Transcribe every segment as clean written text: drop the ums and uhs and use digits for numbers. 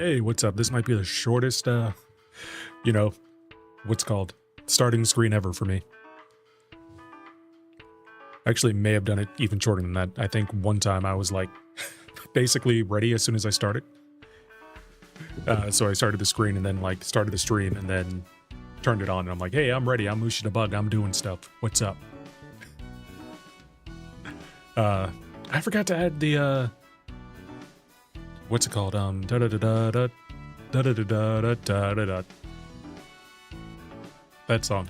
Hey, what's up? This might be the shortest, you know, what's called starting screen ever for me. Actually, may have done it even shorter than that. I think one time I was like basically ready as soon as I started. So I started the screen and then like started the stream and then turned it on and I'm like, hey, I'm ready. I'm Mushi the Bug. I'm doing stuff. What's up? I forgot to add the, what's it called? Da-da-da-da-da, da-da-da-da-da-da-da-da. That song.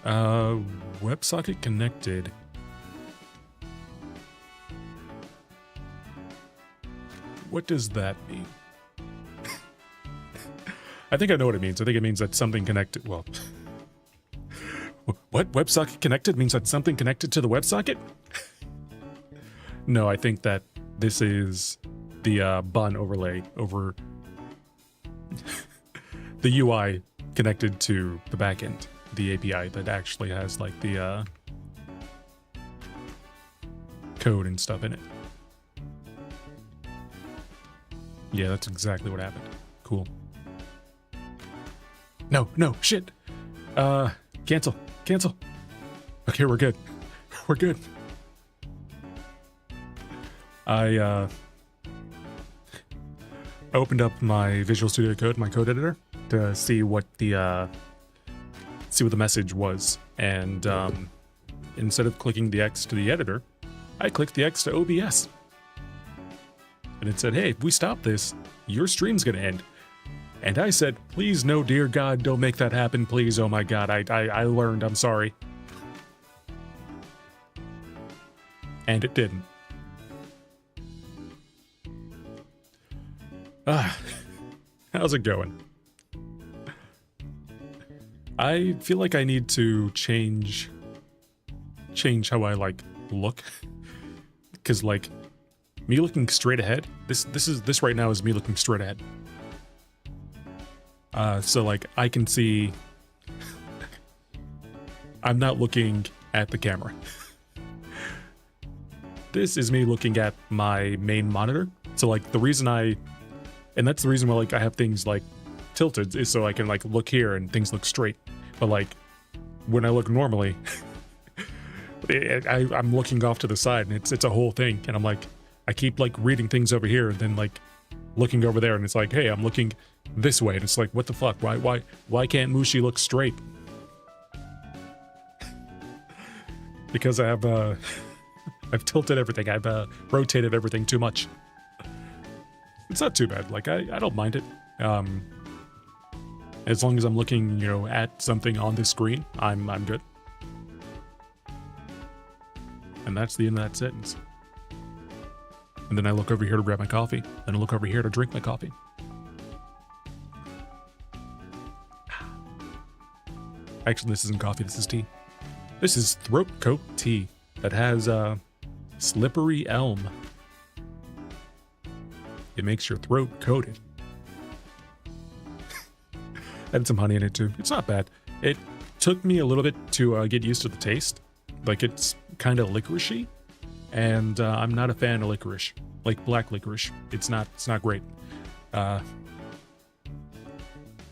WebSocket connected. What does that mean? I think I know what it means. I think it means that something connected. Well, what? WebSocket connected means that something connected to the WebSocket? No, I think that this is the bun overlay over the UI connected to the backend, the API that actually has like the code and stuff in it. Yeah, that's exactly what happened. Cool. No, shit. Cancel. Okay, we're good. We're good. I opened up my Visual Studio Code, my code editor, to see what the message was, and instead of clicking the X to the editor, I clicked the X to OBS. And it said, hey, if we stop this, your stream's gonna end. And I said, please, no, dear God, don't make that happen, please. Oh my God, I learned, I'm sorry. And it didn't. How's it going? I feel like I need to change how I like look, because like me looking straight ahead. This right now is me looking straight ahead. So like I can see. I'm not looking at the camera. This is me looking at my main monitor. So like the reason and that's the reason why like I have things like tilted is so I can like look here and things look straight. But like when I look normally, I'm looking off to the side and it's a whole thing. And I'm like, I keep like reading things over here and then like looking over there and it's like, hey, I'm looking this way. And it's like, what the fuck? Why can't Mushi look straight? Because I have I've tilted everything. I've rotated everything too much. It's not too bad. Like I don't mind it. As long as I'm looking, you know, at something on this screen, I'm good. And that's the end of that sentence. And then I look over here to grab my coffee, and I look over here to drink my coffee. Actually, this isn't coffee, this is tea. This is throat coat tea that has slippery elm. It makes your throat coated. Added some honey in it too. It's not bad. It took me a little bit to get used to the taste. Like it's kind of licoricey, and I'm not a fan of licorice. Like black licorice. It's not great. But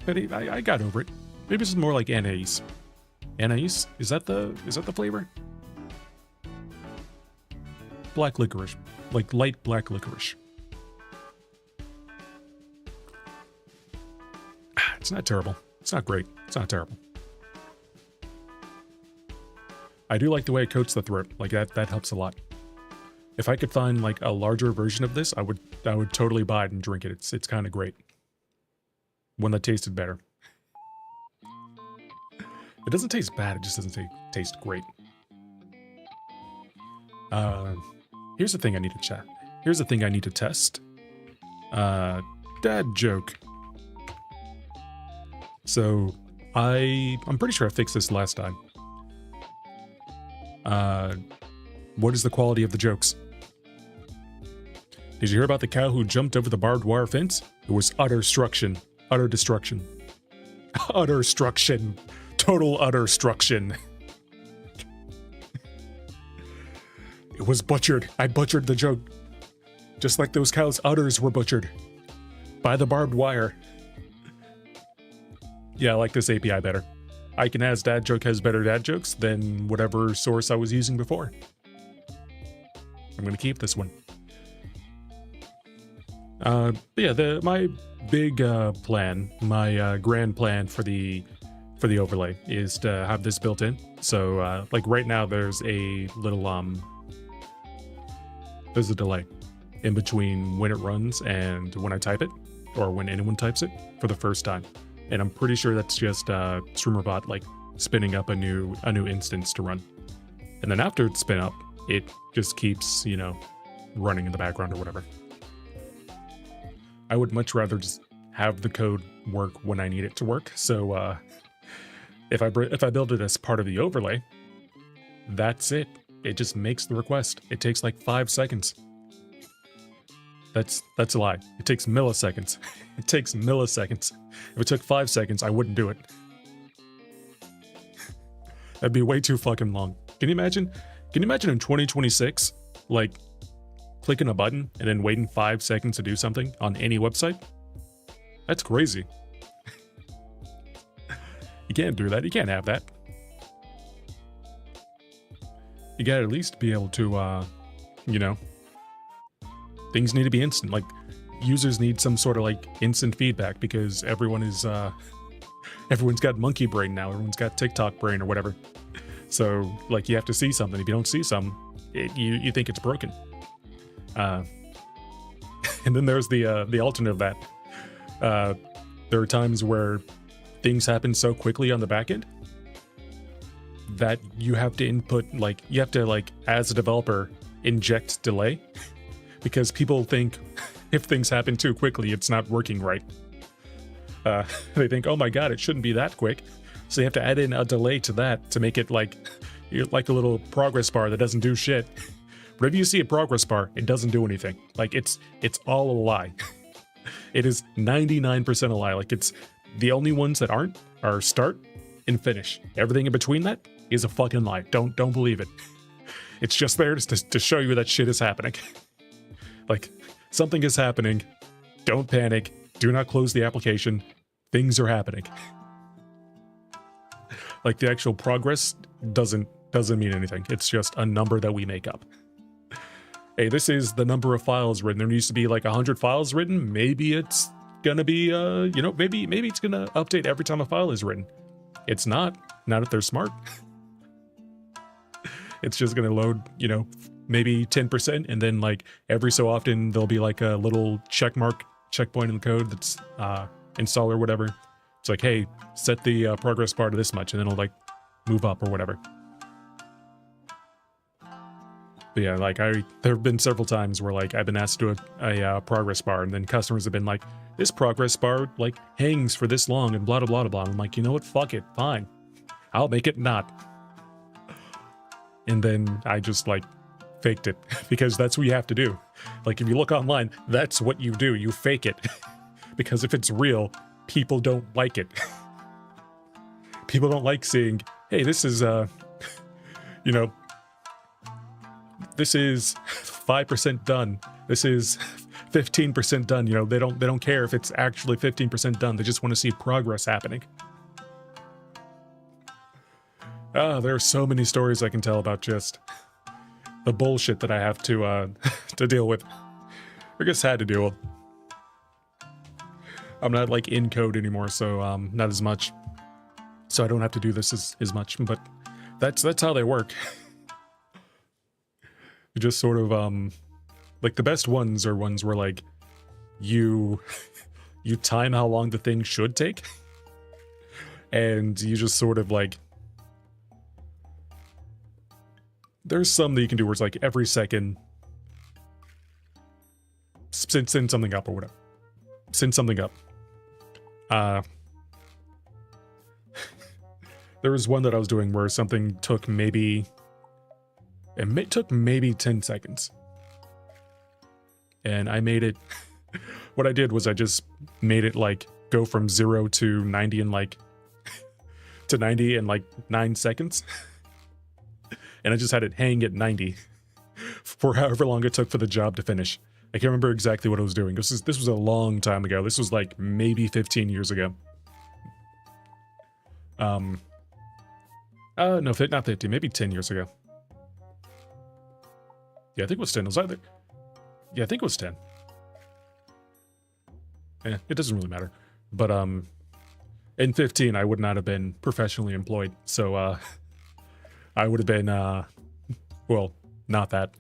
I got over it. Maybe it's more like anise. Anise? Is that the flavor? Black licorice. Like light black licorice. It's not terrible. It's not great. It's not terrible. I do like the way it coats the throat. Like that helps a lot. If I could find like a larger version of this, I would totally buy it and drink it. It's kind of great. One that tasted better. It doesn't taste bad, it just doesn't taste great. Here's the thing I need to chat. Here's the thing I need to test. Dad joke. So, I'm pretty sure I fixed this last time. What is the quality of the jokes? Did you hear about the cow who jumped over the barbed wire fence? It was utter destruction. Utter destruction. Utter destruction. Total utter destruction. It was butchered. I butchered the joke. Just like those cows' udders were butchered by the barbed wire. Yeah, I like this API better. Icon has dad joke has better dad jokes than whatever source I was using before. I'm gonna keep this one. But yeah, my big plan, my grand plan for the overlay is to have this built in. So like right now, there's a little there's a delay in between when it runs and when I type it, or when anyone types it for the first time. And I'm pretty sure that's just StreamerBot like spinning up a new instance to run. And then after it's spin up, it just keeps, you know, running in the background or whatever. I would much rather just have the code work when I need it to work. So if I build it as part of the overlay, that's it. It just makes the request. It takes like 5 seconds. That's a lie. It takes milliseconds. It takes milliseconds. If it took 5 seconds, I wouldn't do it. That'd be way too fucking long. Can you imagine? Can you imagine in 2026, like clicking a button and then waiting 5 seconds to do something on any website? That's crazy. You can't do that. You can't have that. You gotta at least be able to, you know, things need to be instant. Like, users need some sort of like instant feedback because everyone is, everyone's got monkey brain now. Everyone's got TikTok brain or whatever. So like you have to see something. If you don't see something, you think it's broken. And then there's the alternate of that. There are times where things happen so quickly on the back end that you have to input, like, you have to, like, as a developer, inject delay because people think if things happen too quickly, it's not working right. They think, oh my god, it shouldn't be that quick. So you have to add in a delay to that to make it like a little progress bar that doesn't do shit. Whenever you see a progress bar, it doesn't do anything. Like, it's all a lie. It is 99% a lie. Like, it's the only ones that aren't are start and finish. Everything in between that is a fucking lie. Don't believe it. It's just there to show you that shit is happening. Like, something is happening. Don't panic. Do not close the application. Things are happening. Like, the actual progress doesn't mean anything. It's just a number that we make up. Hey, this is the number of files written. There used to be like 100 files written. Maybe it's gonna be, you know, maybe it's gonna update every time a file is written. It's not if they're smart. It's just gonna load, you know, maybe 10%, and then like every so often there'll be like a little checkpoint in the code that's install or whatever. It's like, hey, set the progress bar to this much, and then it'll like move up or whatever. But yeah, like there have been several times where like I've been asked to do a progress bar, and then customers have been like, this progress bar like hangs for this long and blah blah blah blah. I'm like, you know what? Fuck it, fine. I'll make it not. And then I just like faked it because that's what you have to do. Like, if you look online, that's what you do. You fake it because if it's real, people don't like it. People don't like seeing, hey, this is you know, this is 5% done. This is 15% done. You know, they don't care if it's actually 15% done. They just want to see progress happening. There are so many stories I can tell about just the bullshit that I have to to deal with. I just had to deal with. I'm not like in code anymore, so not as much. So I don't have to do this as much, but that's how they work. You just sort of like the best ones are ones where like you time how long the thing should take, and you just sort of like, there's some that you can do where it's like every second send something up or whatever. Send something up. There was one that I was doing where something took maybe 10 seconds. And I made it, what I did was I just made it like go from 0 to 90 in like, to 90 in like 9 seconds. And I just had it hang at 90 for however long it took for the job to finish. I can't remember exactly what I was doing. This was a long time ago. This was like maybe 15 years ago. No, not 15, maybe 10 years ago. Yeah, I think it was 10. It was either. Yeah, I think it was 10. It doesn't really matter. But in 15, I would not have been professionally employed. So I would have been well, not that.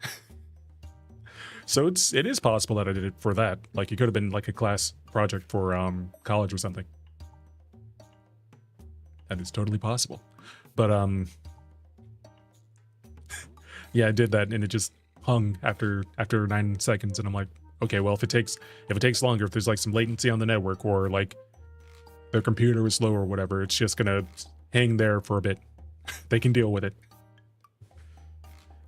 So it is possible that I did it for that. Like, it could have been like a class project for college or something. That is totally possible. But yeah, I did that and it just hung after 9 seconds, and I'm like, okay, well, if it takes longer, if there's like some latency on the network or like their computer is slow or whatever, it's just gonna hang there for a bit. They can deal with it.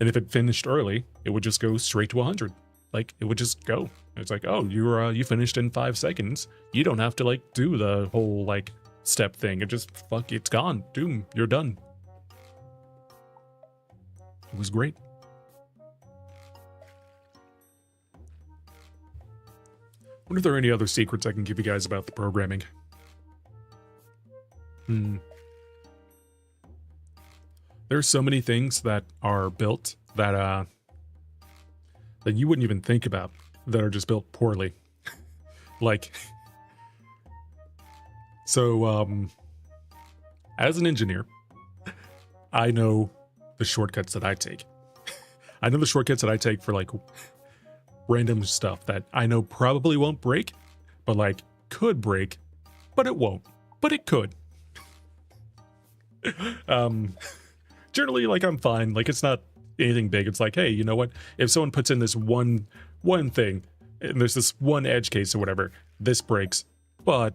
And if it finished early, it would just go straight to 100. Like, it would just go. It's like, oh, you finished in 5 seconds. You don't have to like do the whole like step thing. It just it's gone. Doom, you're done. It was great. Wonder if there are any other secrets I can give you guys about the programming. There's so many things that are built that that you wouldn't even think about, that are just built poorly. Like, so as an engineer, I know the shortcuts that I take. I know the shortcuts that I take for like random stuff that I know probably won't break, but like could break, but it won't, but it could. Generally, like, I'm fine. Like, it's not anything big. It's like, hey, you know what? If someone puts in this one thing, and there's this one edge case or whatever, this breaks, but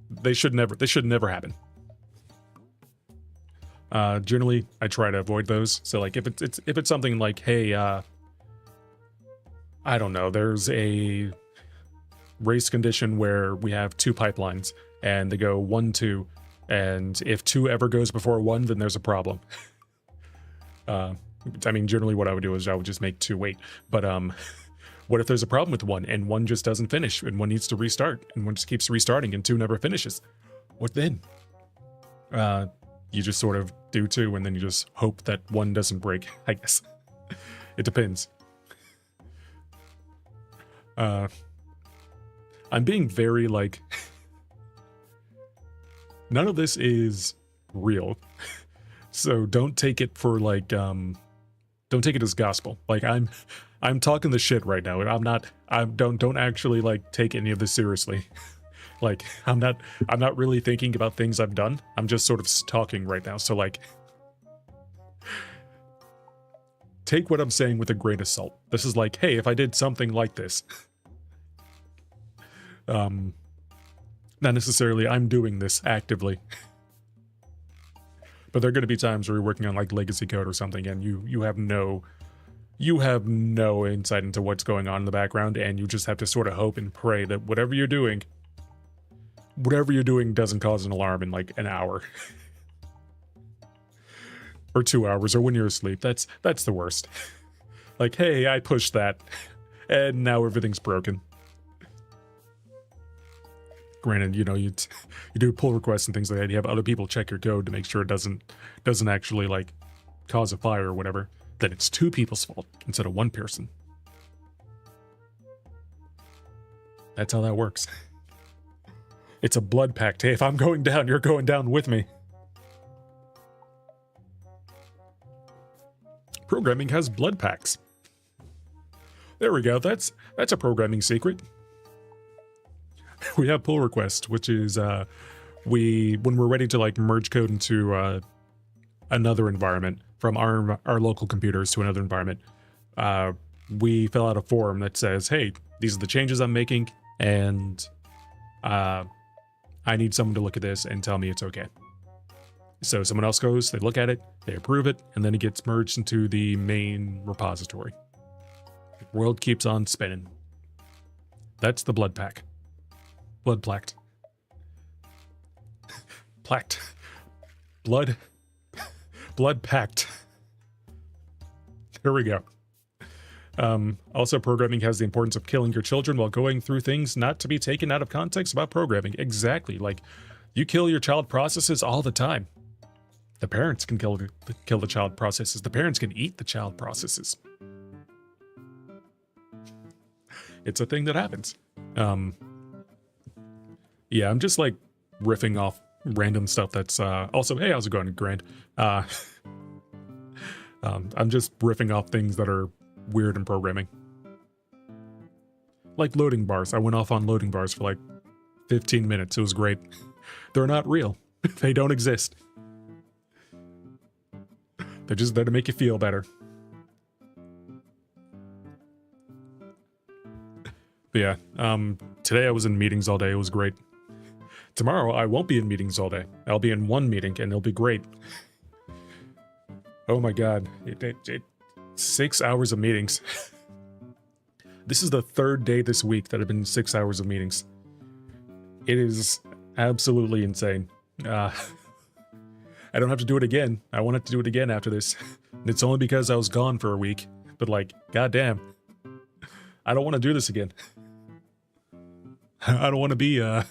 they should never happen. Generally, I try to avoid those. So like, if it's something like, hey, I don't know, there's a race condition where we have 2 pipelines and they go 1, 2, and if 2 ever goes before 1, then there's a problem. I mean, generally what I would do is I would just make 2 wait. But what if there's a problem with 1 and 1 just doesn't finish and 1 needs to restart and 1 just keeps restarting and 2 never finishes? What then? You just sort of do 2 and then you just hope that 1 doesn't break, I guess. It depends. I'm being very like, none of this is real. So don't take it for like, don't take it as gospel. Like, I'm talking the shit right now. Don't actually like take any of this seriously. Like, I'm not really thinking about things I've done. I'm just sort of talking right now. So like, take what I'm saying with a grain of salt. This is like, hey, if I did something like this, not necessarily I'm doing this actively. But there are going to be times where you're working on like legacy code or something and you have no insight into what's going on in the background, and you just have to sort of hope and pray that whatever you're doing doesn't cause an alarm in like an hour. Or 2 hours, or when you're asleep. That's the worst. Like, hey, I pushed that and now everything's broken. Granted, you know, you do pull requests and things like that. You have other people check your code to make sure it doesn't actually like cause a fire or whatever. Then it's 2 people's fault instead of 1 person. That's how that works. It's a blood pact. Hey, if I'm going down, you're going down with me. Programming has blood pacts. There we go. That's a programming secret. We have pull request, which is when we're ready to like merge code into another environment from our local computers to another environment, we fill out a form that says, hey, these are the changes I'm making, and I need someone to look at this and tell me it's okay. So someone else goes, they look at it, they approve it, and then it gets merged into the main repository. The world keeps on spinning. That's the blood pack. Blood placked. Placked. Blood packed. There we go. Also, programming has the importance of killing your children while going through things not to be taken out of context about programming. Exactly. Like, you kill your child processes all the time. The parents can kill the child processes. The parents can eat the child processes. It's a thing that happens. Yeah, I'm just like riffing off random stuff that's also, hey, how's it going, Grant? I'm just riffing off things that are weird in programming. Like loading bars. I went off on loading bars for like 15 minutes. It was great. They're not real. They don't exist. They're just there to make you feel better. But yeah, today I was in meetings all day. It was great. Tomorrow I won't be in meetings all day. I'll be in one meeting and it'll be great. Oh my god. 6 hours of meetings. This is the third day this week that I've been 6 hours of meetings. It is absolutely insane. I don't have to do it again. I won't have to do it again after this. And it's only because I was gone for a week. But like, goddamn. I don't want to do this again. I don't want to be, you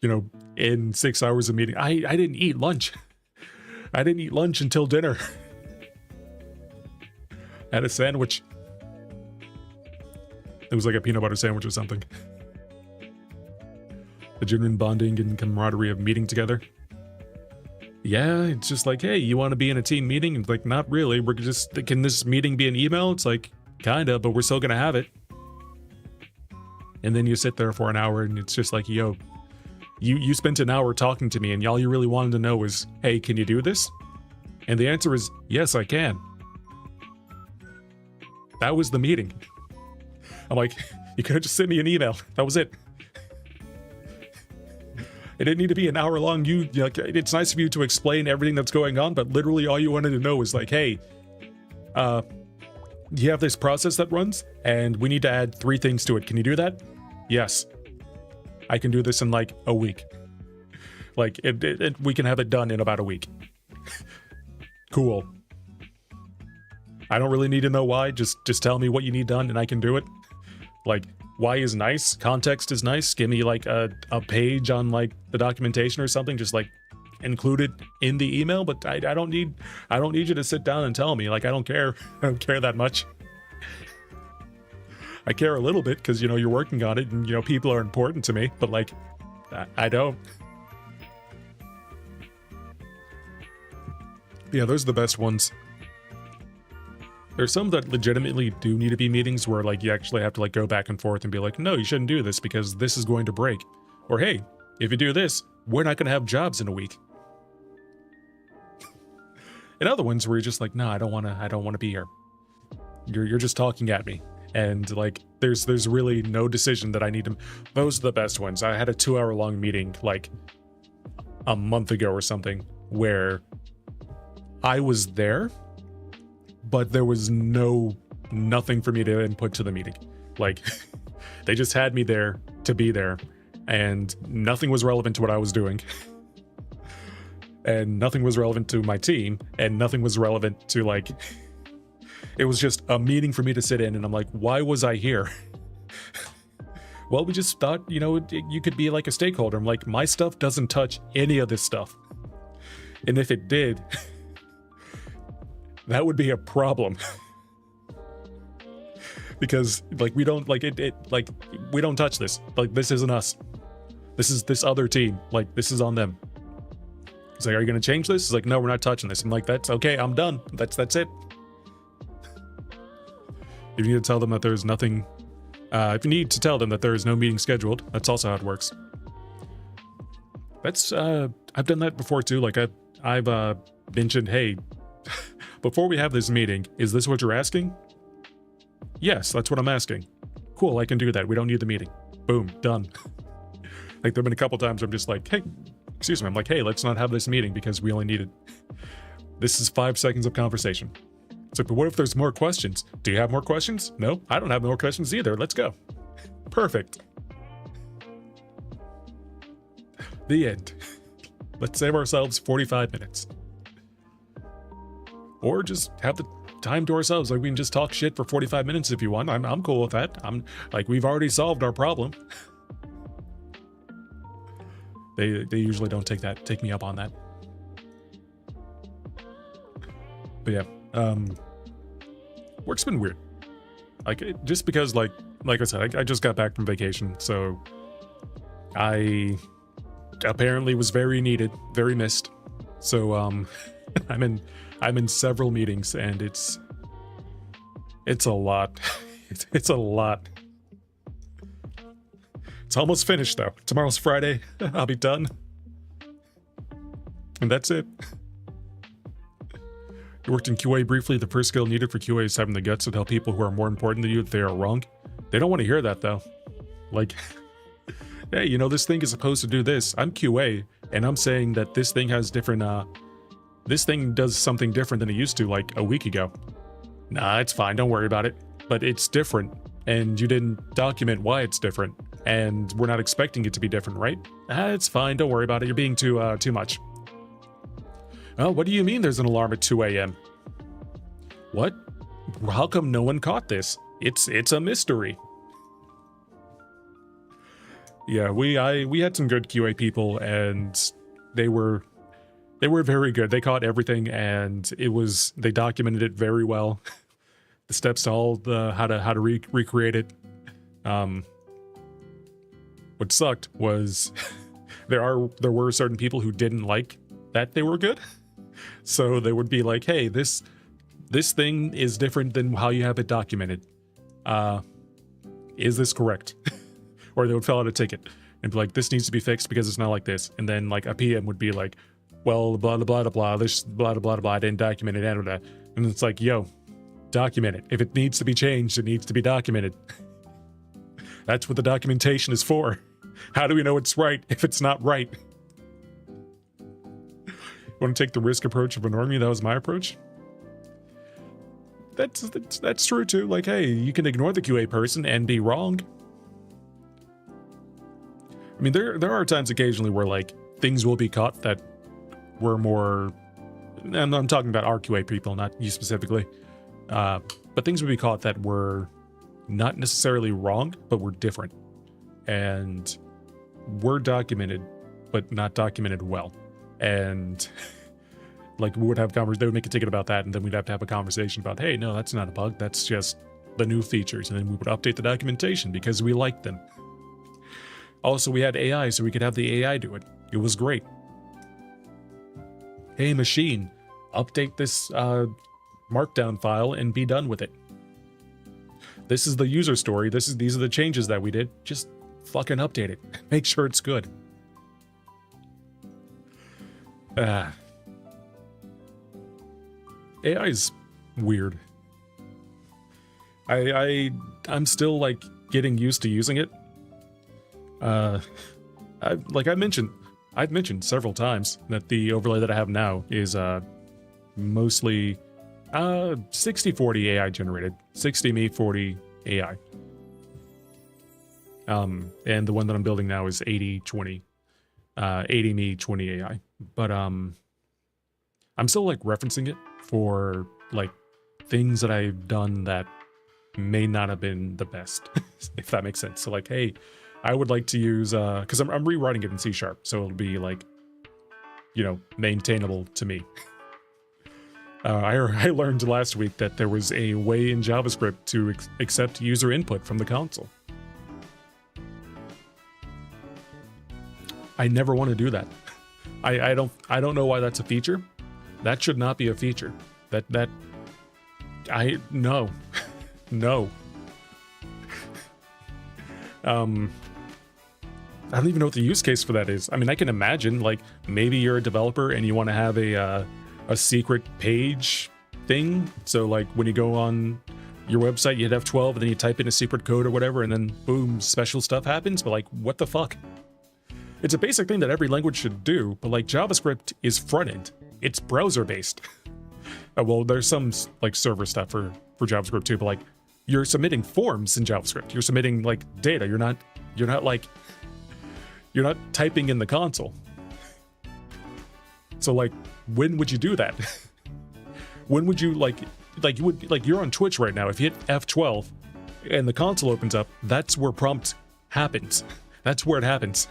know, in 6 hours of meeting. I didn't eat lunch. I didn't eat lunch until dinner. I had a sandwich. It was like a peanut butter sandwich or something. The genuine bonding and camaraderie of meeting together. Yeah, it's just like, hey, you want to be in a team meeting? And like, not really. We're just, can this meeting be an email? It's like, kinda, but we're still gonna have it. And then you sit there for an hour and it's just like, yo, you spent an hour talking to me and all you really wanted to know was, hey, can you do this? And the answer is, yes, I can. That was the meeting. I'm like, you could have just sent me an email. That was it. It didn't need to be an hour long. Like, it's nice of you to explain everything that's going on, but literally all you wanted to know was like, hey, you have this process that runs, and we need to add 3 things to it. Can you do that? Yes. I can do this in like a week. Like, we can have it done in about a week. Cool. I don't really need to know why. Just tell me what you need done, and I can do it. Like, why is nice. Context is nice. Give me like a page on like the documentation or something. Just like include it in the email. But I don't need you to sit down and tell me. Like, I don't care. I don't care that much. I care a little bit because, you know, you're working on it and, you know, people are important to me. But like, I don't. Yeah, those are the best ones. There's some that legitimately do need to be meetings where like you actually have to like go back and forth and be like, no, you shouldn't do this because this is going to break. Or hey, if you do this, we're not going to have jobs in a week. And other ones where you're just like, no, I don't want to be here. You're just talking at me. And like, there's really no decision that I need to. Those are the best ones. I had a 2-hour-long meeting like a month ago or something where I was there, but there was nothing for me to input to the meeting. Like, they just had me there to be there, and nothing was relevant to what I was doing. And nothing was relevant to my team, and nothing was relevant to like, it was just a meeting for me to sit in, and I'm like, why was I here? Well, we just thought, you know, you could be like a stakeholder. I'm like, my stuff doesn't touch any of this stuff. And if it did, that would be a problem. Because like, we don't like it like, we don't touch this. Like, this isn't us. This is this other team. Like, this is on them. It's like, are you going to change this? It's like, no, we're not touching this. I'm like, that's okay. I'm done. That's it. If you need to tell them that there's nothing, if you need to tell them that there is no meeting scheduled, that's also how it works. That's, I've done that before too. Like I've mentioned, hey, before we have this meeting, is this what you're asking? Yes, that's what I'm asking. Cool, I can do that. We don't need the meeting. Boom, done. Like, there've been a couple times where I'm just like, hey, excuse me. I'm like, hey, let's not have this meeting because we only need it. This is 5 seconds of conversation. It's like, but what if there's more questions? Do you have more questions? No, I don't have more questions either. Let's go. Perfect. The end. Let's save ourselves 45 minutes. Or just have the time to ourselves. Like, we can just talk shit for 45 minutes if you want. I'm cool with that. I'm like, we've already solved our problem. They usually don't take me up on that. But yeah, work's been weird. Like, just because, like I said, I just got back from vacation, so I apparently was very needed, very missed. So I'm in several meetings, and it's a lot. It's a lot. It's almost finished though. Tomorrow's Friday. I'll be done. And that's it. You worked in QA briefly. The first skill needed for QA is having the guts to tell people who are more important than you that they are wrong. They don't want to hear that though. Like, hey, you know, this thing is supposed to do this. I'm QA, and I'm saying that this thing has different, this thing does something different than it used to like a week ago. Nah, it's fine. Don't worry about it. But it's different, and you didn't document why it's different, and we're not expecting it to be different, right? It's fine. Don't worry about it. You're being too much. Oh, what do you mean there's an alarm at 2 a.m.? What? How come no one caught this? It's a mystery. Yeah, we had some good QA people, and they were very good. They caught everything, and they documented it very well. The steps to all the how to recreate it. What sucked was there were certain people who didn't like that they were good. So they would be like, hey, this thing is different than how you have it documented. Is this correct? Or they would fill out a ticket and be like, this needs to be fixed because it's not like this. And then like a PM would be like, well, blah, blah, blah, blah, this blah, blah, blah, blah, I didn't document it, and that. And it's like, yo, document it. If it needs to be changed, it needs to be documented. That's what the documentation is for. How do we know it's right if it's not right? Want to take the risk approach of ignoring me? That was my approach. That's true too. Like, hey, you can ignore the QA person and be wrong. I mean, there are times occasionally where like things will be caught that were more, and I'm talking about our QA people, not you specifically, but things would be caught that were not necessarily wrong, but were different and were documented, but not documented well. And like we would have they would make a ticket about that, and then we'd have to have a conversation about, hey, no, that's not a bug, that's just the new features. And then we would update the documentation because we liked them. Also, we had AI, so we could have the AI do it. It was great. Hey, machine, update this markdown file and be done with it. This is the user story. These are the changes that we did. Just fucking update it. Make sure it's good. AI is weird. I'm still like getting used to using it. I've mentioned several times that the overlay that I have now is mostly 60-40 AI generated. 60 me, 40 AI. And the one that I'm building now is 80-20. 80 me, 20 AI. But I'm still like referencing it for like things that I've done that may not have been the best, if that makes sense. So like, hey, I would like to use, because I'm rewriting it in C#, so it'll be like, you know, maintainable to me. I learned last week that there was a way in JavaScript to accept user input from the console. I never want to do that. I don't know why that's a feature. That should not be a feature. No. I don't even know what the use case for that is. I mean, I can imagine, like, maybe you're a developer and you want to have a secret page thing. So, like, when you go on your website, you hit F12 and then you type in a secret code or whatever, and then boom, special stuff happens. But, like, what the fuck? It's a basic thing that every language should do, but, like, JavaScript is front-end. It's browser-based. Well, there's some, like, server stuff for JavaScript, too, but, like, you're submitting forms in JavaScript. You're submitting, like, data. You're not typing in the console. So, like, when would you do that? When would you, like, you would, like, you're on Twitch right now. If you hit F12 and the console opens up, that's where prompt happens. That's where it happens.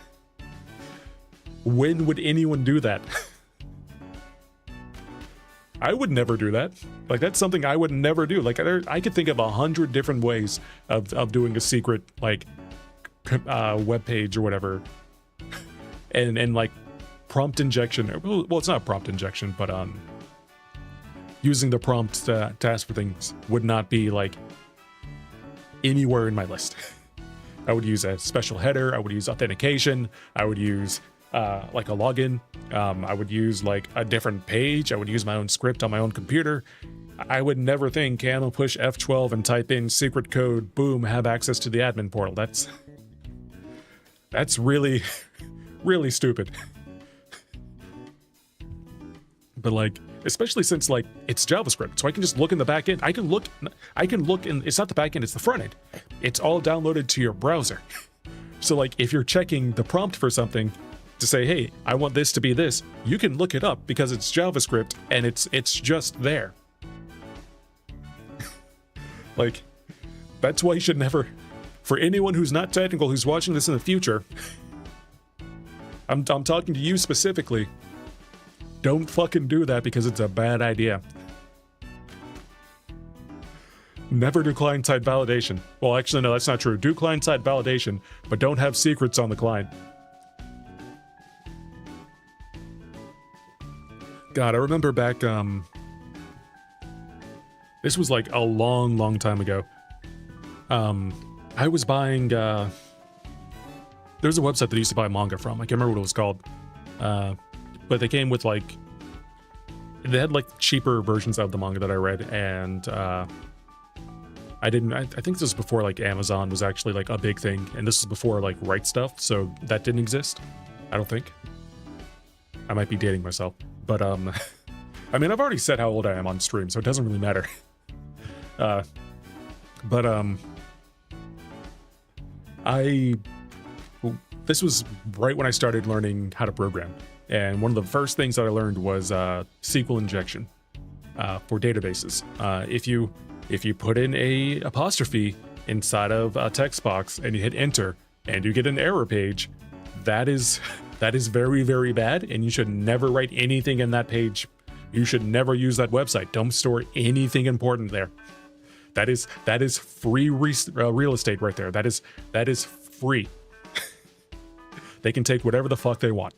When would anyone do that? I would never do that. Like, that's something I would never do. Like, I could think of 100 different ways of doing a secret, like, web page or whatever. And like, prompt injection. Well, it's not prompt injection, but using the prompt to ask for things would not be, like, anywhere in my list. I would use a special header. I would use authentication. I would use like a login. I would use like a different page. I would use my own script on my own computer. I would never think, okay, I'm gonna push F12 and type in secret code, boom, have access to the admin portal. That's really, really stupid. But like, especially since like it's JavaScript, so I can just look in the back end. I can look in, it's not the back end, it's the front end. It's all downloaded to your browser. So like, if you're checking the prompt for something to say, hey, I want this to be this, you can look it up because it's JavaScript and it's just there. Like, that's why you should never, for anyone who's not technical, who's watching this in the future, I'm talking to you specifically, don't fucking do that because it's a bad idea. Never do client-side validation. Well, actually, no, that's not true. Do client-side validation, but don't have secrets on the client. God, I remember back, this was like a long, long time ago. I was buying, there's a website that I used to buy manga from. I can't remember what it was called. But they came with like, they had like cheaper versions of the manga that I read, and I think this was before like Amazon was actually like a big thing, and this was before like Right Stuff, so that didn't exist, I don't think. I might be dating myself, but I mean, I've already said how old I am on stream, so it doesn't really matter. This was right when I started learning how to program. And one of the first things that I learned was SQL injection for databases. If you put in a apostrophe inside of a text box and you hit enter and you get an error page, that is very, very bad, and you should never write anything in that page. You should never use that website. Don't store anything important there. That is free real estate right there. That is free. They can take whatever the fuck they want.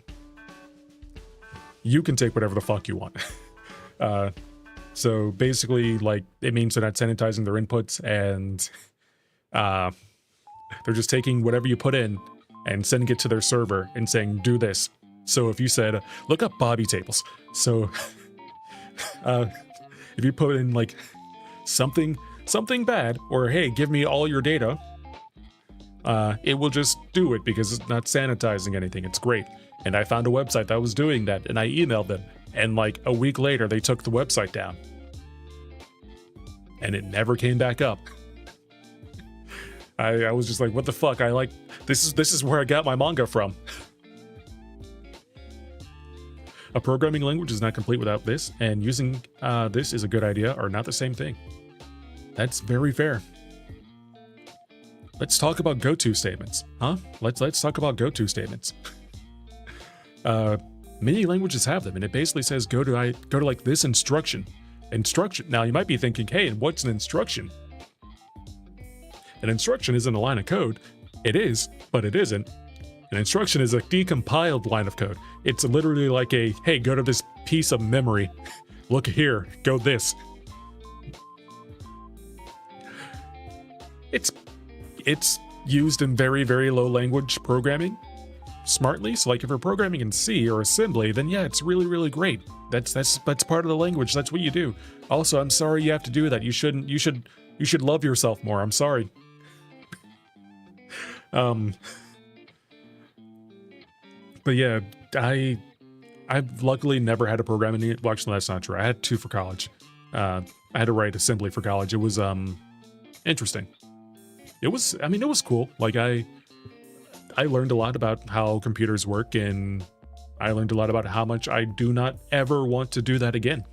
You can take whatever the fuck you want. So basically, like, it means they're not sanitizing their inputs, and they're just taking whatever you put in and sending it to their server and saying, do this. So if you said, look up Bobby tables. So if you put in like something bad, or hey, give me all your data, it will just do it because it's not sanitizing anything. It's great. And I found a website that was doing that, and I emailed them, and like a week later they took the website down and it never came back up. I was just like, what the fuck? This is where I got my manga from. A programming language is not complete without this, and using this is a good idea are not the same thing. That's very fair. Let's talk about go-to statements, huh? Let's talk about go-to statements. Many languages have them, and it basically says go to like this instruction. Now you might be thinking, hey, what's an instruction? An instruction isn't a line of code. It is, but it isn't. An instruction is a decompiled line of code. It's literally like a, hey, go to this piece of memory. Look here, go this. It's used in very, very low language programming smartly. So like if you're programming in C or assembly, then yeah, it's really, really great. That's part of the language. That's what you do. Also, I'm sorry you have to do that. You should love yourself more. I'm sorry. But yeah, I've luckily never had to program any. Well, actually, that's not true. I had 2 for college. I had to write assembly for college. It was interesting. It was cool. Like I learned a lot about how computers work, and I learned a lot about how much I do not ever want to do that again.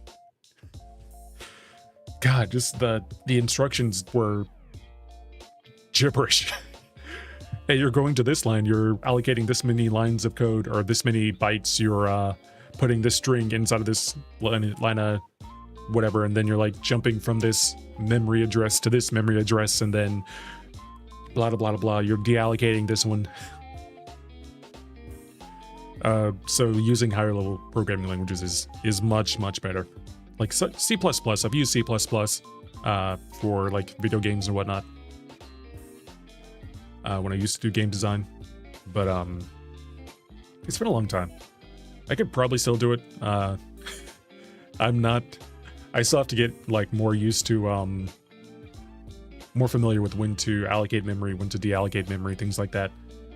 God, God, just the instructions were gibberish. Hey, you're going to this line, you're allocating this many lines of code or this many bytes, you're putting this string inside of this line of whatever, and then you're like jumping from this memory address to this memory address, and then blah blah blah blah, you're deallocating this one. So using higher level programming languages is much better. Like C++, I've used C++ for like video games and whatnot. When I used to do game design, but it's been a long time. I could probably still do it. I still have to get like more used to, more familiar with when to allocate memory, when to deallocate memory, things like that.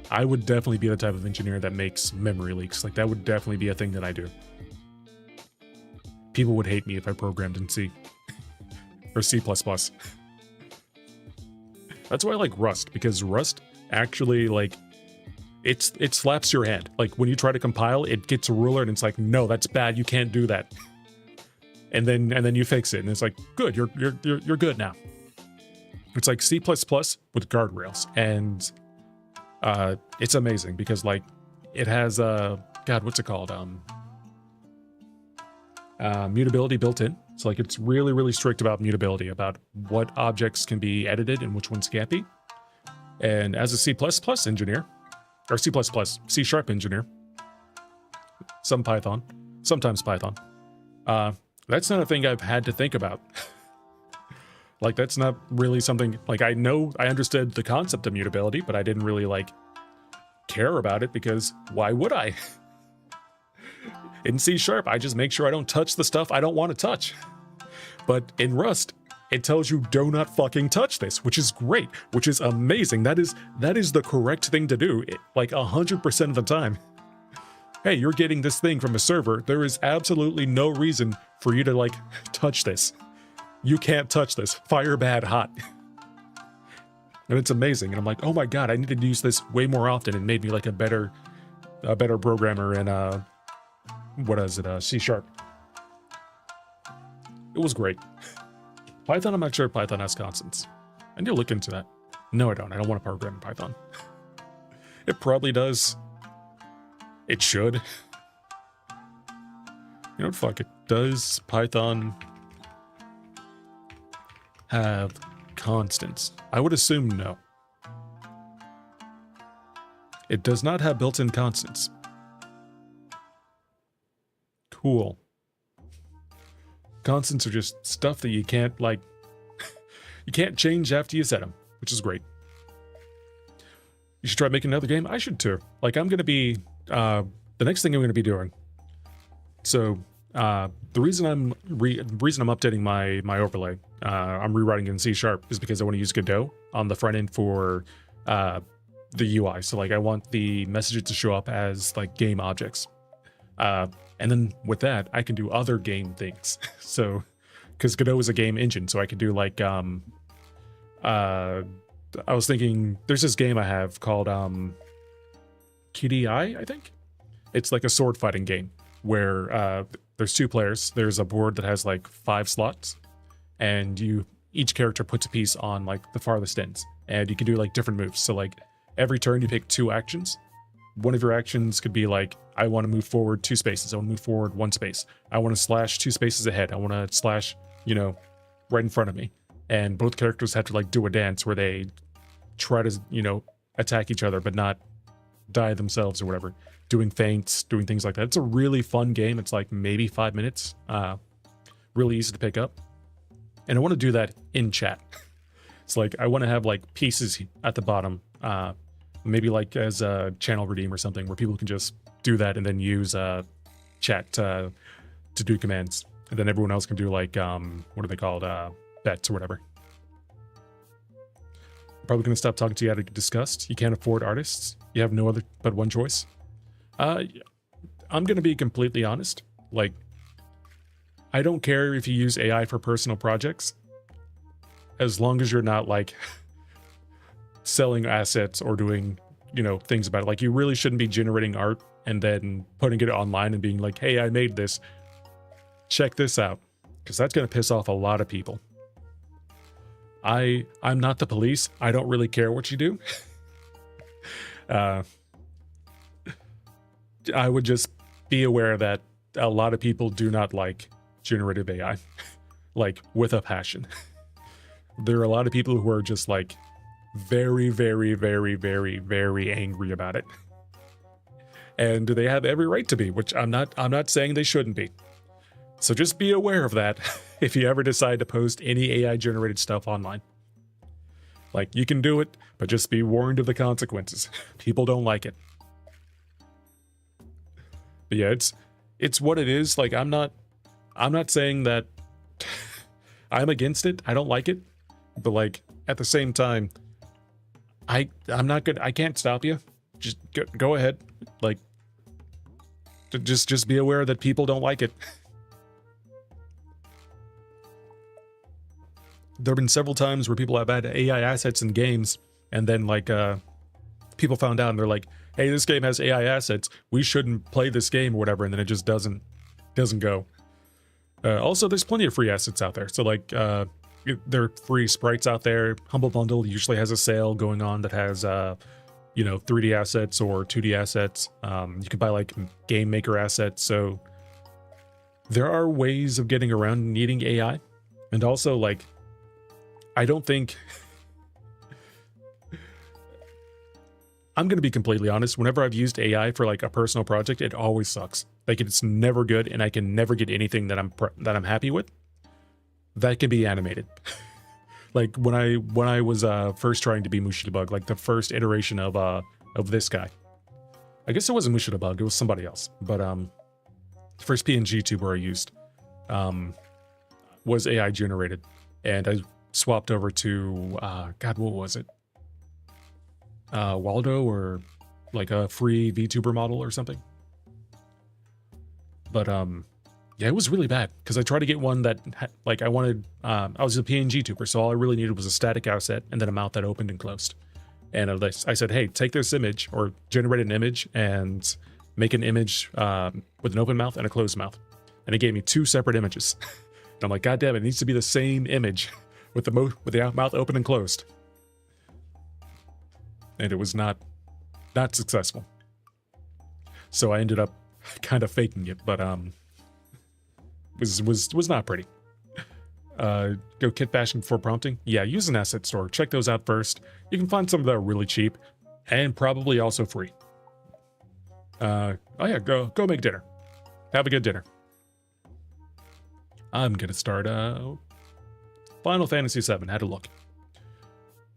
I would definitely be the type of engineer that makes memory leaks. Like that would definitely be a thing that I do. People would hate me if I programmed in C or C++. That's why I like Rust, because Rust actually, like, it slaps your hand. Like when you try to compile, it gets a ruler and it's like, no, that's bad, you can't do that. And then you fix it and it's like, good, you're good now. It's like C++ with guardrails, and it's amazing because like it has God, what's it called? Mutability built in. So like it's really strict about mutability, about what objects can be edited and which ones can't be. And as a C++ engineer, or C Sharp engineer, sometimes Python, that's not a thing I've had to think about. Like that's not really something, like I understood the concept of mutability, but I didn't really like care about it because why would I? In C Sharp, I just make sure I don't touch the stuff I don't want to touch. But in Rust, it tells you do not fucking touch this, which is great, which is amazing. That is the correct thing to do, like 100% of the time. Hey, you're getting this thing from a server. There is absolutely no reason for you to like touch this. You can't touch this. Fire bad hot. And it's amazing. And I'm like, oh my God, I need to use this way more often. And made me like a better programmer in what is it? C Sharp. It was great. Python, I'm not sure if Python has constants. I need to look into that. No, I don't. I don't want to program in Python. It probably does. It should. You know what? Fuck it. Does Python have constants? I would assume no. It does not have built-in constants. Cool. Constants are just stuff that you can't, like, you can't change after you set them, which is great. You should try making another game? I should too. Like, I'm going to be, the next thing I'm going to be doing. So, the reason I'm updating my overlay, I'm rewriting in C Sharp, is because I want to use Godot on the front end for the UI. So, like, I want the messages to show up as, like, game objects. And then with that, I can do other game things. So, because Godot is a game engine, so I could do like, I was thinking, there's this game I have called QDI, I think. It's like a sword fighting game where there's 2 players. There's a board that has like 5 slots, and each character puts a piece on like the farthest ends, and you can do like different moves. So like every turn you pick 2 actions. One of your actions could be like, I want to move forward 2 spaces. I want to move forward 1 space. I want to slash 2 spaces ahead. I want to slash, you know, right in front of me. And both characters have to like do a dance where they try to, you know, attack each other, but not die themselves or whatever. Doing feints, doing things like that. It's a really fun game. It's like maybe 5 minutes. Really easy to pick up. And I want to do that in chat. It's like, I want to have like pieces at the bottom, maybe like as a channel redeem or something where people can just do that and then use chat to do commands. And then everyone else can do like, what are they called? Bets or whatever. I'm probably going to stop talking to you out of disgust. You can't afford artists. You have no other but one choice. I'm going to be completely honest. Like, I don't care if you use AI for personal projects, as long as you're not like selling assets or doing, you know, things about it. Like, you really shouldn't be generating art and then putting it online and being like, hey, I made this. Check this out. Because that's going to piss off a lot of people. I'm not the police. I don't really care what you do. I would just be aware that a lot of people do not like generative AI, like with a passion. There are a lot of people who are just like very, very, very, very, very angry about it. And they have every right to be, which I'm not saying they shouldn't be. So just be aware of that if you ever decide to post any AI generated stuff online. Like, you can do it, but just be warned of the consequences. People don't like it. But yeah, it's what it is. Like, I'm not saying that I'm against it. I don't like it. But like, at the same time, I'm not good. I can't stop you. Just go ahead. Like, just be aware that people don't like it. There have been several times where people have had AI assets in games, and then like people found out and they're like, "Hey, this game has AI assets. We shouldn't play this game or whatever," and then it just doesn't go. Also, there's plenty of free assets out there. So like, there are free sprites out there. Humble Bundle usually has a sale going on that has 3D assets or 2D assets. You can buy like game maker assets. So there are ways of getting around needing AI, and also like, I don't think... I'm going to be completely honest. Whenever I've used AI for like a personal project, it always sucks. Like, it's never good, and I can never get anything that I'm happy with that can be animated. Like when I was first trying to be Mushidabug, like the first iteration of this guy. I guess it wasn't Mushidabug, it was somebody else. But the first PNG tuber I used was AI generated, and I swapped over to God, what was it? Waldo, or like a free VTuber model or something. But yeah, it was really bad because I tried to get one that like I wanted. I was a PNG tuber, so all I really needed was a static asset and then a mouth that opened and closed. And I said, hey, take this image or generate an image and make an image with an open mouth and a closed mouth. And it gave me 2 separate images. And I'm like, God damn, it needs to be the same image with the mouth open and closed. And it was not successful. So I ended up kind of faking it, but was not pretty. Go kit bashing before prompting. Yeah, use an asset store. Check those out first. You can find some that are really cheap and probably also free. Oh yeah, go make dinner. Have a good dinner. I'm gonna start Final Fantasy VII. Had a look.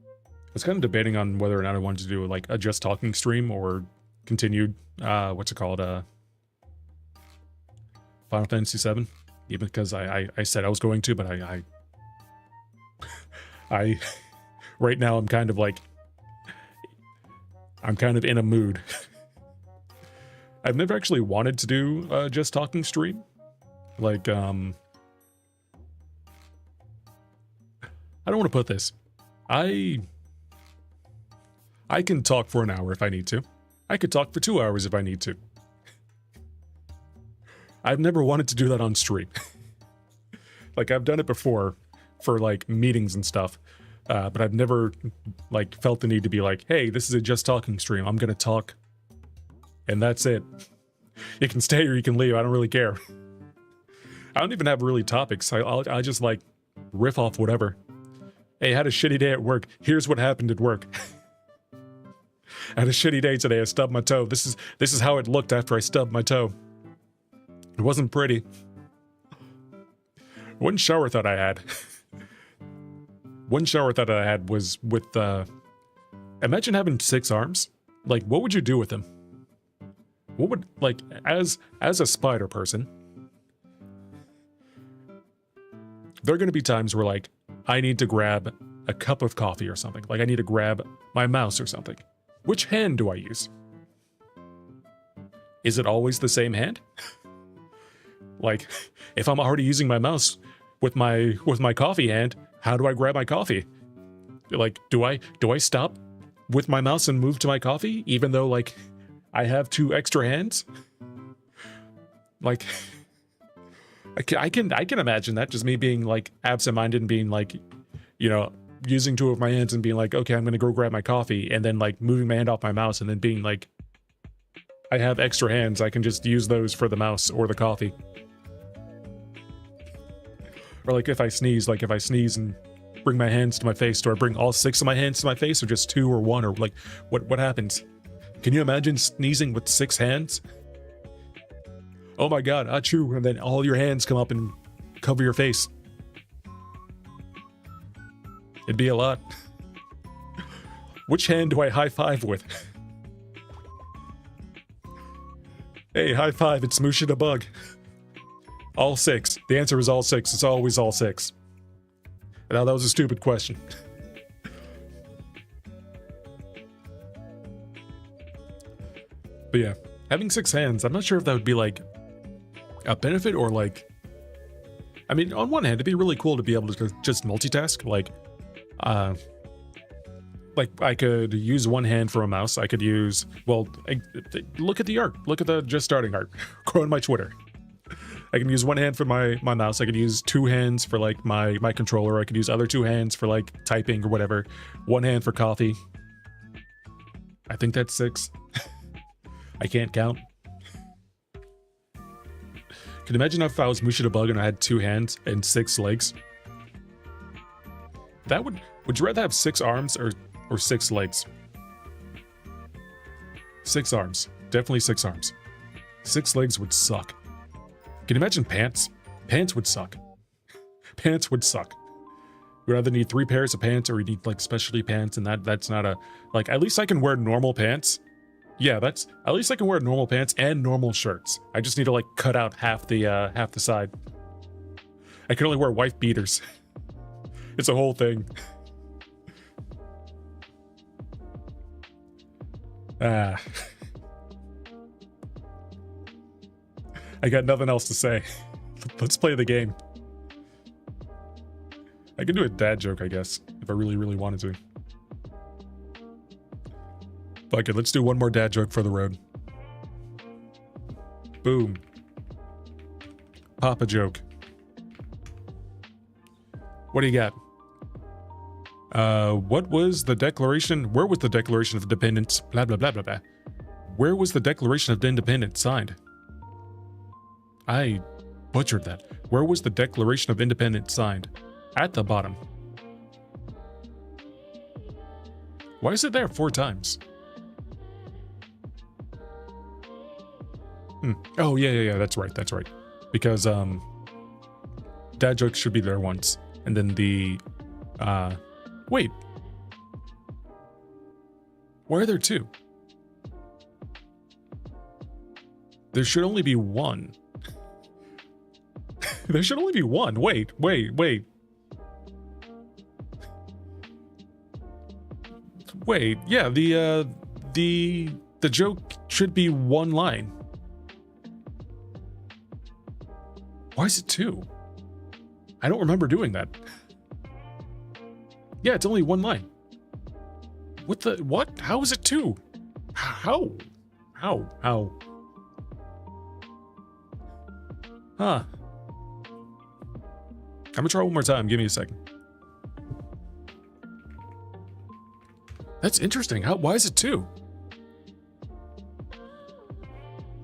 I was kind of debating on whether or not I wanted to do like a just talking stream or continued what's it called, Final Fantasy VII. Even because I said I was going to, but I right now I'm kind of in a mood. I've never actually wanted to do a just talking stream. Like, I don't want to put this. I can talk for an hour if I need to. I could talk for 2 hours if I need to. I've never wanted to do that on stream. Like, I've done it before for like meetings and stuff, but I've never like felt the need to be like, hey, this is a just talking stream. I'm gonna talk, and that's it. You can stay or you can leave. I don't really care. I don't even have really topics. I just like riff off whatever. Hey, I had a shitty day at work. Here's what happened at work. I had a shitty day today. I stubbed my toe. This is how it looked after I stubbed my toe. It wasn't pretty. One shower thought I had. One shower thought I had was with imagine having 6 arms. Like, what would you do with them? What would, like, as a spider person, there are going to be times where like I need to grab a cup of coffee or something. Like, I need to grab my mouse or something. Which hand do I use? Is it always the same hand? Like, if I'm already using my mouse with my coffee hand, how do I grab my coffee? Like, do I stop with my mouse and move to my coffee, even though like I have 2 extra hands? Like, I can imagine that, just me being like absent-minded and being like, using two of my hands and being like, okay, I'm gonna go grab my coffee, and then like moving my hand off my mouse and then being like, I have extra hands, I can just use those for the mouse or the coffee. Or like if I sneeze and bring my hands to my face, do I bring all 6 of my hands to my face, or just 2 or 1, or like what happens? Can you imagine sneezing with 6 hands? Oh my god, achoo, and then all your hands come up and cover your face. It'd be a lot. Which hand do I high five with? Hey, high five, it's Smooshy the Bug. All 6. The answer is all 6. It's always all 6. Now that was a stupid question. But yeah, having 6 hands, I'm not sure if that would be like a benefit or like... I mean, on one hand, it'd be really cool to be able to just multitask. Like I could use one hand for a mouse. I could use, well, look at the art. Look at the just starting art. Go on my Twitter. I can use one hand for my mouse. I could use 2 hands for like my controller. I could use other 2 hands for like typing or whatever. 1 hand for coffee. I think that's 6. I can't count. Can you imagine if I was Musha the Bug and I had 2 hands and 6 legs? That would you rather have 6 arms or 6 legs? 6 arms. Definitely 6 arms. 6 legs would suck. Can you imagine pants? Pants would suck. Pants would suck. You'd either need 3 pairs of pants or you need like specialty pants, and that's not a... Like, at least I can wear normal pants. Yeah, that's... At least I can wear normal pants and normal shirts. I just need to like cut out half the side. I can only wear wife beaters. It's a whole thing. I got nothing else to say. Let's play the game. I can do a dad joke, I guess, if I really, really wanted to. Fuck it, let's do one more dad joke for the road. Boom. Papa joke. What do you got? What was the declaration? Where was the Declaration of Independence? Blah, blah, blah, blah, blah. Where was the Declaration of Independence signed? I butchered that. Where was the Declaration of Independence signed? At the bottom. Why is it there 4 times? Oh, yeah, that's right, Because, dad jokes should be there once. And then the, wait. Why are there 2? There should only be 1. There should only be 1. Wait. Wait, yeah, the joke should be 1 line. Why is it 2? I don't remember doing that. Yeah, it's only 1 line. What? How is it 2? How? Huh. I'm gonna try one more time. Give me a second. That's interesting. Why is it 2?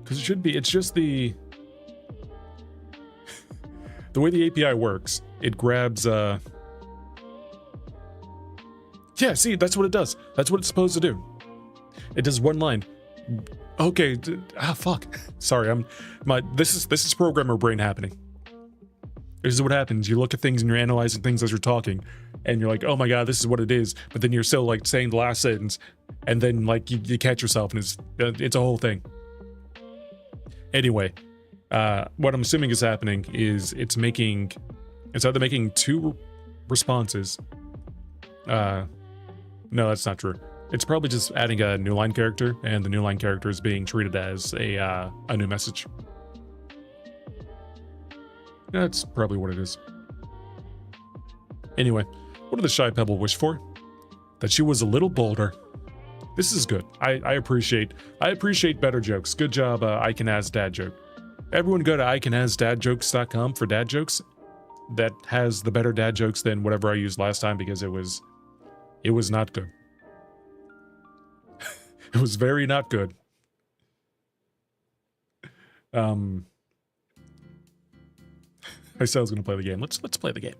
Because it should be, it's just the way the API works. It grabs, yeah, see, that's what it does. That's what it's supposed to do. It does 1 line. Okay, fuck. Sorry, this is programmer brain happening. This is what happens. You look at things and you're analyzing things as you're talking, and you're like, oh my god, this is what it is. But then you're still like saying the last sentence, and then like you catch yourself, and it's a whole thing. Anyway, what I'm assuming is happening is it's either making 2 responses. No, that's not true. It's probably just adding a new line character, and the new line character is being treated as a new message. That's probably what it is. Anyway, what did the Shy Pebble wish for? That she was a little bolder. This is good. I appreciate better jokes. Good job, I Can As Dad Joke. Everyone go to icanasdadjokes.com for dad jokes. That has the better dad jokes than whatever I used last time because it was It was not good. It was very not good. I said I was gonna play the game. Let's play the game.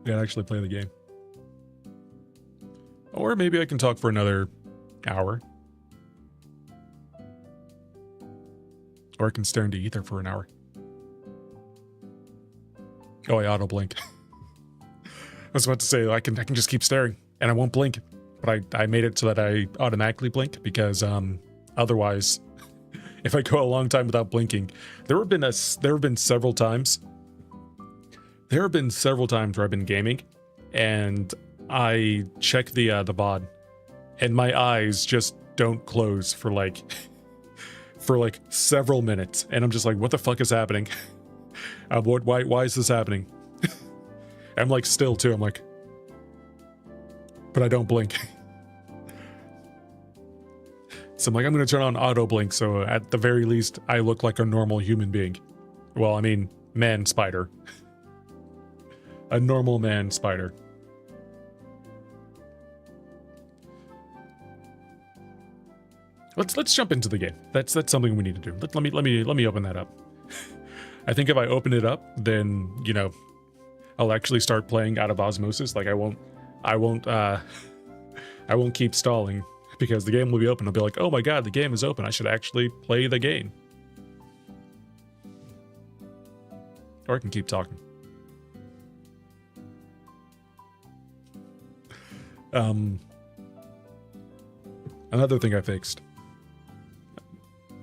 Yeah, actually play the game. Or maybe I can talk for another hour. Or I can stare into ether for an hour. Oh, I auto blink. I was about to say I can just keep staring and I won't blink, but I made it so that I automatically blink because otherwise, if I go a long time without blinking, there have been several times. There have been several times where I've been gaming, and I check the VOD, and my eyes just don't close for like several minutes, and I'm just like, what the fuck is happening? Why is this happening? I'm like still too. I'm like, but I don't blink. So I'm like, I'm gonna turn on auto blink, so at the very least, I look like a normal human being. Well, I mean, man spider. A normal man spider. Let's jump into the game. That's something we need to do. Let me open that up. I think if I open it up, then you know, I'll actually start playing out of osmosis. Like I won't keep stalling because the game will be open. I'll be like, oh my god, the game is open. I should actually play the game. Or I can keep talking. Another thing I fixed.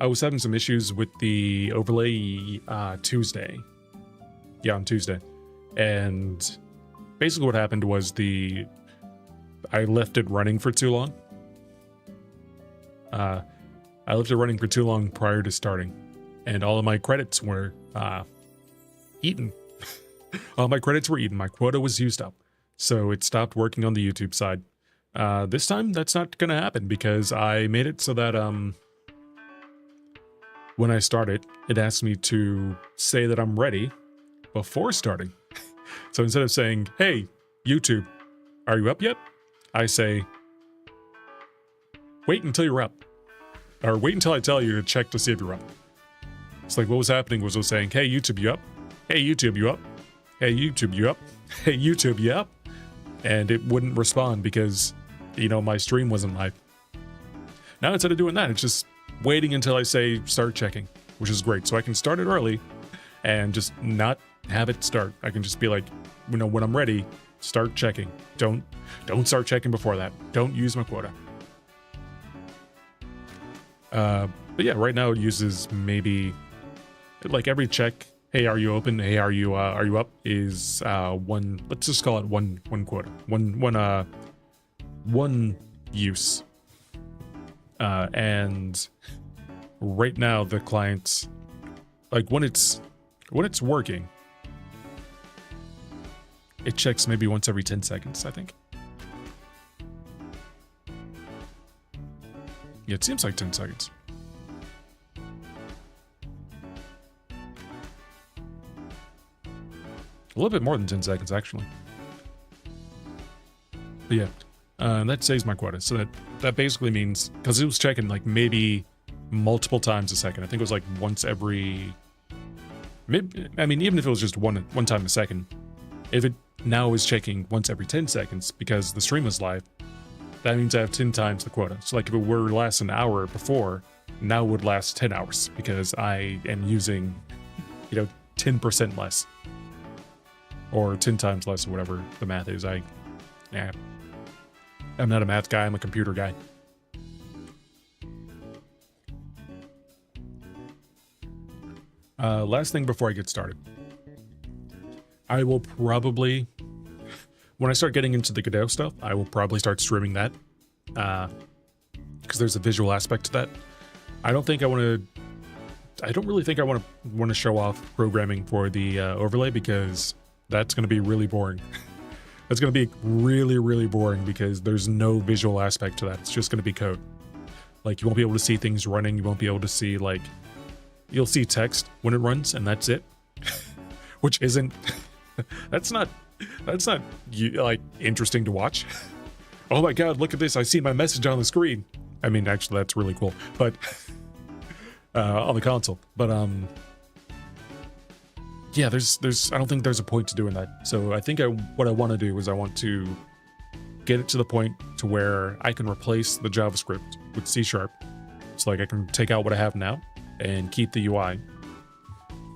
I was having some issues with the overlay Tuesday. Yeah, on Tuesday. And basically what happened was I left it running for too long. I left it running for too long prior to starting. And all of my credits were eaten. All my credits were eaten. My quota was used up. So it stopped working on the YouTube side. This time, that's not going to happen because I made it so that when I start it asks me to say that I'm ready before starting. So instead of saying, hey, YouTube, are you up yet? I say, wait until you're up. Or wait until I tell you to check to see if you're up. It's like what was happening was I was saying, hey, YouTube, you up? Hey, YouTube, you up? Hey, YouTube, you up? Hey, YouTube, you up? And it wouldn't respond because, you know, my stream wasn't live. Now instead of doing that, it's just waiting until I say start checking, which is great. So I can start it early and just not have it start. I can just be like, you know, when I'm ready, start checking. Don't start checking before that. Don't use my quota. But yeah, right now it uses maybe like every check. Hey, are you open? Hey, are you up? Is one. Let's just call it one quota. One use. And right now the client's like when it's working, it checks maybe once every 10 seconds, I think. Yeah, it seems like 10 seconds. A little bit more than 10 seconds, actually. But yeah, that saves my quota. So that basically means, because it was checking like maybe multiple times a second. I think it was like once every, maybe, I mean, even if it was just one time a second, if it now is checking once every 10 seconds because the stream was live, that means I have 10 times the quota. So like if it were last an hour before, now it would last 10 hours because I am using, you know, 10% less. Or 10 times less, or whatever the math is. I'm not a math guy, I'm a computer guy. Last thing before I get started. I will probably, when I start getting into the Godot stuff, I will probably start streaming that. Because there's a visual aspect to that. I don't really think I want to show off programming for the overlay because that's going to be really boring. That's going to be really, really boring because there's no visual aspect to that. It's just going to be code. Like, you won't be able to see things running. You won't be able to see, like, you'll see text when it runs, and that's it. Which isn't, that's not That's not like interesting to watch. Oh my god, look at this! I see my message on the screen. I mean, actually, that's really cool, but on the console. But yeah, there's I don't think there's a point to doing that. So I think what I want to do is I want to get it to the point to where I can replace the JavaScript with C#. So like I can take out what I have now and keep the UI,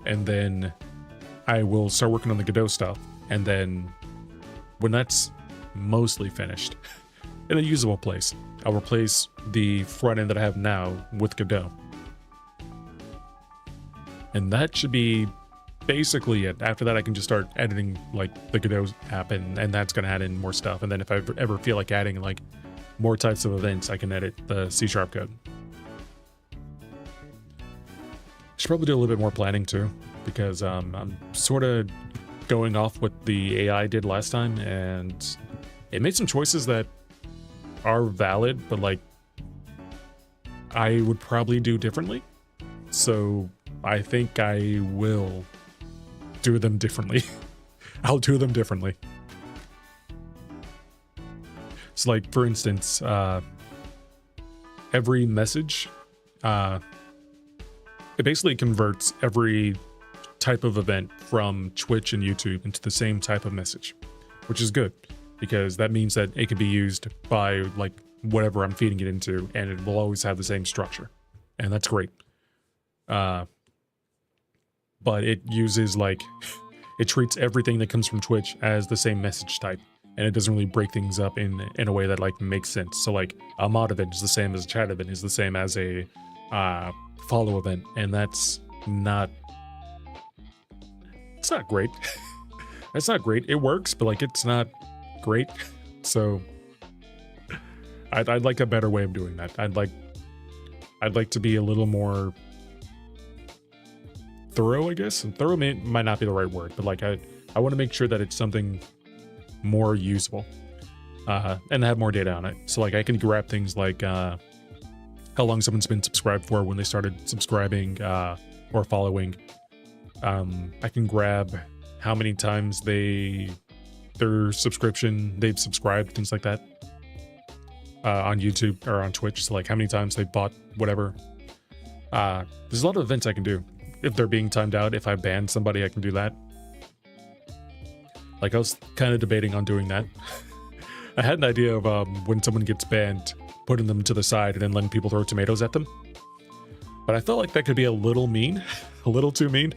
and then I will start working on the Godot stuff. And then when that's mostly finished, in a usable place, I'll replace the front end that I have now with Godot. And that should be basically it. After that, I can just start editing like the Godot app, and that's going to add in more stuff. And then if I ever feel like adding like more types of events, I can edit the C# code. Should probably do a little bit more planning too, because I'm sort of going off what the AI did last time, and it made some choices that are valid, but like I would probably do differently. So I think I will do them differently. I'll do them differently. So like, for instance, every message, it basically converts every type of event from Twitch and YouTube into the same type of message, which is good because that means that it can be used by like whatever I'm feeding it into, and it will always have the same structure, and that's great. But it uses like, it treats everything that comes from Twitch as the same message type, and it doesn't really break things up in a way that like makes sense. So like a mod event is the same as a chat event, is the same as a follow event, and that's not, it's not great. It's not great. It works, but like it's not great. So I'd like a better way of doing that. I'd like to be a little more thorough, I guess. And thorough might not be the right word, but like I want to make sure that it's something more usable, and have more data on it. So like I can grab things like how long someone's been subscribed for when they started subscribing or following. I can grab how many times their subscription they've subscribed, things like that, on YouTube or on Twitch. So like how many times they bought whatever. There's a lot of events I can do. If they're being timed out, if I ban somebody, I can do that. Like I was kind of debating on doing that. I had an idea of when someone gets banned, putting them to the side and then letting people throw tomatoes at them. But I felt like that could be a little mean, a little too mean.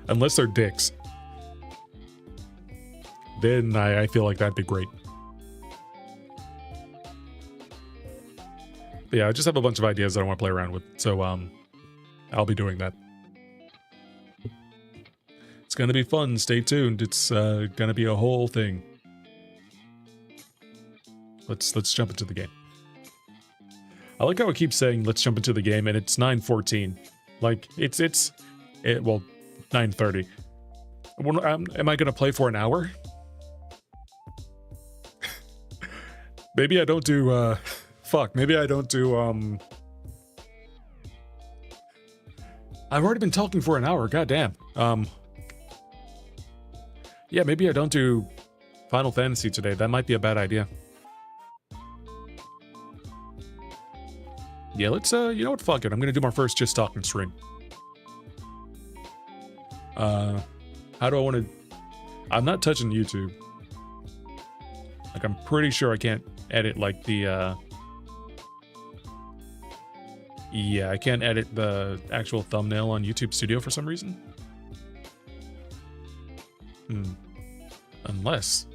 Unless they're dicks. Then I feel like that'd be great. But yeah, I just have a bunch of ideas that I want to play around with. So I'll be doing that. It's gonna be fun, stay tuned. It's gonna be a whole thing. Let's jump into the game. I like how it keeps saying let's jump into the game, and it's 9:14. Like it's 9:30. Am I gonna play for an hour? Maybe I don't do maybe I don't do I've already been talking for an hour, goddamn. Yeah, maybe I don't do Final Fantasy today. That might be a bad idea. Yeah, let's, you know what, fuck it. I'm gonna do my first Just Talking stream. How do I want to... I'm not touching YouTube. Like, I'm pretty sure I can't edit, like, the, yeah, I can't edit the actual thumbnail on YouTube Studio for some reason. Unless...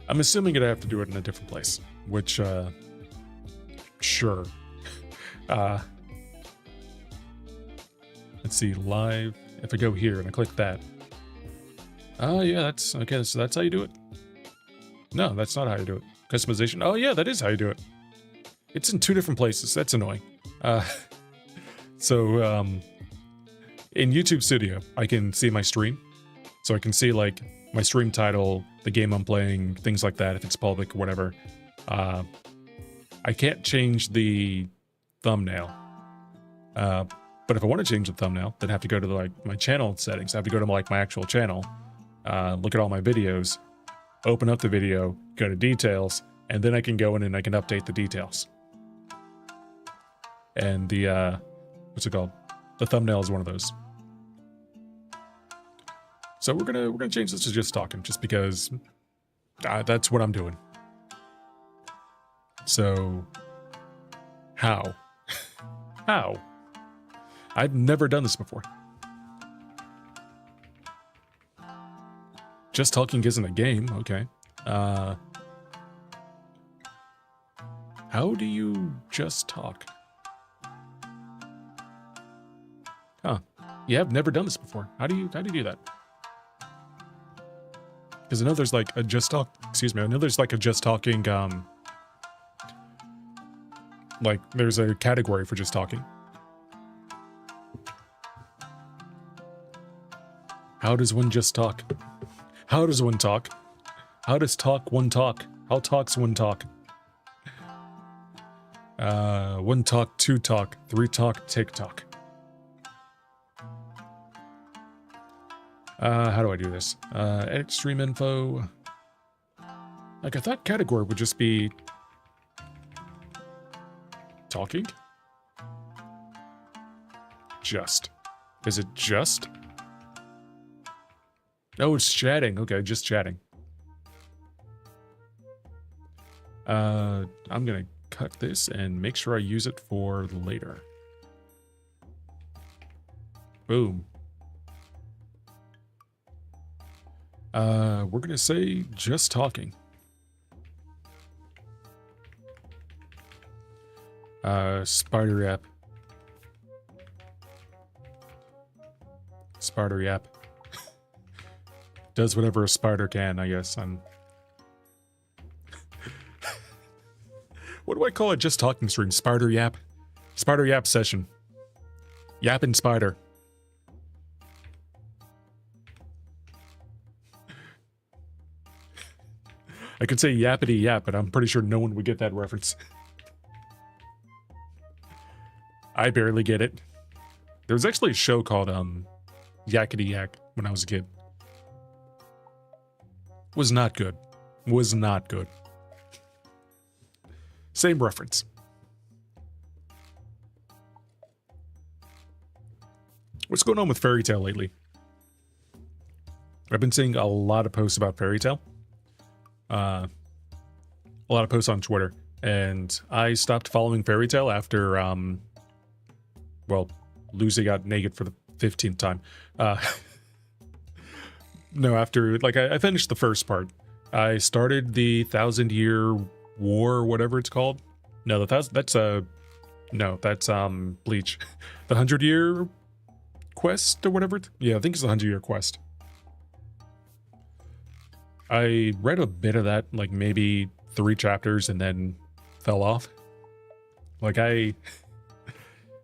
I'm assuming I'd have to do it in a different place, which, sure. Let's see, live. If I go here and I click that. Oh, yeah, that's, okay, so that's how you do it? No, that's not how you do it. Customization, oh yeah, that is how you do it. It's in two different places, that's annoying. In YouTube Studio, I can see my stream. So I can see, like, my stream title, the game I'm playing, things like that, if it's public or whatever. I can't change the thumbnail. But But if I want to change the thumbnail, then I have to go to like my channel settings. I have to go to like my actual channel, look at all my videos, open up the video, go to details, and then I can go in and I can update the details. And the, what's it called? The thumbnail is one of those. So we're gonna change this to just talking, just because that's what I'm doing. So, how? How? I've never done this before. Just talking isn't a game, okay. How do you just talk? Huh. Yeah, I've never done this before. How do you do that? Because I know there's like a just talk, excuse me, I know there's like a just talking, like there's a category for just talking. How does one just talk? How does one talk? How does talk one talk? How talks one talk? One talk, two talk, three talk, TikTok. How do I do this? Edit stream info. Like, I thought category would just be talking? Just. Is it just? Oh, it's chatting. Okay, just chatting. I'm gonna cut this and make sure I use it for later. Boom. We're gonna say just talking. Spider app. Spider app. Does whatever a spider can, I guess. What do I call it? Just talking stream? Spider yap? Spider yap session. Yap and spider. I could say yappity yap, but I'm pretty sure no one would get that reference. I barely get it. There was actually a show called Yakety Yak when I was a kid. Was not good. Was not good. Same reference. What's going on with Fairy Tail lately? I've been seeing a lot of posts about Fairy Tail. A lot of posts on Twitter. And I stopped following Fairy Tail after, well, Lucy got naked for the 15th time. No, after, like, I finished the first part. I started the 1,000-Year War, or whatever it's called. No, that's Bleach. The 100-Year Quest, or whatever. Yeah, I think it's the 100-Year Quest. I read a bit of that, like, maybe 3 chapters, and then fell off. Like,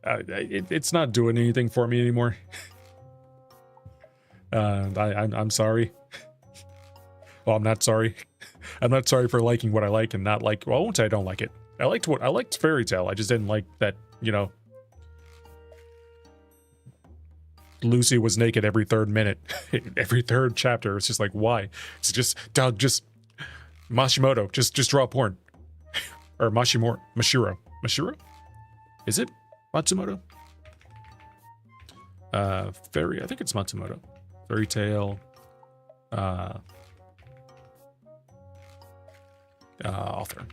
it's not doing anything for me anymore. I'm sorry. Well, I'm not sorry. I'm not sorry for liking what I like and not like. Well, I won't say I don't like it. I liked Fairy Tail. I just didn't like that. You know, Lucy was naked every 3rd minute, every 3rd chapter. It's just like, why? It's just Doug. Just Mashimoto. Just draw porn. Or Mashiro. Mashiro? Is it Matsumoto? I think it's Matsumoto. Fairy Tail. Author.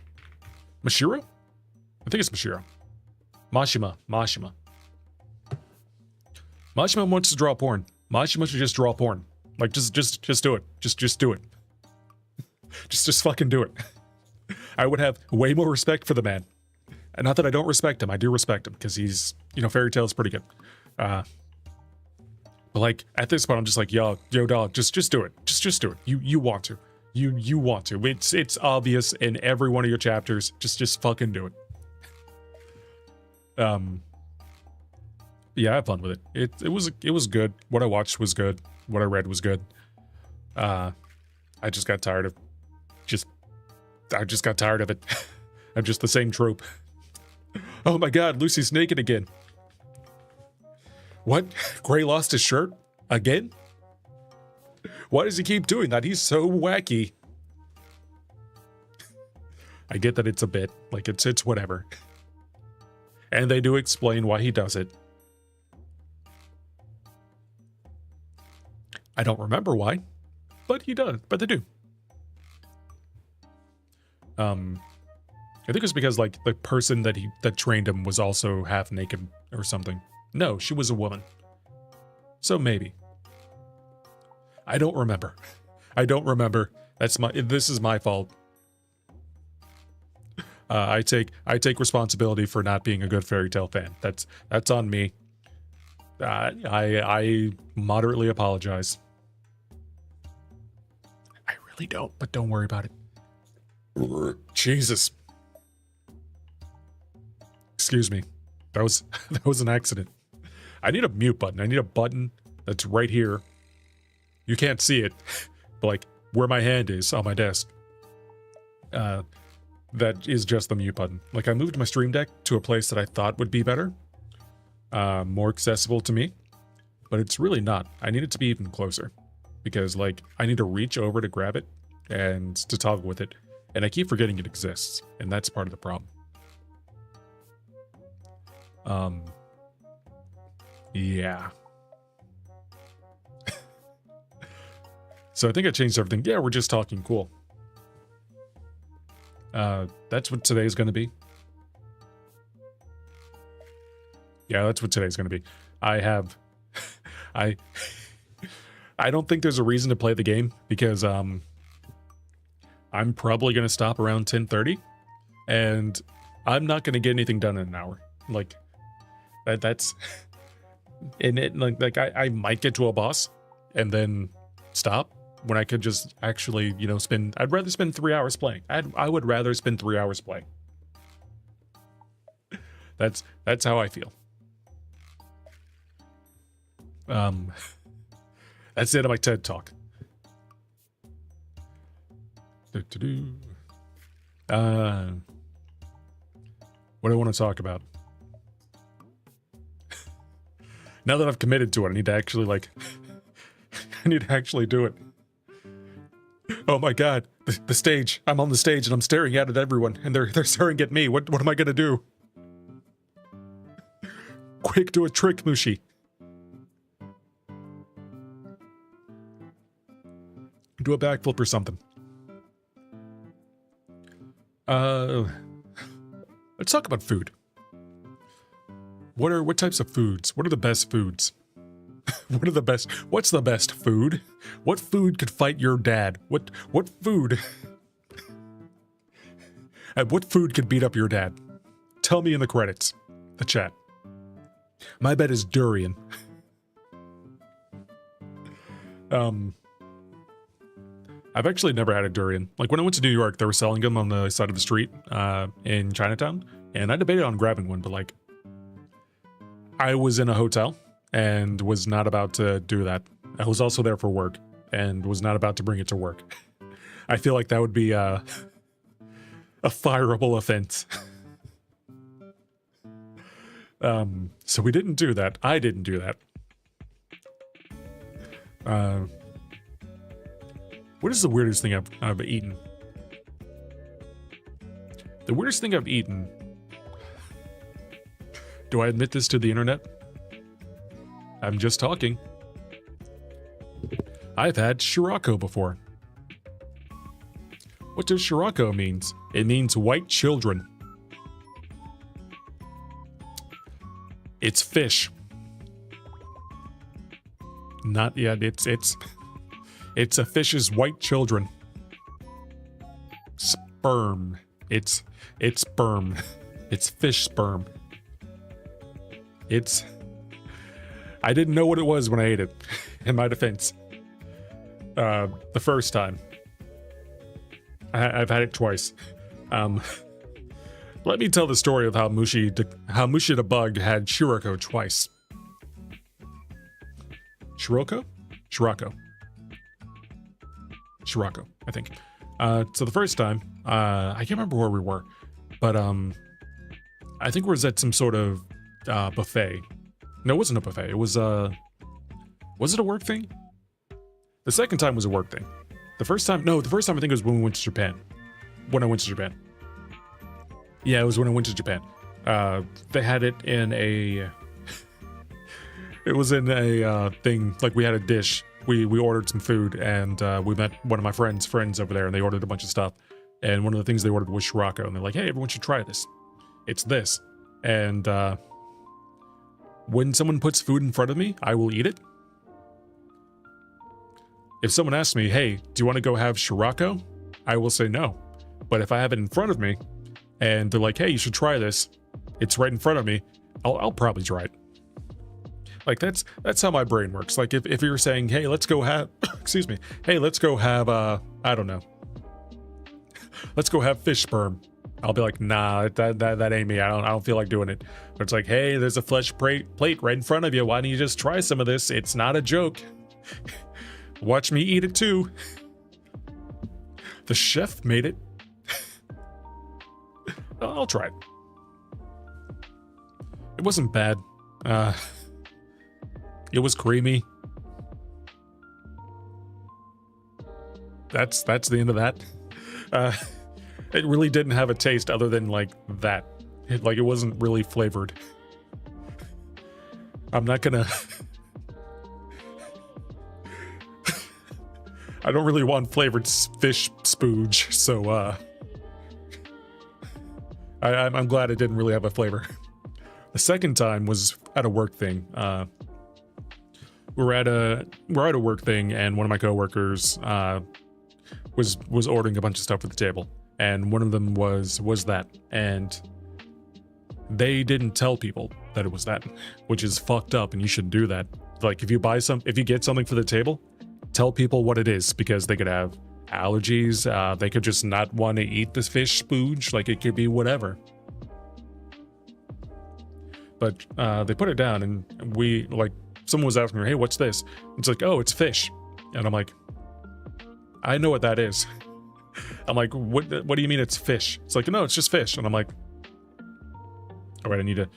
Mashiro? I think it's Mashiro. Mashima. Mashima wants to draw porn. Mashima should just draw porn. Like, just do it. Just do it. just fucking do it. I would have way more respect for the man. And not that I don't respect him. I do respect him, because he's, you know, Fairy Tail is pretty good. But like, at this point, I'm just like, yo, dog, just do it. Just do it. You want to. You want to. It's obvious in every one of your chapters. Just fucking do it. Yeah, I had fun with it. It was good. What I watched was good. What I read was good. I just got tired of I just got tired of it. I'm just the same trope. Oh my god, Lucy's naked again. What? Gray lost his shirt? Again? Why does he keep doing that? He's so wacky. I get that it's a bit, like it's whatever. And they do explain why he does it. I don't remember why, but he does, but they do. I think it's because like the person that trained him was also half naked or something. No, she was a woman. So maybe. I don't remember. I don't remember. This is my fault. I take responsibility for not being a good fairy tale fan. That's on me. I moderately apologize. I really don't, but don't worry about it. Jesus. Excuse me. That was an accident. I need a mute button. I need a button that's right here. You can't see it, but like where my hand is on my desk. That is just the mute button. Like I moved my Stream Deck to a place that I thought would be better, more accessible to me, but it's really not. I need it to be even closer because like I need to reach over to grab it and to toggle with it, and I keep forgetting it exists, and that's part of the problem. Yeah. So I think I changed everything. Yeah, we're just talking. Cool. That's what today's going to be. Yeah, that's what today's going to be. I don't think there's a reason to play the game because, I'm probably going to stop around 10:30 and I'm not going to get anything done in an hour. Like that's, and it like I might get to a boss and then stop. When I could just actually, you know, I'd rather spend 3 hours playing. I would rather spend 3 hours playing. That's how I feel. That's the end of my TED Talk. What do I want to talk about? Now that I've committed to it, I need to actually like, I need to actually do it. Oh my god, the stage. I'm on the stage and I'm staring at everyone and they're staring at me. What am I gonna do? Quick, do a trick, Mushi. Do a backflip or something. Let's talk about food. What types of foods? What are the best foods? What's the best food? What food could fight your dad? What food? What food could beat up your dad? Tell me in the credits. The chat. My bet is durian. I've actually never had a durian. Like when I went to New York, they were selling them on the side of the street, in Chinatown, and I debated on grabbing one, but like, I was in a hotel and was not about to do that. I was also there for work and was not about to bring it to work. I feel like that would be a fireable offense. So we didn't do that. I didn't do that. What is the weirdest thing I've eaten? The weirdest thing I've eaten. Do I admit this to the internet? I'm just talking. I've had Shirako before. What does Shirako means? It means white children. It's fish. Not yet. It's a fish's white children. Sperm. It's sperm. It's fish sperm. I didn't know what it was when I ate it, in my defense. The first time. I've had it twice. Let me tell the story of how Mushi the Bug had Shirako twice. Shirako, I think. So the first time, I can't remember where we were, but I think we was at some sort of buffet, No, it wasn't a buffet. It was it a work thing? The second time was a work thing. The first time I think it was when we went to Japan. When I went to Japan. Yeah, it was when I went to Japan. They had it in a... it was in a thing, like we had a dish. We ordered some food, and we met one of my friends over there, and they ordered a bunch of stuff. And one of the things they ordered was Scirocco, and they're like, hey, everyone should try this. It's this. And when someone puts food in front of me, I will eat it. If someone asks me, hey, do you want to go have Scirocco? I will say no. But if I have it in front of me, and they're like, hey, you should try this, it's right in front of me, I'll probably try it. Like, that's how my brain works. Like, if you're saying, hey, let's go have, excuse me, hey, let's go have, I don't know, let's go have fish sperm. I'll be like, nah, that ain't me. I don't feel like doing it. But it's like, hey, there's a flesh plate right in front of you. Why don't you just try some of this? It's not a joke. Watch me eat it too. The chef made it. I'll try it. It wasn't bad. It was creamy. That's the end of that. It really didn't have a taste other than like that. It wasn't really flavored. I'm not gonna... I don't really want flavored fish spooge, so I'm glad it didn't really have a flavor. The second time was at a work thing. We're at a work thing, and one of my coworkers was ordering a bunch of stuff at the table, and one of them was that, and they didn't tell people that it was that, which is fucked up, and you shouldn't do that. Like, if you get something for the table, tell people what it is, because they could have allergies, they could just not want to eat this fish spooge, like it could be whatever. But they put it down, and someone was asking her, hey, what's this? It's like, oh, it's fish. And I'm like, I know what that is. I'm like, what do you mean it's fish? It's like, no, it's just fish. And I'm like, all right, I need to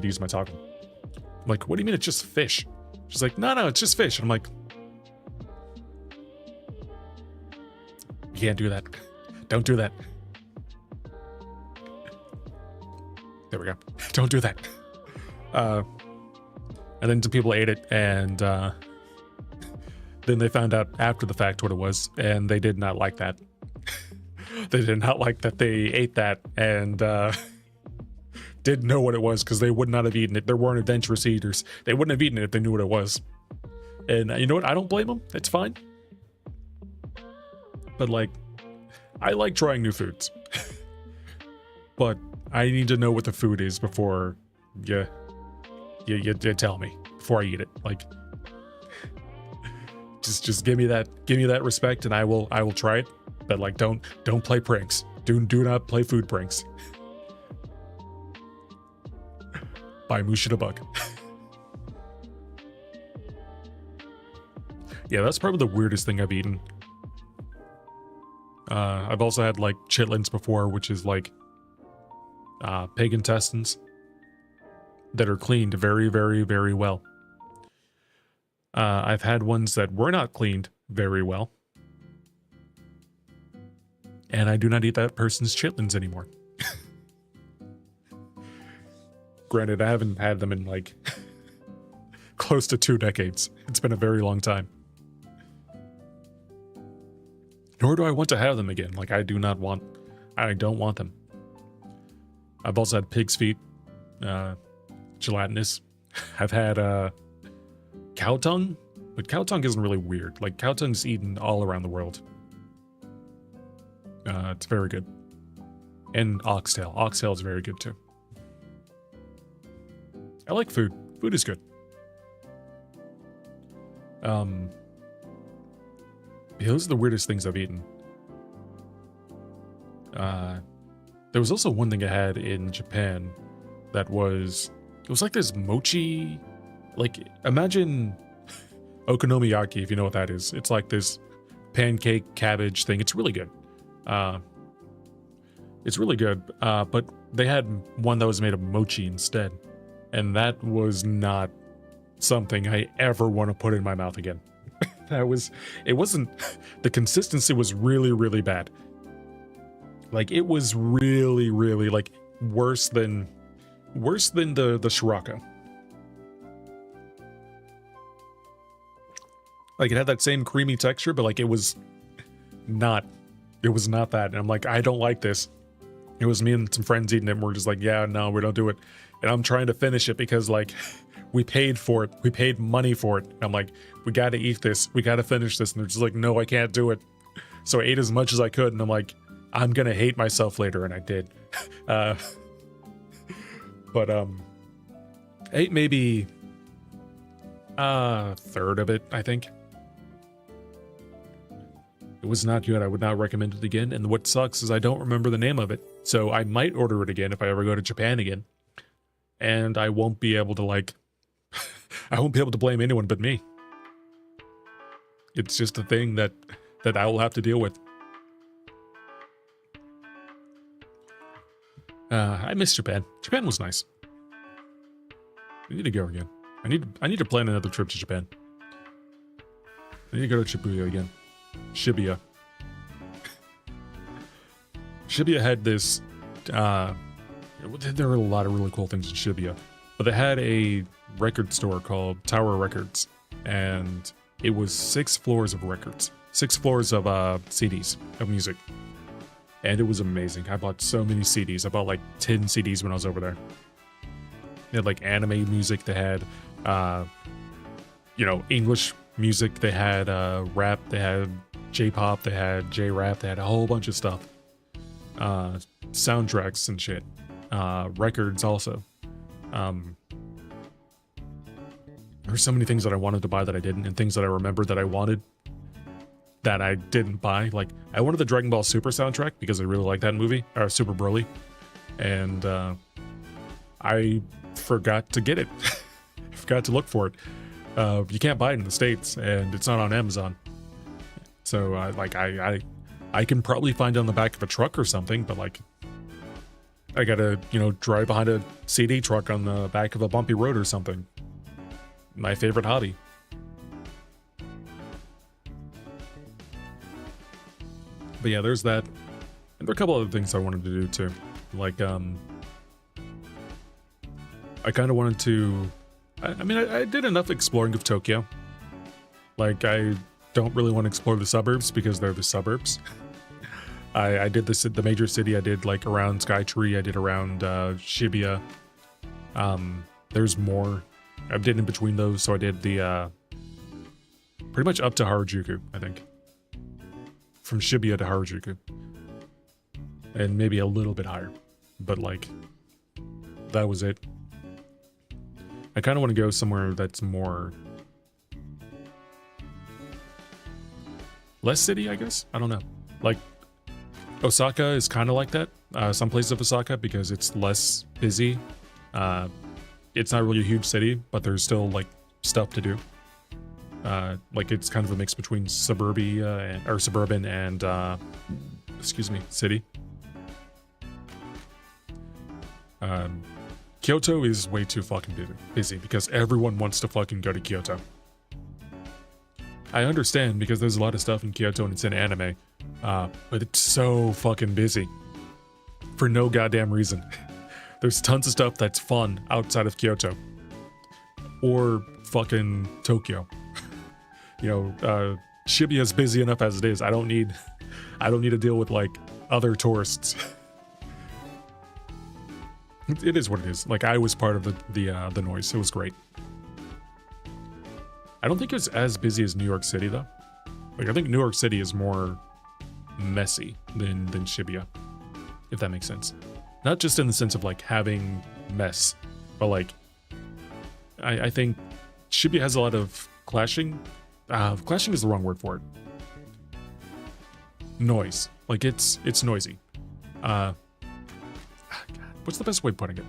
use my toggle. I'm like, what do you mean it's just fish? She's like, no, it's just fish. And I'm like, you can't do that. Don't do that. There we go. Don't do that. And then some people ate it, and then they found out after the fact what it was, and they did not like that. They did not like that they ate that, and didn't know what it was, because they would not have eaten it. They weren't adventurous eaters. They wouldn't have eaten it if they knew what it was. And you know what? I don't blame them. It's fine. But I like trying new foods. But I need to know what the food is before you tell me, before I eat it. Just give me that respect, and I will try it. But don't play pranks. Do not play food pranks. By Mushita Bug. Yeah, that's probably the weirdest thing I've eaten. I've also had chitlins before, which is pig intestines that are cleaned very, very, very well. I've had ones that were not cleaned very well. And I do not eat that person's chitlins anymore. Granted, I haven't had them in close to 2 decades. It's been a very long time. Nor do I want to have them again. I don't want them. I've also had pig's feet, gelatinous. I've had cow tongue, but cow tongue isn't really weird. Cow tongue's eaten all around the world. It's very good. And oxtail. Oxtail is very good too. I like food. Food is good. Yeah, those are the weirdest things I've eaten. There was also one thing I had in Japan that was... It was like this mochi... imagine okonomiyaki, if you know what that is. It's like this pancake cabbage thing. It's really good. It's really good, but they had one that was made of mochi instead. And that was not something I ever want to put in my mouth again. It wasn't, the consistency was really, really bad. Like, it was really, really, like, worse than the Scirocco. Like, it had that same creamy texture, but like, it was not that. And I'm like, I don't like this. It was me and some friends eating it, and we're just like, yeah, no, we don't do it. And I'm trying to finish it because, like, we paid for it. We paid money for it. And I'm like, we got to eat this. We got to finish this. And they're just like, no, I can't do it. So I ate as much as I could. And I'm like, I'm going to hate myself later. And I did. But I ate maybe a third of it, I think. It was not good. I would not recommend it again. And what sucks is I don't remember the name of it. So I might order it again if I ever go to Japan again. And I won't be able to, like, I won't be able to blame anyone but me. It's just a thing that I will have to deal with. I miss Japan. Japan was nice. I need to go again. I need to plan another trip to Japan. I need to go to Shibuya again. Shibuya. Shibuya had this, there were a lot of really cool things in Shibuya, but they had a record store called Tower Records, and it was 6 floors of records, 6 floors of CDs of music, and it was amazing. I bought so many CDs. I bought like 10 CDs when I was over there. They had like anime music. They had, English music. They had rap. They had J-pop. They had J-rap. They had a whole bunch of stuff. Soundtracks and shit. Records also. There's so many things that I wanted to buy that I didn't, and things that I remembered that I wanted that I didn't buy. Like, I wanted the Dragon Ball Super soundtrack because I really like that movie, or Super Broly, and I forgot to get it. I forgot to look for it. You can't buy it in the States, and it's not on Amazon. So, I can probably find it on the back of a truck or something, but like, I gotta, drive behind a CD truck on the back of a bumpy road or something. My favorite hobby. But yeah, there's that. And there are a couple other things I wanted to do too. Like, I kind of wanted to, I did enough exploring of Tokyo. Like, I don't really want to explore the suburbs because they're the suburbs. I did the major city. I did like around Skytree. I did around Shibuya. There's more. I did in between those, so I did the pretty much up to Harajuku, I think. From Shibuya to Harajuku. And maybe a little bit higher. But like, that was it. I kind of want to go somewhere that's more... less city, I guess? I don't know. Like, Osaka is kind of like that. Some places of Osaka, because it's less busy. It's not really a huge city, but there's still, like, stuff to do. Like, it's kind of a mix between suburban and, city. Kyoto is way too fucking busy because everyone wants to fucking go to Kyoto. I understand because there's a lot of stuff in Kyoto and it's in anime, but it's so fucking busy for no goddamn reason. There's tons of stuff that's fun outside of Kyoto or fucking Tokyo. Shibuya's busy enough as it is. I don't need to deal with like other tourists. It is what it is. Like, I was part of the noise. It was great. I don't think it was as busy as New York City, though. Like, I think New York City is more messy than Shibuya, if that makes sense. Not just in the sense of, like, having mess, but, like, I think Shibuya has a lot of clashing. Clashing is the wrong word for it. Noise. Like, it's noisy. God, what's the best way of putting it?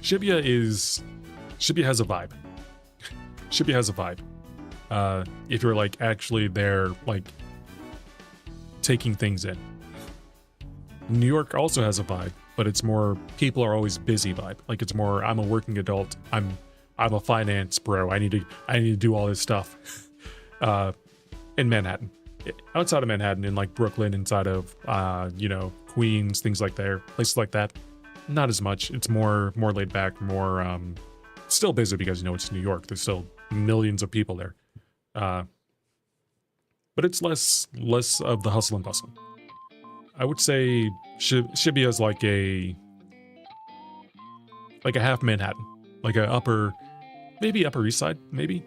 Shibuya has a vibe. Shibuya has a vibe. If you're like actually there, like taking things in. New York also has a vibe, but it's more people are always busy vibe. Like it's more I'm a working adult. I'm a finance bro. I need to do all this stuff. In Manhattan. Outside of Manhattan, in like Brooklyn, inside of you know, Queens, things like there, places like that, not as much. It's more laid back, more still busy because, you know, it's New York. There's still millions of people there. But it's less of the hustle and bustle. I would say Shibuya is like a half Manhattan, like a maybe Upper East Side, maybe.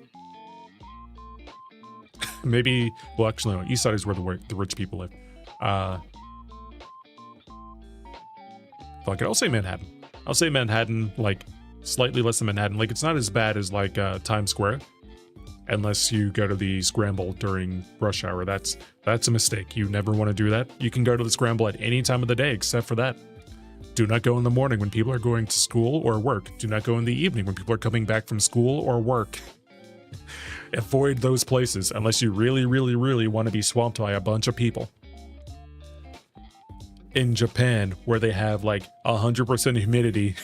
Maybe, well, actually, no, East Side is where the rich people live. Fuck it, I'll say Manhattan. I'll say Manhattan, like slightly less than Manhattan. Like it's not as bad as like Times Square. Unless you go to the Scramble during rush hour. That's a mistake. You never want to do that. You can go to the Scramble at any time of the day except for that. Do not go in the morning when people are going to school or work. Do not go in the evening when people are coming back from school or work. Avoid those places unless you really, really, really want to be swamped by a bunch of people. In Japan, where they have like 100% humidity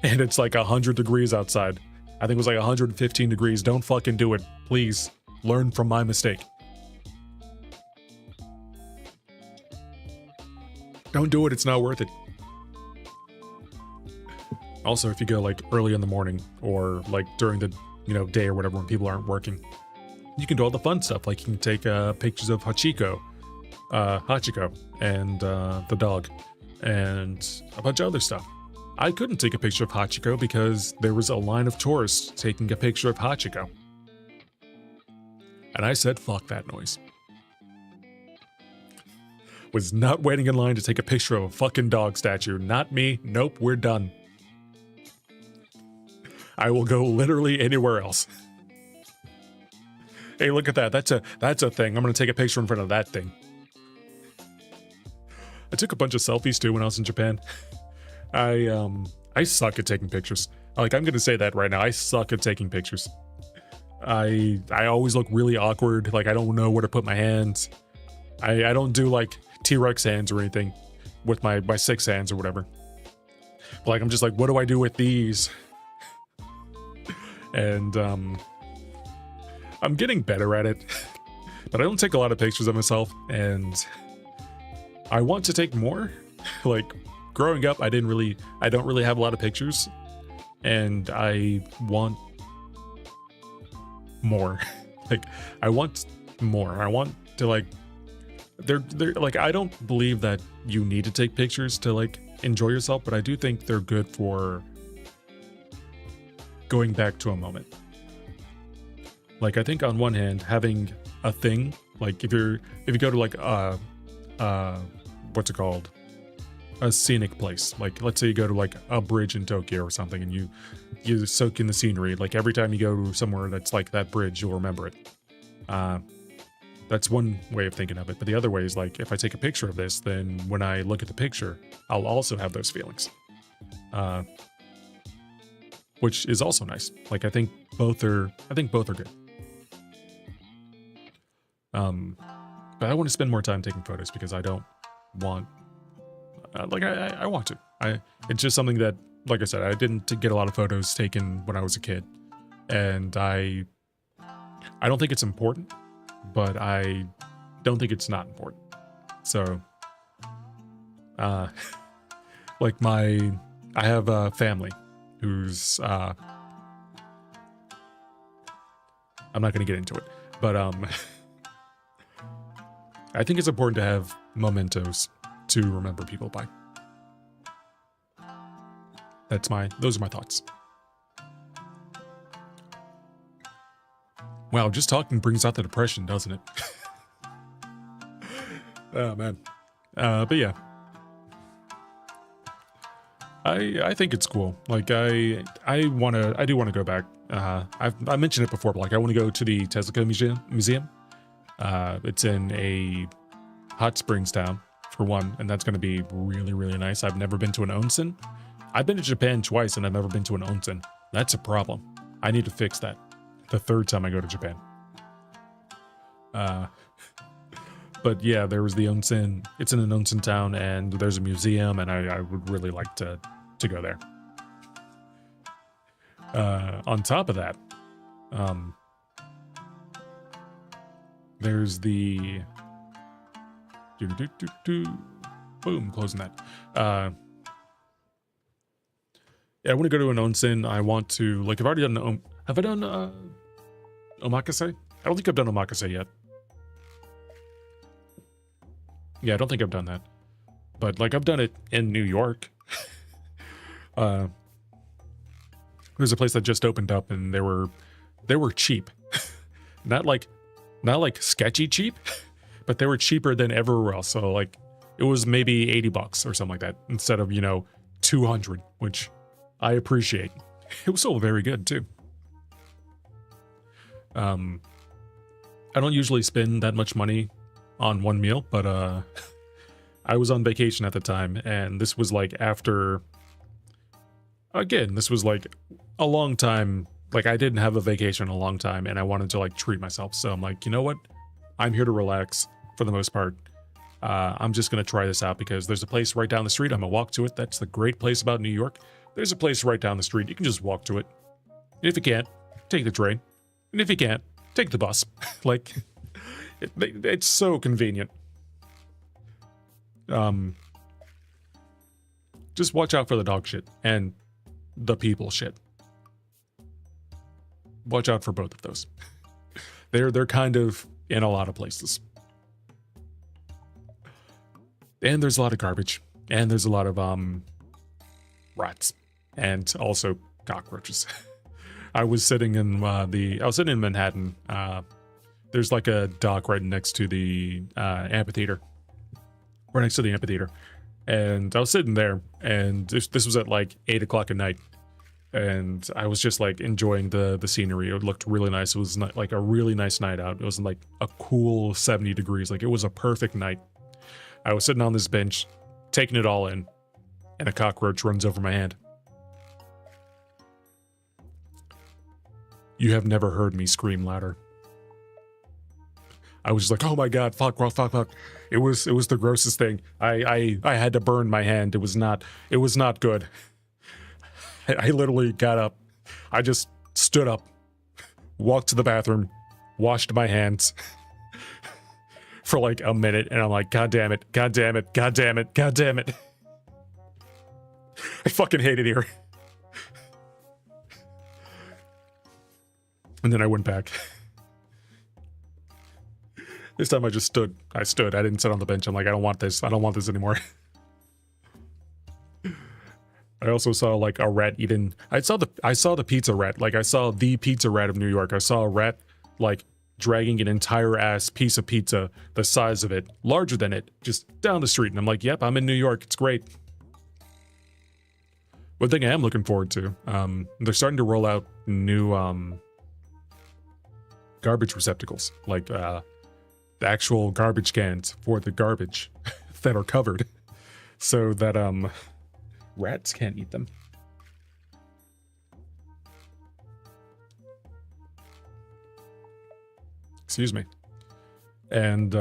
and it's like 100 degrees outside. I think it was like 115 degrees. Don't fucking do it. Please learn from my mistake. Don't do it. It's not worth it. Also, if you go like early in the morning or like during the, you know, day or whatever when people aren't working, you can do all the fun stuff. Like you can take pictures of Hachiko and the dog and a bunch of other stuff. I couldn't take a picture of Hachiko because there was a line of tourists taking a picture of Hachiko. And I said, fuck that noise. Was not waiting in line to take a picture of a fucking dog statue. Not me. Nope, we're done. I will go literally anywhere else. Hey, look at that. That's a thing. I'm gonna take a picture in front of that thing. I took a bunch of selfies too when I was in Japan. I suck at taking pictures. Like, I'm gonna say that right now. I suck at taking pictures. I always look really awkward. Like, I don't know where to put my hands. I don't do like T-Rex hands or anything with my 6 hands or whatever. But, like, I'm just like, what do I do with these? And I'm getting better at it. But I don't take a lot of pictures of myself, and I want to take more. Like, growing up, I don't really have a lot of pictures, and I want more. Like, I want more. I want to, like, they're like, I don't believe that you need to take pictures to like enjoy yourself, but I do think they're good for going back to a moment. Like, I think on one hand, having a thing, like if you go to like what's it called? A scenic place. Like, let's say you go to like a bridge in Tokyo or something, and you soak in the scenery. Like, every time you go to somewhere that's like that bridge, you'll remember it. That's one way of thinking of it. But the other way is, like, if I take a picture of this, then when I look at the picture, I'll also have those feelings. Which is also nice. Like, I think both are good. But I want to spend more time taking photos because I don't want, I want to. It's just something that, like I said, I didn't get a lot of photos taken when I was a kid. And I don't think it's important, but I don't think it's not important. So, like I have a family who's, I'm not going to get into it, but, I think it's important to have mementos to remember people by. Those are my thoughts. Wow, just talking brings out the depression, doesn't it? Oh man. But yeah. I think it's cool. Like, I do want to go back. I mentioned it before, but like, I want to go to the Tezuka Museum. It's in a hot springs town, for one, and that's going to be really, really nice. I've never been to an onsen. I've been to Japan twice, and I've never been to an onsen. That's a problem. I need to fix that the third time I go to Japan. But yeah, there was the onsen. It's in an onsen town, and there's a museum, and I would really like to go there. On top of that, there's the boom, closing that. Yeah, I want to go to an onsen. I want to, like, I've already done, have I done omakase? I don't think I've done omakase yet. Yeah, I don't think I've done that. But, like, I've done it in New York. There's a place that just opened up, and they were cheap. not like sketchy cheap, but they were cheaper than everywhere else. So, like, it was maybe $80 or something like that, instead of, 200, which I appreciate. It was still very good too. I don't usually spend that much money on one meal, but I was on vacation at the time, and this was like after, again, this was like a long time, like I didn't have a vacation in a long time, and I wanted to like treat myself. So I'm like, you know what? I'm here to relax for the most part. I'm just going to try this out because there's a place right down the street. I'm going to walk to it. That's the great place about New York. There's a place right down the street. You can just walk to it. And if you can't, take the train. And if you can't, take the bus. Like, it's so convenient. Just watch out for the dog shit and the people shit. Watch out for both of those. They're kind of in a lot of places. And there's a lot of garbage. And there's a lot of rats. And also cockroaches. I was sitting in Manhattan. There's like a dock right next to the amphitheater. Right next to the amphitheater. And I was sitting there, and this was at like 8 o'clock at night. And I was just like enjoying the scenery. It looked really nice. It was like a really nice night out. It was like a cool 70 degrees. Like, it was a perfect night. I was sitting on this bench, taking it all in, and a cockroach runs over my hand. You have never heard me scream louder. I was just like, oh my god, fuck. It was the grossest thing. I had to burn my hand. It was not good. I literally got up. I just stood up, walked to the bathroom, washed my hands for like a minute, and I'm like, god damn it. I fucking hate it here. And then I went back. This time I just stood. I didn't sit on the bench. I'm like, I don't want this anymore. I also saw like a rat eating. I saw the pizza rat. Like, I saw the pizza rat of New York. I saw a rat like dragging an entire ass piece of pizza, the size of it, larger than it, just down the street. And I'm like, yep, I'm in New York. It's great. One thing I am looking forward to, they're starting to roll out new garbage receptacles, like the actual garbage cans for the garbage that are covered, so that rats can't eat them. Excuse me. And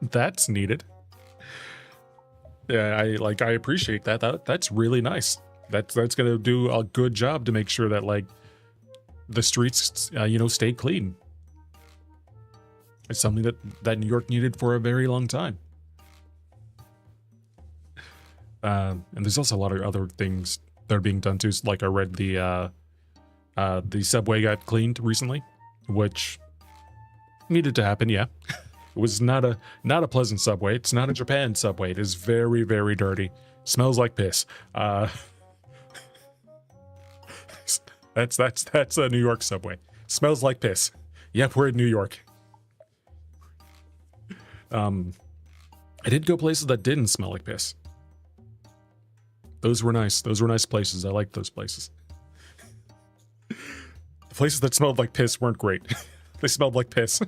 that's needed. Yeah, I appreciate that. That's really nice. That's gonna do a good job to make sure that like the streets stay clean. It's something that New York needed for a very long time. And there's also a lot of other things that are being done too. Like, I read the subway got cleaned recently, which needed to happen. Yeah, it was not a pleasant subway. It's not a Japan subway. It is very, very dirty. Smells like piss. That's a New York subway. Smells like piss. Yep, we're in New York. I did go places that didn't smell like piss. Those were nice. Those were nice places. I liked those places. The places that smelled like piss weren't great. They smelled like piss.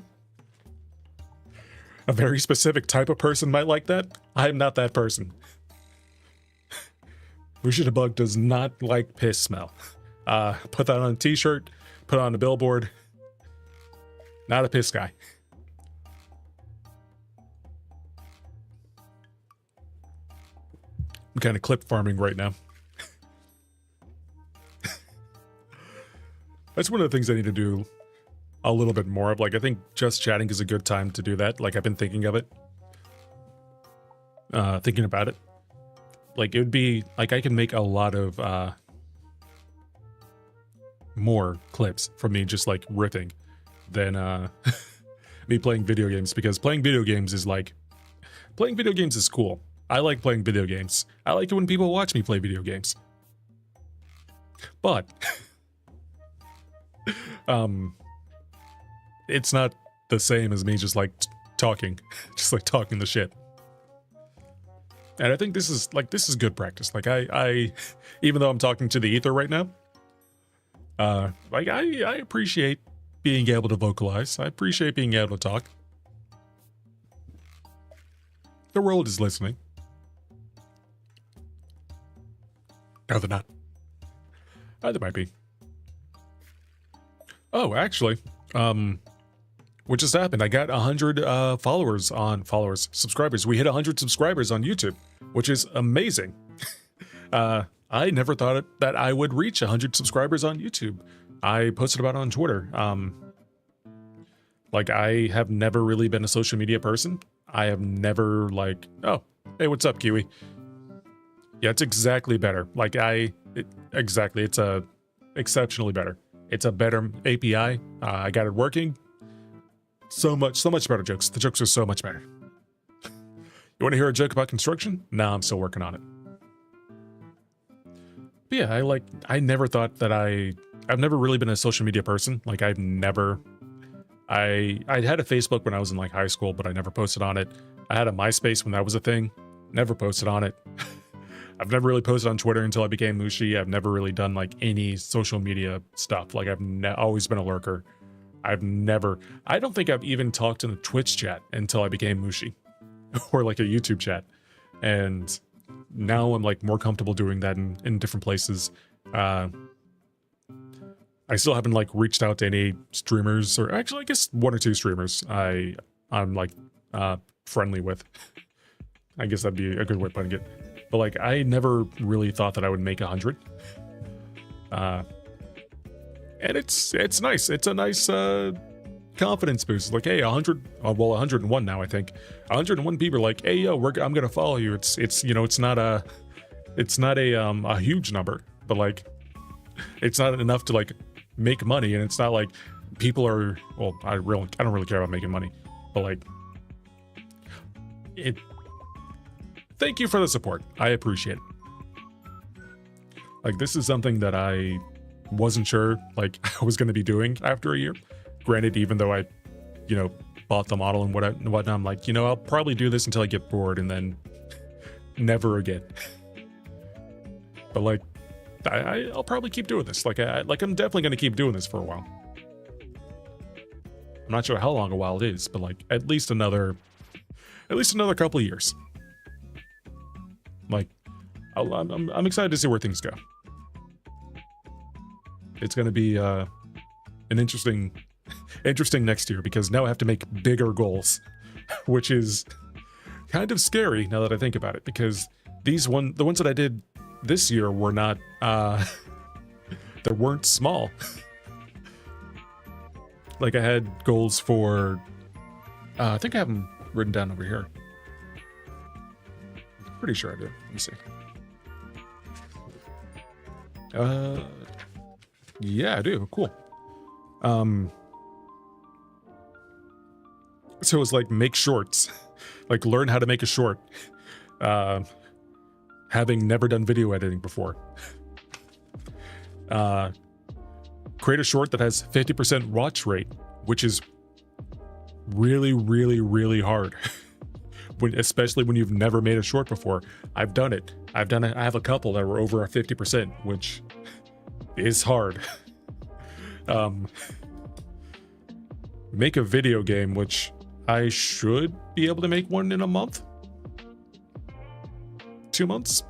A very specific type of person might like that. I am not that person. Bug does not like piss smell. Put that on a t-shirt, put it on a billboard. Not a piss guy. kind of clip farming right now. That's one of the things I need to do a little bit more of. Like, I think just chatting is a good time to do that. Like, I've been thinking of it. Thinking about it. Like, it would be, like, I can make a lot of, more clips from me just, like, ripping than, me playing video games. Because playing video games is, like, playing video games is cool. I like playing video games. I like it when people watch me play video games. But... it's not the same as me just like talking the shit. And I think this is good practice. Like I even though I'm talking to the ether right now, like I appreciate being able to vocalize. I appreciate being able to talk. The world is listening. No, they're not. They might be. Oh, actually, what just happened? I got 100 subscribers. We hit 100 subscribers on YouTube, which is amazing. I never thought that I would reach 100 subscribers on YouTube. I posted about it on Twitter. Like, I have never really been a social media person. I have never, like, oh, hey, what's up, Kiwi? Yeah, it's exactly better. Like, exactly, it's exceptionally better. It's a better API. I got it working. So much better jokes. The jokes are so much better. You want to hear a joke about construction? No, I'm still working on it. But yeah, I never thought that I've never really been a social media person. Like, I had a Facebook when I was in like high school, but I never posted on it. I had a MySpace when that was a thing. Never posted on it. I've never really posted on Twitter until I became Mushi. I've never really done like any social media stuff. Like, I've always been a lurker. I don't think I've even talked in a Twitch chat until I became Mushi or like a YouTube chat. And now I'm like more comfortable doing that in different places. I still haven't like reached out to any streamers, or actually I guess one or two streamers I'm like friendly with. I guess that'd be a good way of putting it. But like, I never really thought that I would make 100. And it's nice. It's a nice confidence boost. Like, hey, 100, well, 101 now, I think. 101 people are like, hey, yo, I'm gonna follow you. It's you know, it's not a huge number, but like, it's not enough to like make money, and it's not like people are, well, I don't really care about making money, but like, thank you for the support. I appreciate it. Like, this is something that I wasn't sure like I was going to be doing after a year. Granted, even though I, bought the model and whatnot, I'm like, I'll probably do this until I get bored and then never again. But like, I'll probably keep doing this. Like, I'm definitely going to keep doing this for a while. I'm not sure how long a while it is, but like at least another couple of years. Like, I'm excited to see where things go. It's going to be an interesting next year, because now I have to make bigger goals, which is kind of scary now that I think about it, because the ones that I did this year were not, they weren't small. Like, I had goals for, I think I have them written down over here. Pretty sure I do. Let me see. Yeah, I do. Cool. So it was like, make shorts, like learn how to make a short. Having never done video editing before. Create a short that has 50% watch rate, which is really, really, really hard. Especially when you've never made a short before. I've done it. I have a couple that were over a 50%, which is hard. Make a video game, which I should be able to make one in a month. 2 months.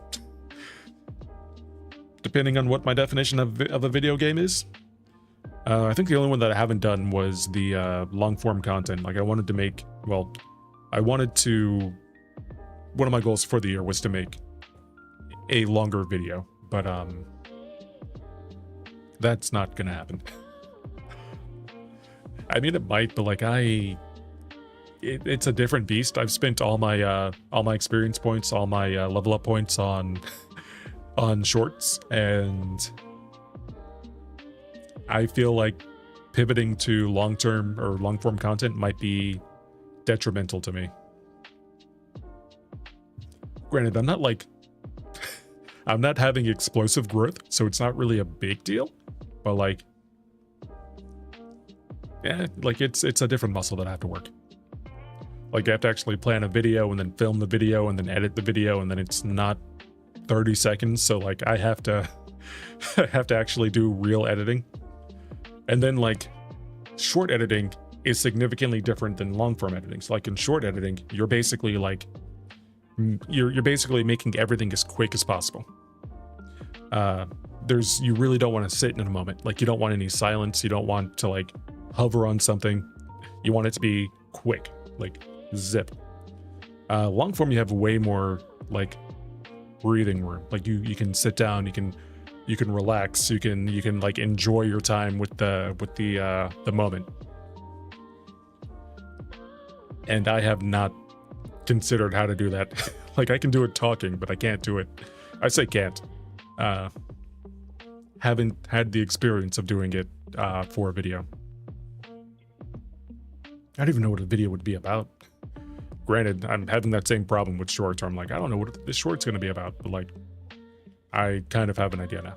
Depending on what my definition of a video game is. I think the only one that I haven't done was the long form content. Like, one of my goals for the year was to make a longer video, but that's not gonna happen. I mean, it might, but like it's a different beast. I've spent all my experience points, all my level up points on shorts, and I feel like pivoting to long-term or long-form content might be detrimental to me. Granted, I'm not like I'm not having explosive growth, so it's not really a big deal, but like, yeah, like it's a different muscle that I have to work. Like, I have to actually plan a video and then film the video and then edit the video, and then it's not 30 seconds, so like I have to I have to actually do real editing. And then like short editing is significantly different than long form editing. So like in short editing, you're basically like you're basically making everything as quick as possible. You really don't want to sit in a moment. Like, you don't want any silence, you don't want to like hover on something. You want it to be quick, like zip. Long form, you have way more like breathing room. Like you can sit down, you can relax, you can like enjoy your time with the moment. And I have not considered how to do that. Like, I can do it talking, but I can't do it. I say can't. Haven't had the experience of doing it for a video. I don't even know what a video would be about. Granted, I'm having that same problem with shorts where I'm like, I don't know what this short's gonna be about, but like, I kind of have an idea now.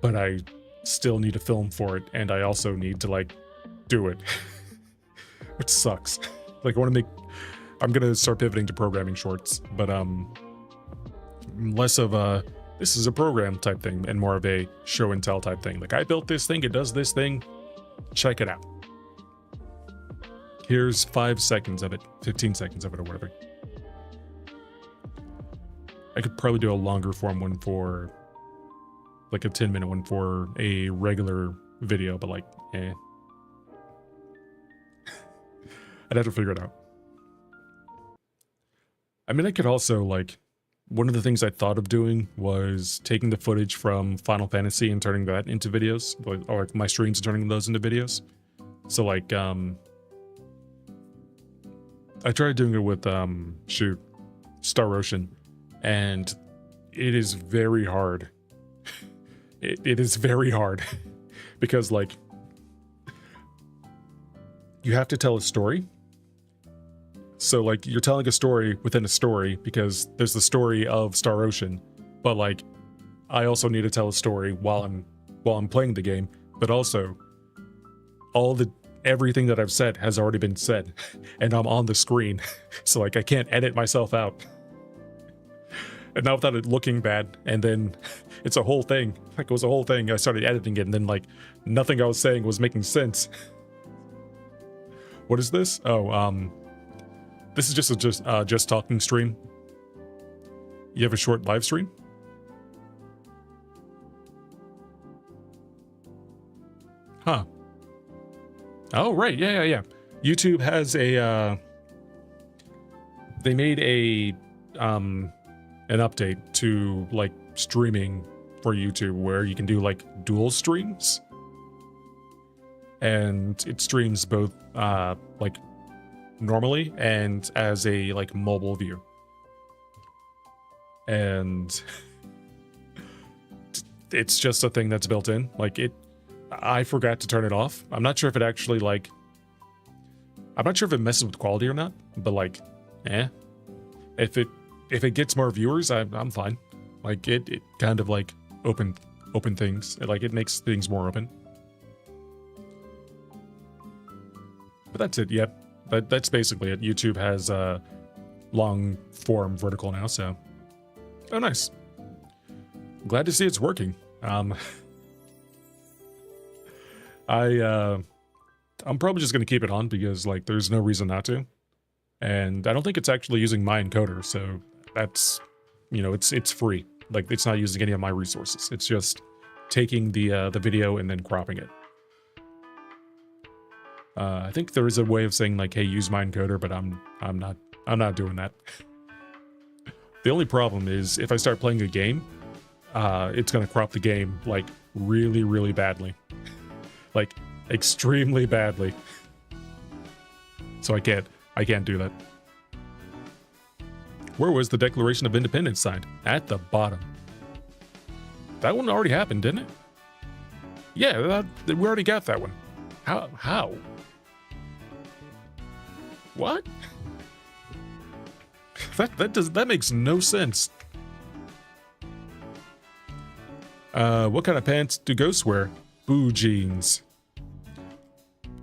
But I still need to film for it, and I also need to like do it. Which sucks. Like, I'm gonna start pivoting to programming shorts, but less of a this is a program type thing and more of a show and tell type thing. Like, I built this thing, it does this thing, check it out. Here's 5 seconds of it, 15 seconds of it, or whatever. I could probably do a longer form one for like a 10-minute one for a regular video, but like, eh. I'd have to figure it out. I mean, I could also like, one of the things I thought of doing was taking the footage from Final Fantasy and turning that into videos, or my streams and turning those into videos. So like, I tried doing it with, Star Ocean, and it is very hard. It is very hard because like, you have to tell a story. So like, you're telling a story within a story because there's the story of Star Ocean, but like, I also need to tell a story while I'm playing the game, but also everything that I've said has already been said and I'm on the screen. So like, I can't edit myself out. And not without it looking bad, and then it's a whole thing. Like, it was a whole thing. I started editing it, and then like, nothing I was saying was making sense. What is this? Oh, this is just a just talking stream. You have a short live stream? Huh. Oh, right. Yeah. YouTube has a, they made an update to like streaming for YouTube where you can do like dual streams. And it streams both, like normally and as a like mobile view. And it's just a thing that's built in. Like, I forgot to turn it off. I'm not sure if it actually like, I'm not sure if it messes with quality or not, but like, if it gets more viewers, I'm fine. Like, it kind of like open things. It makes things more open. But that's it. Yep. That's basically it. YouTube has long form vertical now, so. Oh, nice. Glad to see it's working. I'm probably just gonna keep it on because like there's no reason not to. And I don't think it's actually using my encoder, so that's, you know, it's free. Like, it's not using any of my resources. It's just taking the video and then cropping it. I think there is a way of saying like, hey, use my encoder, but I'm not doing that. The only problem is if I start playing a game, it's gonna crop the game like really, really badly. Like extremely badly. So I can't do that. Where was the Declaration of Independence signed? At the bottom. That one already happened, didn't it? Yeah, we already got that one. How? What? That makes no sense. What kind of pants do ghosts wear? Boo jeans.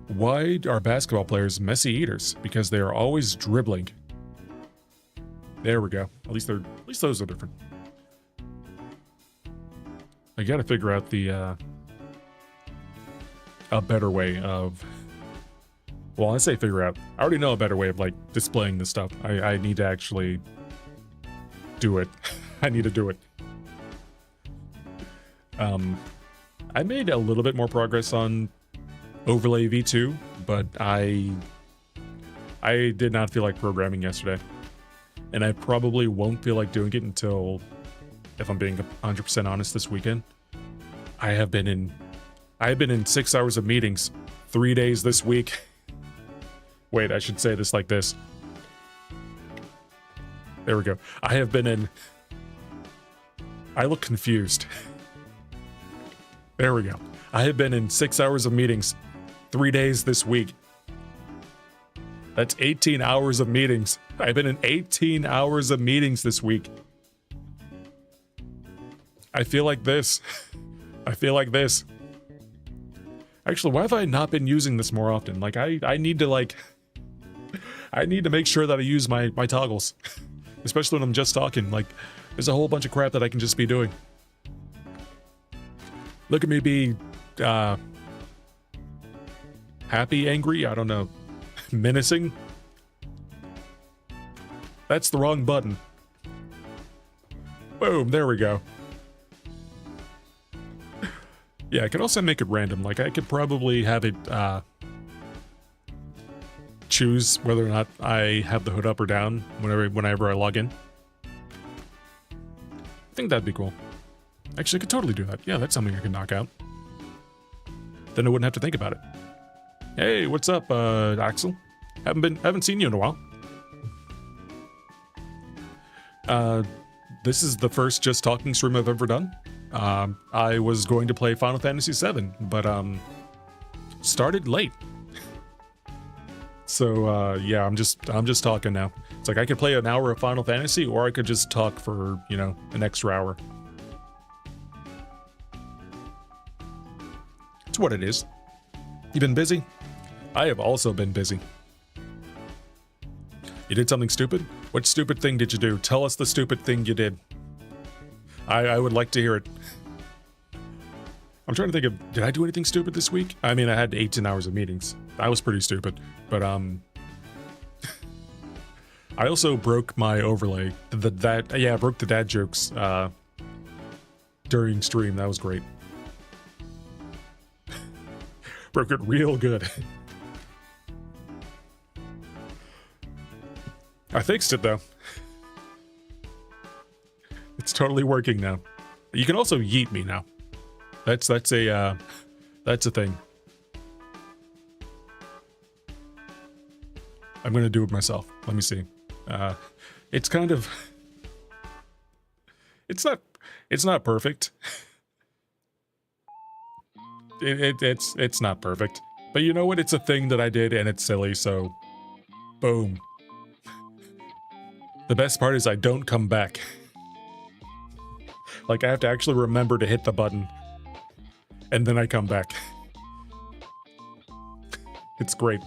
Why are basketball players messy eaters? Because they are always dribbling. There we go. At least those are different. I gotta figure out the a better way of. Well, I say figure out. I already know a better way of like displaying this stuff. I need to actually do it. I need to do it. I made a little bit more progress on Overlay V2, but I did not feel like programming yesterday. And I probably won't feel like doing it until, if I'm being 100% honest, this weekend. I have been in 6 hours of meetings 3 days this week. Wait, I should say this like this. There we go. I look confused. There we go. I have been in 6 hours of meetings 3 days this week. That's 18 hours of meetings. I've been in 18 hours of meetings this week. I feel like this. I feel like this. Actually, why have I not been using this more often? Like, I need to, like... I need to make sure that I use my toggles. Especially when I'm just talking. Like, there's a whole bunch of crap that I can just be doing. Look at me be... happy, angry? I don't know. Menacing? That's the wrong button. Boom, there we go. Yeah, I could also make it random. Like, I could probably have it, choose whether or not I have the hood up or down whenever I log in. I think that'd be cool. Actually, I could totally do that. Yeah, that's something I could knock out. Then I wouldn't have to think about it. Hey, what's up, Axel? Haven't seen you in a while. This is the first Just Talking stream I've ever done. I was going to play Final Fantasy VII, but started late. So yeah, I'm just talking now. It's like I could play an hour of Final Fantasy, or I could just talk for, you know, an extra hour. It's what it is. You been busy? I have also been busy. You did something stupid? What stupid thing did you do? Tell us the stupid thing you did. I would like to hear it. I'm trying to think of, did I do anything stupid this week? I mean, I had 18 hours of meetings. That was pretty stupid. But, I also broke my overlay. I broke the dad jokes, during stream. That was great. Broke it real good. I fixed it, though. It's totally working now. You can also yeet me now. That's a thing. I'm gonna do it myself. Let me see. It's kind of... It's not perfect. It's not perfect. But you know what? It's a thing that I did and it's silly, so... Boom. The best part is I don't come back. Like, I have to actually remember to hit the button. And then I come back. It's great.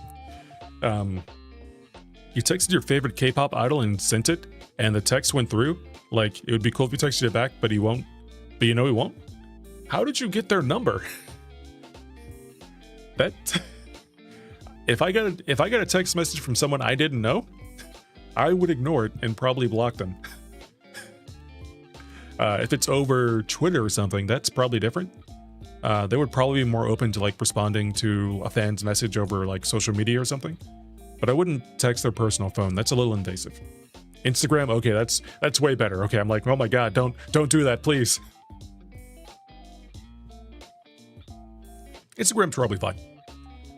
You texted your favorite K-pop idol and sent it, and the text went through? Like, it would be cool if you texted it back, but he won't? But you know he won't? How did you get their number? That... If I got a text message from someone I didn't know, I would ignore it and probably block them. If it's over Twitter or something, that's probably different. They would probably be more open to like responding to a fan's message over like social media or something. But I wouldn't text their personal phone. That's a little invasive. Instagram, okay, that's way better. Okay, I'm like, oh my god, don't do that, please. Instagram's probably fine.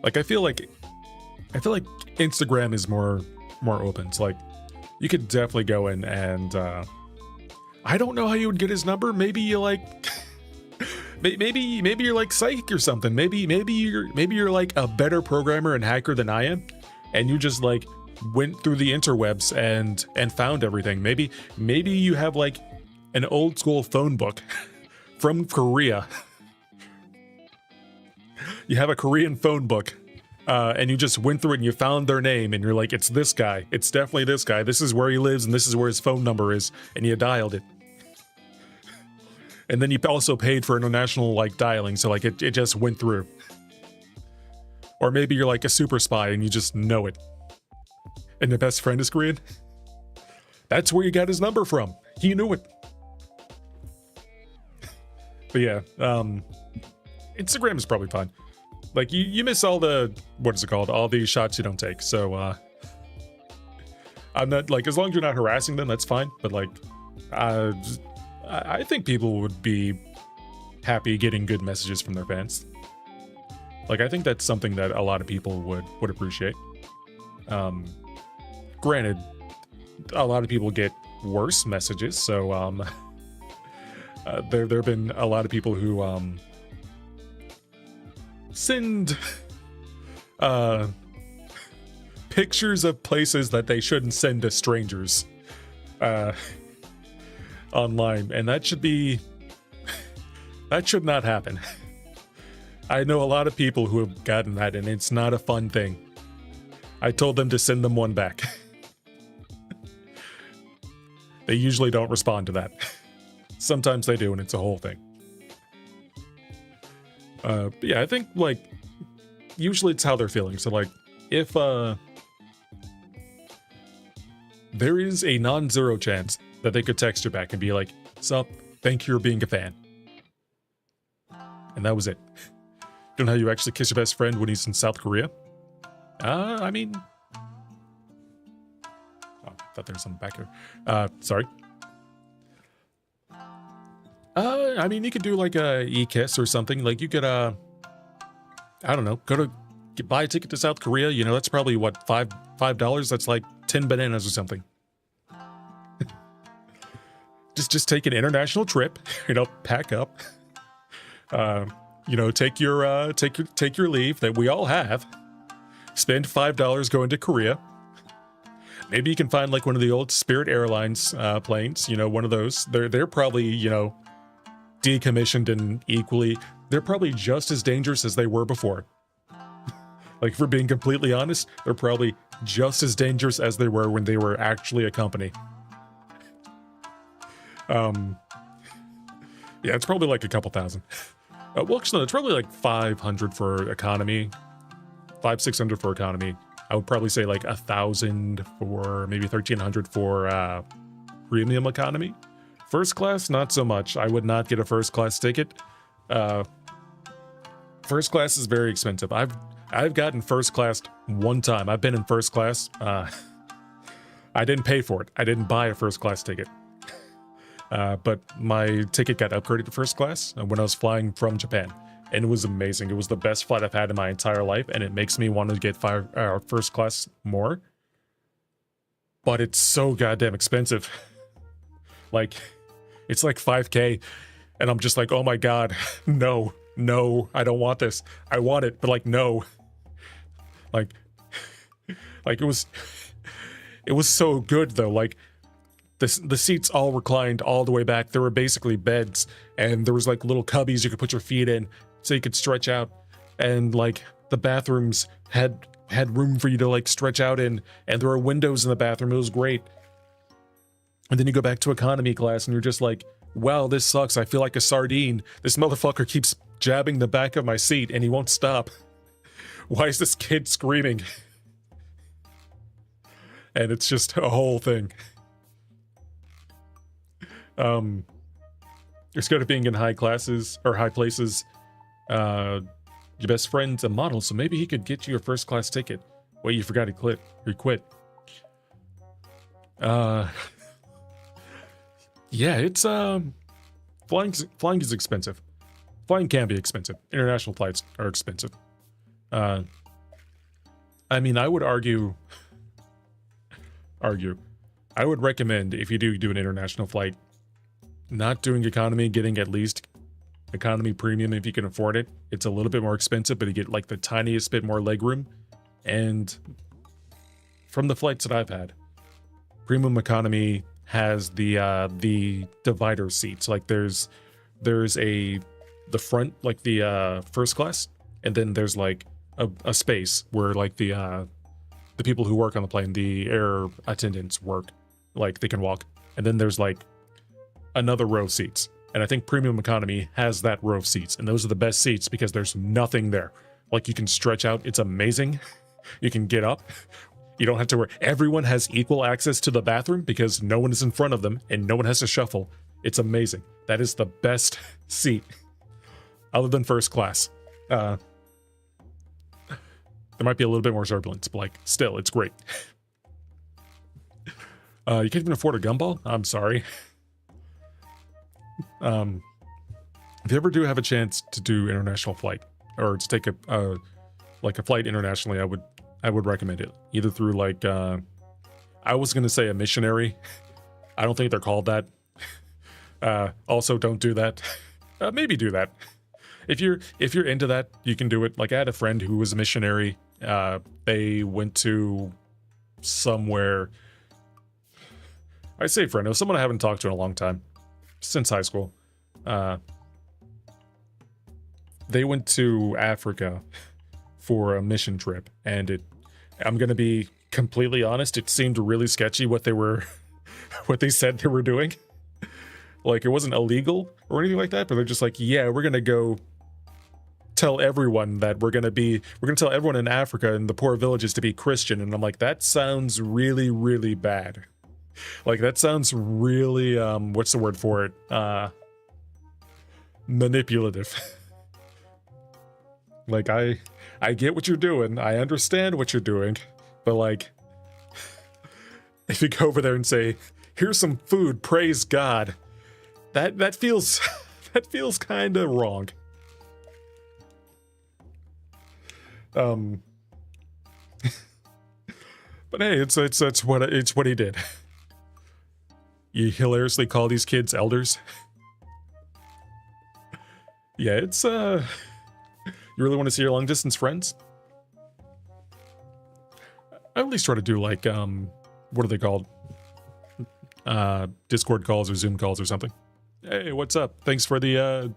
Like I feel like Instagram is more open. It's like you could definitely go in and I don't know how you would get his number. Maybe you like maybe you're like psychic or something. Maybe you're like a better programmer and hacker than I am, and you just like went through the interwebs and found everything. Maybe you have like an old school phone book from Korea. You have a Korean phone book, and you just went through it and you found their name, and you're like, it's this guy. It's definitely this guy. This is where he lives, and this is where his phone number is, and you dialed it. And then you also paid for international like dialing, so like it just went through. Or maybe you're like a super spy and you just know it. And your best friend is Korean. That's where you got his number from. He knew it. But yeah, Instagram is probably fine. Like you miss all the, what is it called? All the shots you don't take. So I'm not like, as long as you're not harassing them, that's fine. But like, I think people would be happy getting good messages from their fans. Like, I think that's something that a lot of people would appreciate. Granted, a lot of people get worse messages, so there have been a lot of people who send pictures of places that they shouldn't send to strangers online, and that should not happen. I know a lot of people who have gotten that, and it's not a fun thing. I told them to send them one back. They usually don't respond to that. Sometimes they do, and it's a whole thing. But yeah, I think, like, usually it's how they're feeling. So, like, if there is a non-zero chance that they could text you back and be like, "Sup, thank you for being a fan." And that was it. You know how you actually kiss your best friend when he's in South Korea? I mean... Oh, I thought there was something back here. Sorry. I mean, you could do like a e-kiss or something. Like you could, I don't know, buy a ticket to South Korea. You know, that's probably what, $5? That's like 10 bananas or something. just take an international trip, you know, pack up, you know, take your leave that we all have, spend $5 going to Korea. Maybe you can find like one of the old Spirit Airlines planes, you know, one of those. They're probably, you know, decommissioned and they're probably just as dangerous as they were before. Like, if we're being completely honest, they're probably just as dangerous as they were when they were actually a company. Yeah, it's probably like a couple thousand. Well, actually, no, it's probably like 500 for economy, 600 for economy. I would probably say like 1,000 for maybe 1,300 for premium economy. First class, not so much. I would not get a first class ticket. First class is very expensive. I've gotten first class one time. I've been in first class. I didn't pay for it. I didn't buy a first class ticket. But my ticket got upgraded to first class when I was flying from Japan. And it was amazing. It was the best flight I've had in my entire life, and it makes me want to get first class more. But it's so goddamn expensive. Like, it's like $5K, and I'm just like, oh my god, no, I don't want this. I want it, but like, no. Like it was so good though. Like, the seats all reclined all the way back. There were basically beds, and there was like little cubbies you could put your feet in so you could stretch out, and like the bathrooms had room for you to like stretch out in, and there were windows in the bathroom. It was great. And then you go back to economy class and you're just like, wow, this sucks. I feel like a sardine. This motherfucker keeps jabbing the back of my seat and he won't stop. Why is this kid screaming? And it's just a whole thing. It's good at being in high classes or high places. Your best friend's a model, so maybe he could get you a first class ticket. Wait, you forgot he quit. Uh, yeah, it's flying is expensive. Flying can be expensive. International flights are expensive. I mean, I would argue. I would recommend if you do an international flight, not doing economy, getting at least economy premium if you can afford it. It's a little bit more expensive, but you get like the tiniest bit more legroom. And from the flights that I've had, premium economy has the divider seats. Like there's the front, like the first class, and then there's like a space where like the people who work on the plane, the air attendants work, like they can walk. And then there's like another row of seats. And I think premium economy has that row of seats. And those are the best seats because there's nothing there. Like you can stretch out. It's amazing. You can get up. You don't have to worry. Everyone has equal access to the bathroom because no one is in front of them and no one has to shuffle. It's amazing. That is the best seat other than first class. There might be a little bit more turbulence, but like, still, it's great. You can't even afford a gumball? I'm sorry. If you ever do have a chance to do international flight, or to take a flight internationally, I would recommend it. Either through like, I was gonna say a missionary. I don't think they're called that. Also, don't do that. Maybe do that. If you're into that, you can do it. Like I had a friend who was a missionary. They went to somewhere. I say friend, it was someone I haven't talked to in a long time, since high school. They went to Africa for a mission trip, and I'm gonna be completely honest, it seemed really sketchy what they said they were doing. Like it wasn't illegal or anything like that, but they're just like, yeah, we're gonna go tell everyone that we're gonna tell everyone in Africa and the poor villages to be Christian. And I'm like, that sounds really, really bad. Like that sounds really, what's the word for it? Manipulative. Like I get what you're doing. I understand what you're doing, but like, if you go over there and say, here's some food, praise God, that feels, that feels kind of wrong. But hey, it's what he did. You hilariously call these kids elders. Yeah, it's you really want to see your long distance friends? I at least try to do like what are they called? Discord calls or Zoom calls or something. Hey, what's up? Thanks for the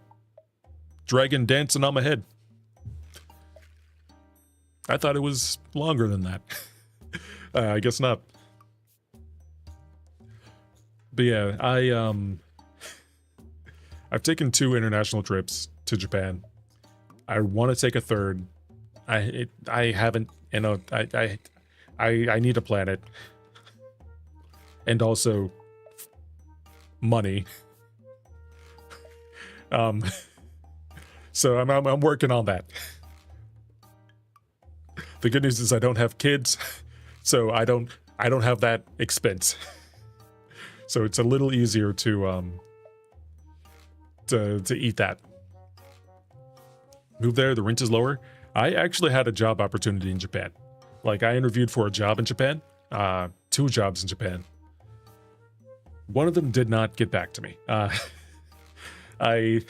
dragon dancing on my head. I thought it was longer than that. I guess not. But yeah, I've taken 2 international trips to Japan. I want to take a third. I haven't, you know, I need to plan it. And also money. So I'm working on that. The good news is I don't have kids, so I don't have that expense. So it's a little easier to eat that. Move there, the rent is lower. I actually had a job opportunity in Japan. Like I interviewed for a job in Japan, 2 jobs in Japan. One of them did not get back to me. I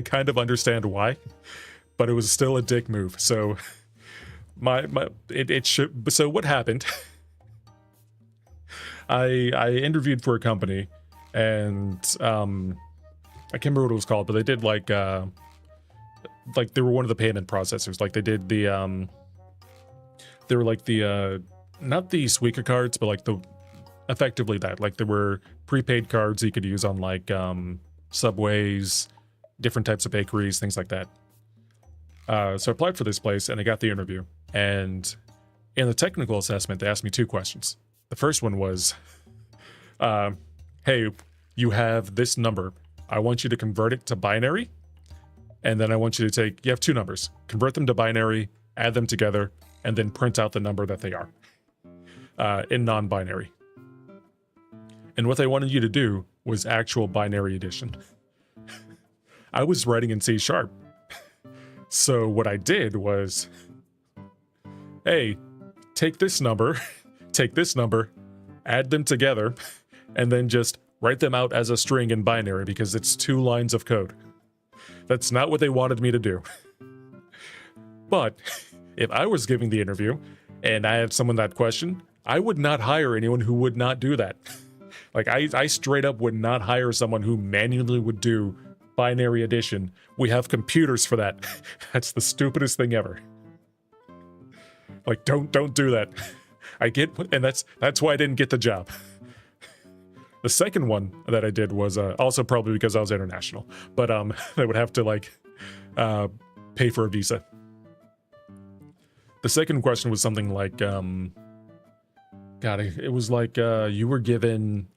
kind of understand why, but it was still a dick move. So it should. So what happened? I interviewed for a company, and I can't remember what it was called, but they did like they were one of the payment processors. Like they did the they were like the not the Suica cards, but like effectively that. Like there were prepaid cards you could use on like Subways, different types of bakeries, things like that. So I applied for this place and I got the interview. And in the technical assessment, they asked me 2 questions. The first one was, hey, you have this number. I want you to convert it to binary. And then I want you to you have 2 numbers, convert them to binary, add them together, and then print out the number that they are in non-binary. And what they wanted you to do was actual binary addition. I was writing in C#. So what I did was, hey, take this number, add them together, and then just write them out as a string in binary because it's 2 lines of code. That's not what they wanted me to do. But if I was giving the interview and I had someone that question, I would not hire anyone who would not do that. Like, I straight up would not hire someone who manually would do binary addition. We have computers for that. That's the stupidest thing ever. Like, don't do that. I get, and that's why I didn't get the job. The second one that I did was also probably because I was international, but I would have to like pay for a visa. The second question was something like, God, it was like you were given,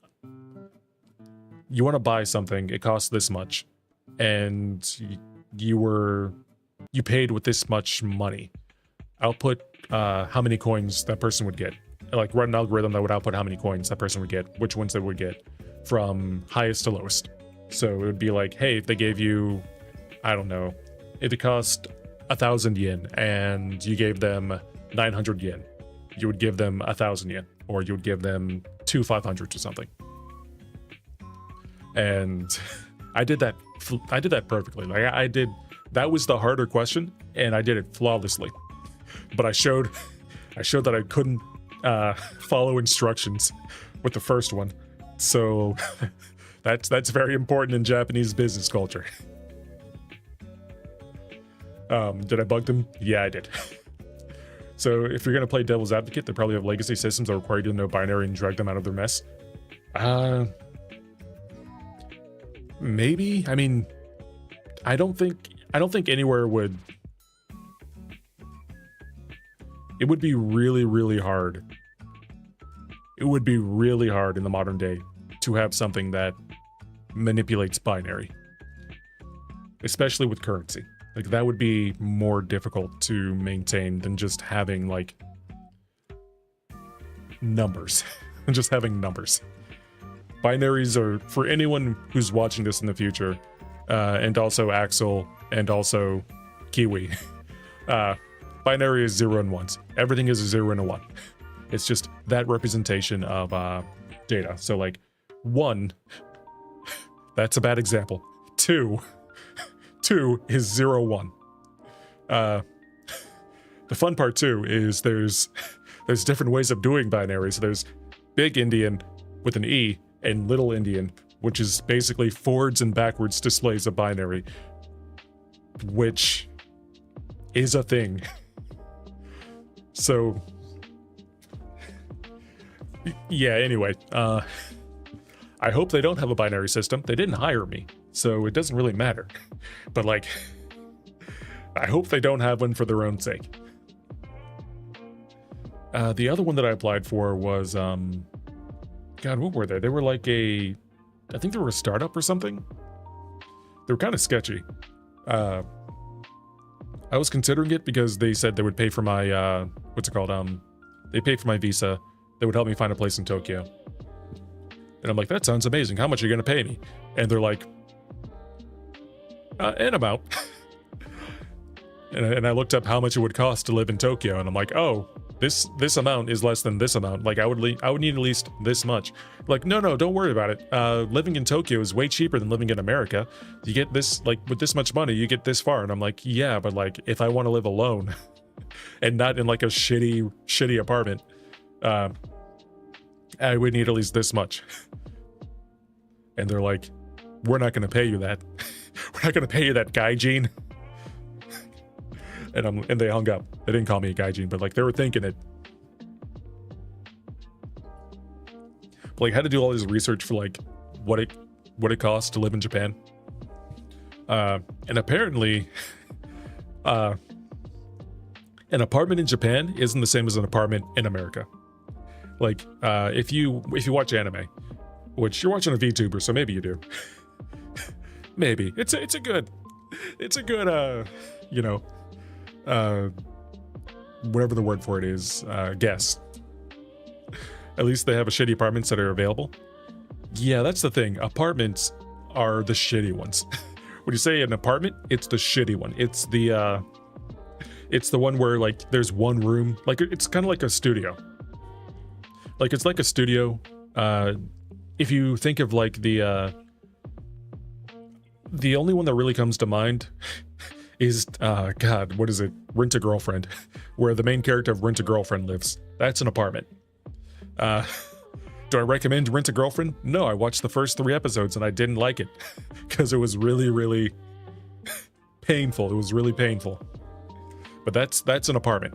you want to buy something, it costs this much, and you paid with this much money. Output how many coins that person would get. Like, run an algorithm that would output how many coins that person would get, which ones they would get from highest to lowest. So it would be like, hey, if they gave you, I don't know, if it cost 1,000 yen and you gave them 900 yen, you would give them 1,000 yen, or you would give them 500 or something. And I did that perfectly. Like, that was the harder question, and I did it flawlessly. But I showed that I couldn't follow instructions with the first one. So that's very important in Japanese business culture. Did I bug them? Yeah, I did. So if you're going to play devil's advocate, they probably have legacy systems that require you to know binary and drag them out of their mess. Maybe. I mean, I don't think anywhere would. It would be really, really hard. It would be really hard in the modern day to have something that manipulates binary, especially with currency. Like, that would be more difficult to maintain than just having like numbers. Just having numbers. Binaries are, for anyone who's watching this in the future, and also Axel and also Kiwi, binary is 0 and 1s. Everything is a 0 and a 1. It's just that representation of data. So like 1, that's a bad example. 2 is 0, 1. The fun part too is there's different ways of doing binary. So there's big Indian with an E and little Indian, which is basically forwards and backwards displays of binary, which is a thing. So yeah, anyway, I hope they don't have a binary system. They didn't hire me, so it doesn't really matter. But like, I hope they don't have one for their own sake. The other one that I applied for was, God, what were they? They were like I think they were a startup or something. They were kind of sketchy. I was considering it because they said they would pay for my, what's it called? They paid for my visa. They would help me find a place in Tokyo. And I'm like, that sounds amazing. How much are you going to pay me? And they're like, an amount. and I looked up how much it would cost to live in Tokyo. And I'm like, oh, this amount is less than this amount. Like, I would need at least this much. Like, no, don't worry about it. Living in Tokyo is way cheaper than living in America. You get this, like, with this much money, you get this far. And I'm like, yeah, but like, if I want to live alone and not in like a shitty apartment, I would need at least this much. And they're like, we're not going to pay you that. We're not going to pay you that, gaijin. And they hung up. They didn't call me a gaijin, but like, they were thinking it. But like, I had to do all this research for like what it costs to live in Japan. And apparently, an apartment in Japan isn't the same as an apartment in America. Like, if you watch anime, which you're watching a VTuber, so maybe you do. Maybe it's a good, you know, whatever the word for it is, guess. At least they have a shitty apartments that are available. Yeah, that's the thing. Apartments are the shitty ones. When you say an apartment, it's the shitty one. It's the one where like there's one room, like it's kind of like a studio. Like it's like a studio. If you think of like the only one that really comes to mind is God, what is it? Rent a Girlfriend, where the main character of Rent a Girlfriend lives. That's an apartment. Do I recommend Rent a Girlfriend? No, I watched the first 3 episodes and I didn't like it because it was really, really painful. It was really painful. But that's an apartment.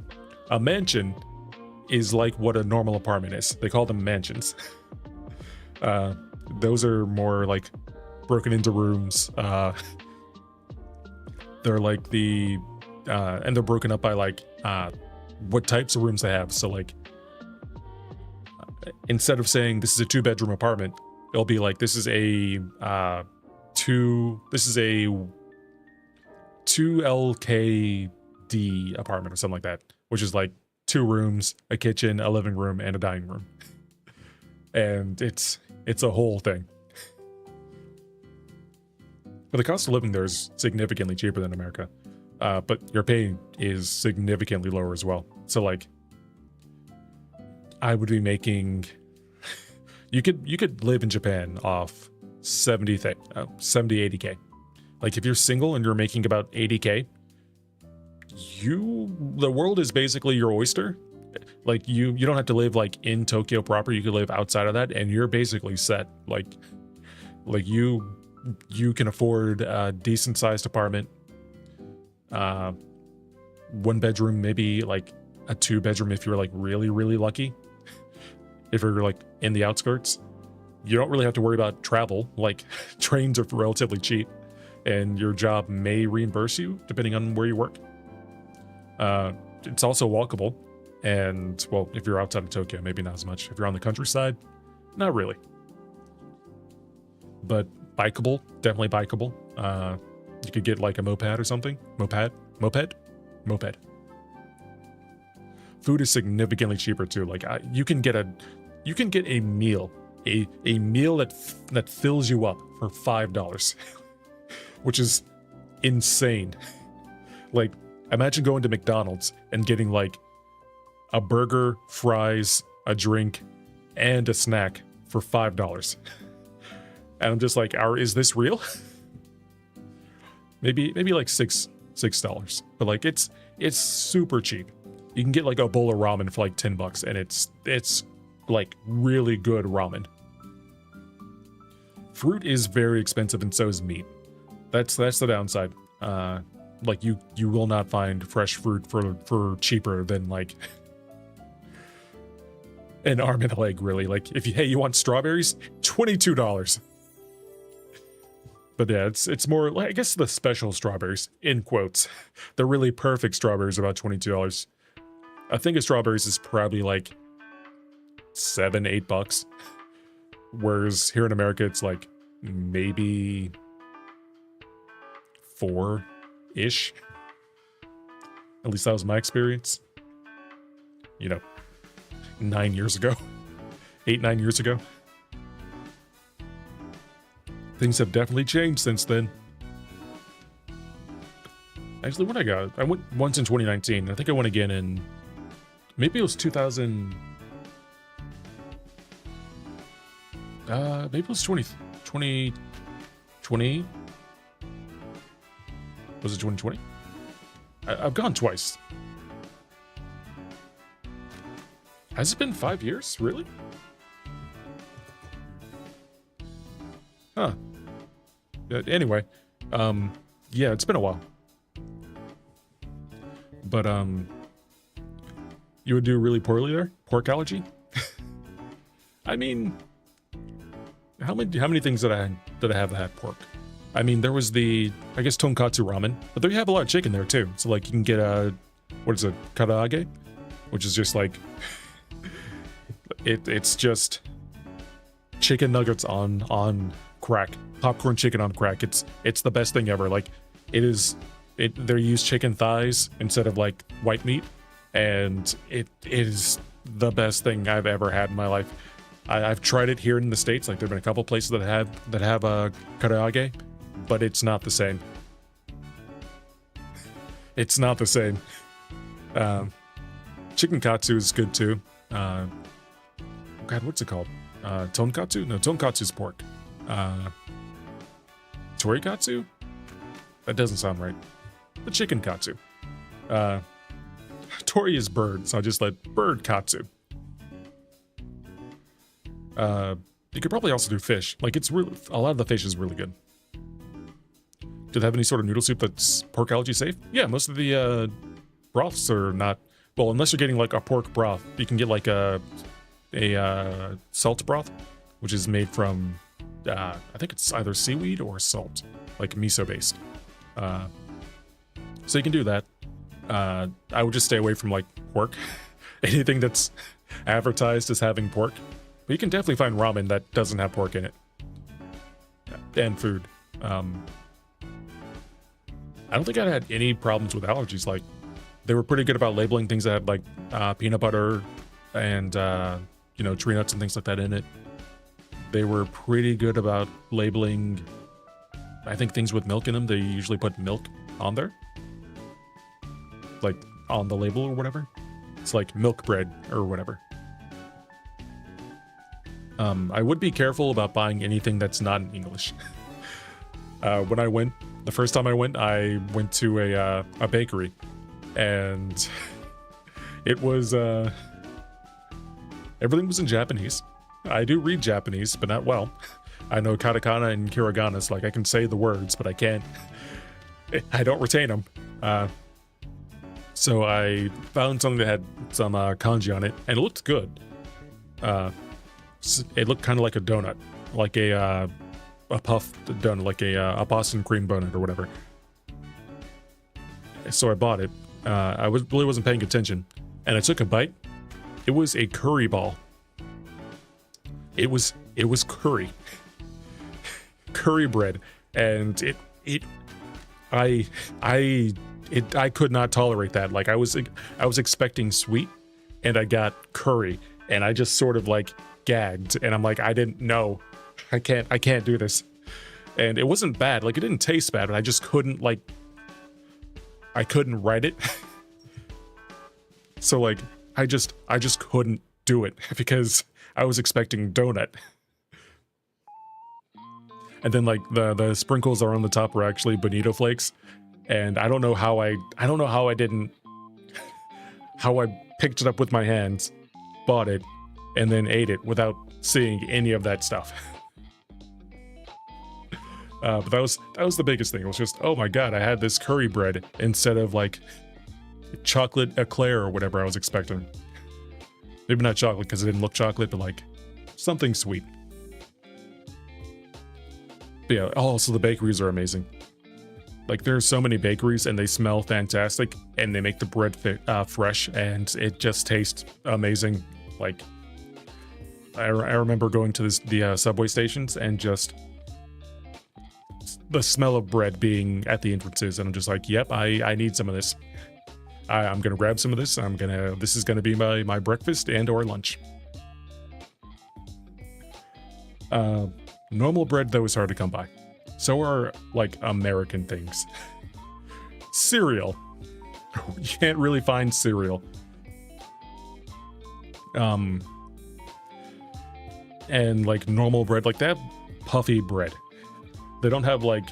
A mansion is like what a normal apartment is. They call them mansions. Those are more like broken into rooms. They're like and they're broken up by like what types of rooms they have. So like, instead of saying this is a 2-bedroom apartment, it'll be like this is a 2 LKD apartment or something like that, which is like 2 rooms, a kitchen, a living room, and a dining room. And it's a whole thing. But the cost of living there is significantly cheaper than America. But your pay is significantly lower as well. So like, I would be making, you could live in Japan off 80K. Like if you're single and you're making about 80K, the world is basically your oyster. Like you don't have to live like in Tokyo proper. You could live outside of that and you're basically set. Like you can afford a decent sized apartment, 1 bedroom, maybe like a 2 bedroom if you're like really, really lucky. If you're like in the outskirts, you don't really have to worry about travel. Like trains are relatively cheap and your job may reimburse you depending on where you work. It's also walkable. And well, if you're outside of Tokyo, maybe not as much. If you're on the countryside, not really. But bikeable, definitely bikeable. You could get like a moped or something. Moped. Food is significantly cheaper too. Like you can get a meal, a meal that fills you up for $5, which is insane. Like imagine going to McDonald's and getting like a burger, fries, a drink, and a snack for $5. And I'm just like, is this real? maybe like $6, but like it's super cheap. You can get like a bowl of ramen for like $10, and it's like really good ramen. Fruit is very expensive, and so is meat. That's the downside. Like you will not find fresh fruit for cheaper than like an arm and a leg, really. Like if you want strawberries, $22. But yeah, it's more like, I guess, the special strawberries, in quotes. The really perfect strawberries are about $22. I think of strawberries is probably like $7-8. Whereas here in America, it's like maybe 4-ish. At least that was my experience. 9 years ago. 8-9 years ago. Things have definitely changed since then. Actually, I went once in 2019. I think I went again in, maybe it was 2000. Maybe it was 2020. Was it 2020? I've gone twice. Has it been 5 years? Really? Huh. Anyway, yeah, it's been a while. But, you would do really poorly there? Pork allergy? I mean, how many things did I have that had pork? I mean, there was I guess tonkatsu ramen, but they have a lot of chicken there too. So like you can get what is it, karaage? Which is just like, it's just chicken nuggets on crack. Popcorn chicken on crack. It's the best thing ever. Like they use chicken thighs instead of like white meat, and it is the best thing I've ever had in my life. I've tried it here in the States. Like, there've been a couple places that have karaage, but it's not the same. It's not the same. Chicken katsu is good too. God, what's it called? Tonkatsu? No, tonkatsu's pork. Torikatsu? That doesn't sound right. The chicken katsu. Tori is bird, so I just let bird katsu. You could probably also do fish. Like, it's really, a lot of the fish is really good. Do they have any sort of noodle soup that's pork allergy safe? Yeah, most of the broths are not. Well, unless you're getting like a pork broth, you can get like a salt broth, which is made from I think it's either seaweed or salt, like miso based. So you can do that. I would just stay away from like pork, anything that's advertised as having pork. But you can definitely find ramen that doesn't have pork in it, and food. I don't think I had any problems with allergies. Like, they were pretty good about labeling things that had like peanut butter and you know, tree nuts and things like that in it. They were pretty good about labeling, I think, things with milk in them. They usually put milk on there, like on the label or whatever. It's like milk bread or whatever. I would be careful about buying anything that's not in English. When I went, the first time I went to a bakery, and it was everything was in Japanese. I do read Japanese, but not well. I know katakana and hiragana, so like I can say the words, but I can't. I don't retain them. So I found something that had some kanji on it, and it looked good. It looked kind of like a donut, like a puffed donut, like a Boston cream donut or whatever. So I bought it. I really wasn't paying attention, and I took a bite. It was a curry ball. It was curry, curry bread, and I could not tolerate that. Like, I was expecting sweet, and I got curry, and I just sort of like gagged, and I'm like, I didn't know, I can't do this. And it wasn't bad, like, it didn't taste bad, but I just couldn't, like, I couldn't write it. So like, I just couldn't do it because I was expecting donut. And then like the sprinkles are on the top were actually bonito flakes, and I don't know how I picked it up with my hands, bought it, and then ate it without seeing any of that stuff. But that was the biggest thing. It was just, oh my god, I had this curry bread instead of like chocolate eclair or whatever I was expecting. Maybe not chocolate because it didn't look chocolate, but like something sweet. But yeah, also the bakeries are amazing. Like, there's so many bakeries and they smell fantastic, and they make the bread fresh, and it just tastes amazing. Like, I remember going to the subway stations and just the smell of bread being at the entrances, and I'm just like, yep, I need some of this. I'm gonna grab some of this. This is gonna be my breakfast and or lunch. Normal bread though is hard to come by. So are like American things. Cereal. You can't really find cereal. And like normal bread, like that puffy bread. They don't have like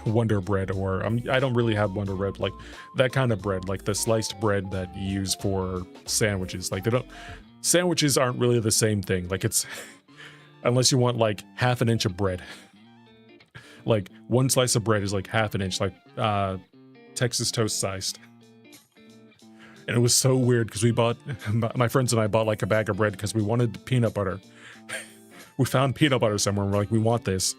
Wonder Bread, or I don't really have Wonder Bread, like that kind of bread, like the sliced bread that you use for sandwiches. Like sandwiches aren't really the same thing. Like, it's unless you want like half an inch of bread. Like one slice of bread is like half an inch, like Texas toast sized. And it was so weird because my friends and I bought like a bag of bread because we wanted peanut butter. We found peanut butter somewhere and we're like, we want this.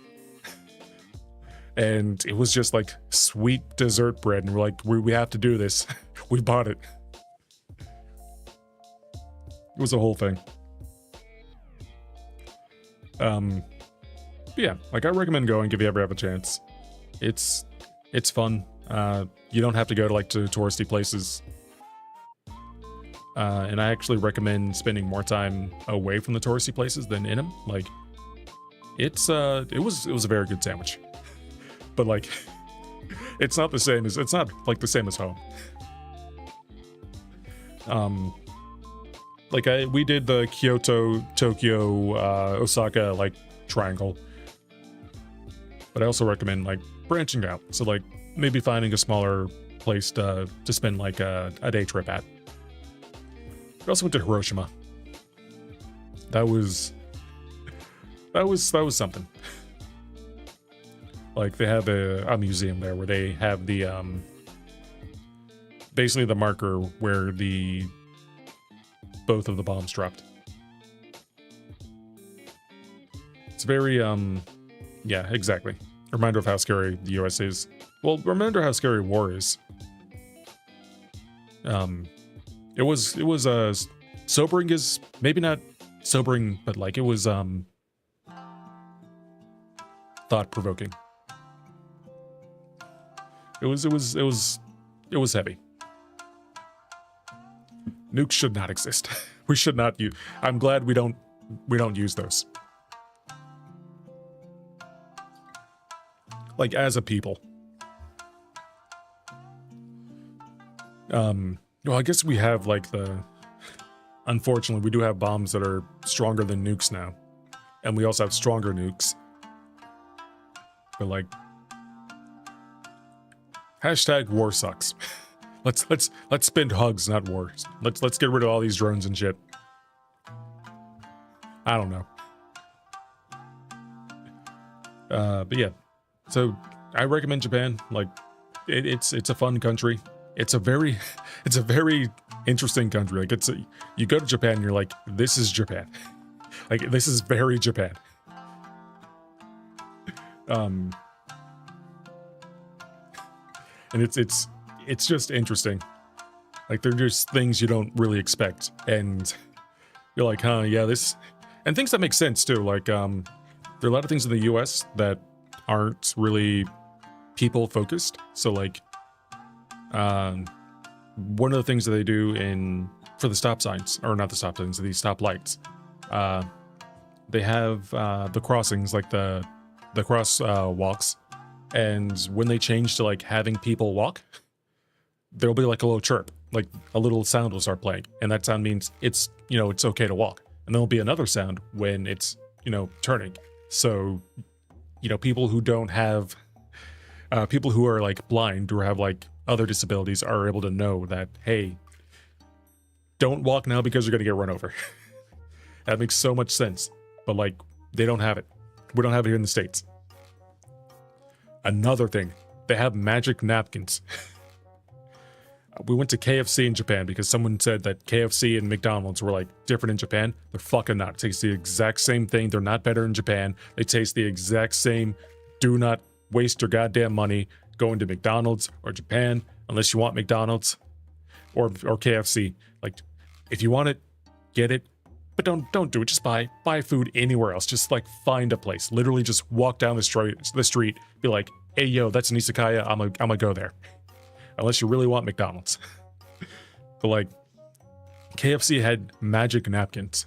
And it was just like sweet dessert bread, and we're like, we have to do this. We bought it. It was a whole thing. But yeah, like, I recommend going if you ever have a chance. It's fun. You don't have to go to touristy places. and I actually recommend spending more time away from the touristy places than in them. Like, it was a very good sandwich, but like, it's not like the same as home. Like we did the Kyoto, Tokyo, Osaka like triangle, but I also recommend like branching out. So like maybe finding a smaller place to spend like a day trip at. I also went to Hiroshima. That was something. Like they have a museum there where they have the basically the marker where both of the bombs dropped. It's very yeah, exactly. Reminder of how scary the US is. Well, reminder how scary war is. It was sobering, is maybe not sobering, but like it was thought-provoking. It was heavy. Nukes should not exist. We should not use. I'm glad we don't use those. Like as a people. Well, I guess we have like unfortunately, we do have bombs that are stronger than nukes now. And we also have stronger nukes. But like, hashtag war sucks. Let's spend hugs, not wars. Let's get rid of all these drones and shit. I don't know. But yeah. So I recommend Japan. Like it's a fun country. It's a very interesting country. Like you go to Japan and you're like, this is Japan. Like this is very Japan. And it's just interesting. Like they're just things you don't really expect, and you're like, huh, yeah, this, and things that make sense too. Like there are a lot of things in the U.S. that aren't really people focused. So like, one of the things that they do for the stop signs, or not the stop signs, the stop lights, they have the crossings, like the cross walks, and when they change to like having people walk, there'll be like a little chirp, like a little sound will start playing, and that sound means it's okay to walk. And there'll be another sound when it's turning. So people who don't have people who are like blind or have like other disabilities are able to know that, hey, don't walk now because you're gonna get run over. That makes so much sense. But like, they don't have it. We don't have it here in the States. Another thing, they have magic napkins. We went to KFC in Japan because someone said that KFC and McDonald's were like different in Japan. They're fucking not. It tastes the exact same thing. They're not better in Japan. They taste the exact same. Do not waste your goddamn money going to McDonald's or Japan unless you want McDonald's or KFC. Like, if you want it, get it, but don't do it. Just buy food anywhere else. Just like find a place. Literally, just walk down the street. Be like, hey yo, that's an izakaya. I'm gonna go there. Unless you really want McDonald's. But like, KFC had magic napkins.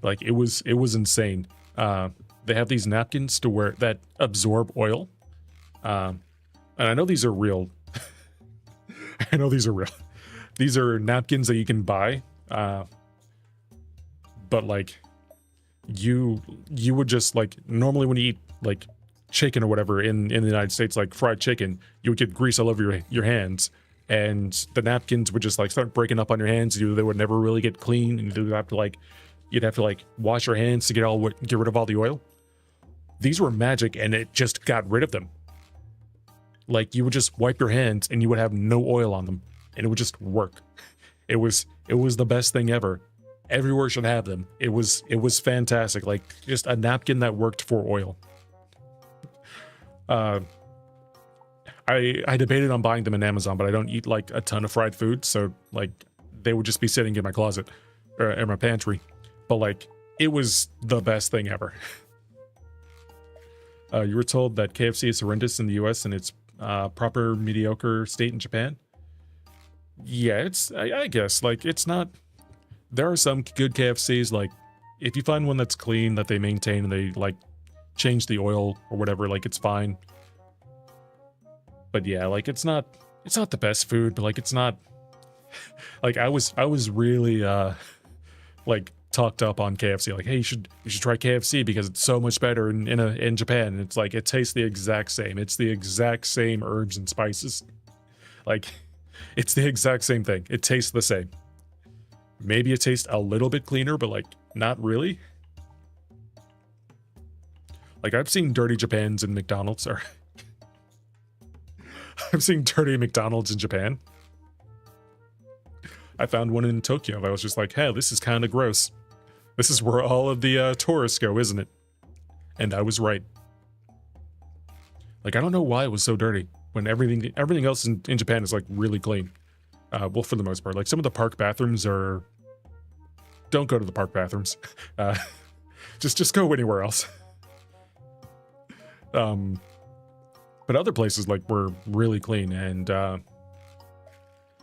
Like it was insane. They have these napkins that absorb oil. And I know these are real. I know these are real. These are napkins that you can buy. But like, you would just like, normally when you eat like chicken or whatever in the United States, like fried chicken, you would get grease all over your hands, and the napkins would just like start breaking up on your hands. They would never really get clean, and you'd have to like wash your hands to get rid of all the oil. These were magic, and it just got rid of them. Like you would just wipe your hands and you would have no oil on them, and it would just work. It was the best thing ever. Everywhere should have them. It was fantastic. Like just a napkin that worked for oil. I debated on buying them in Amazon, but I don't eat like a ton of fried food, so like they would just be sitting in my closet or in my pantry. But like, it was the best thing ever. You were told that KFC is horrendous in the US and it's proper mediocre state in Japan. yeah, I guess, like, it's not, there are some good KFCs, like, if you find one that's clean, that they maintain, and they, like, change the oil or whatever, like, it's fine. But yeah, like, it's not the best food, but, like, it's not, like, I was really, like, talked up on KFC, like, hey, you should try KFC because it's so much better in Japan. And it's like, it tastes the exact same. It's the exact same herbs and spices. Like, it's the exact same thing. It tastes the same. Maybe it tastes a little bit cleaner, but, like, not really. Like, I've seen dirty Japans in McDonald's, or I've seen dirty McDonald's in Japan. I found one in Tokyo. I was just like, hey, this is kind of gross. This is where all of the tourists go, isn't it? And I was right. Like, I don't know why it was so dirty when everything else in Japan is, like, really clean. Well, for the most part. Like, some of the park bathrooms are... Don't go to the park bathrooms. Just go anywhere else. But other places, like, were really clean, and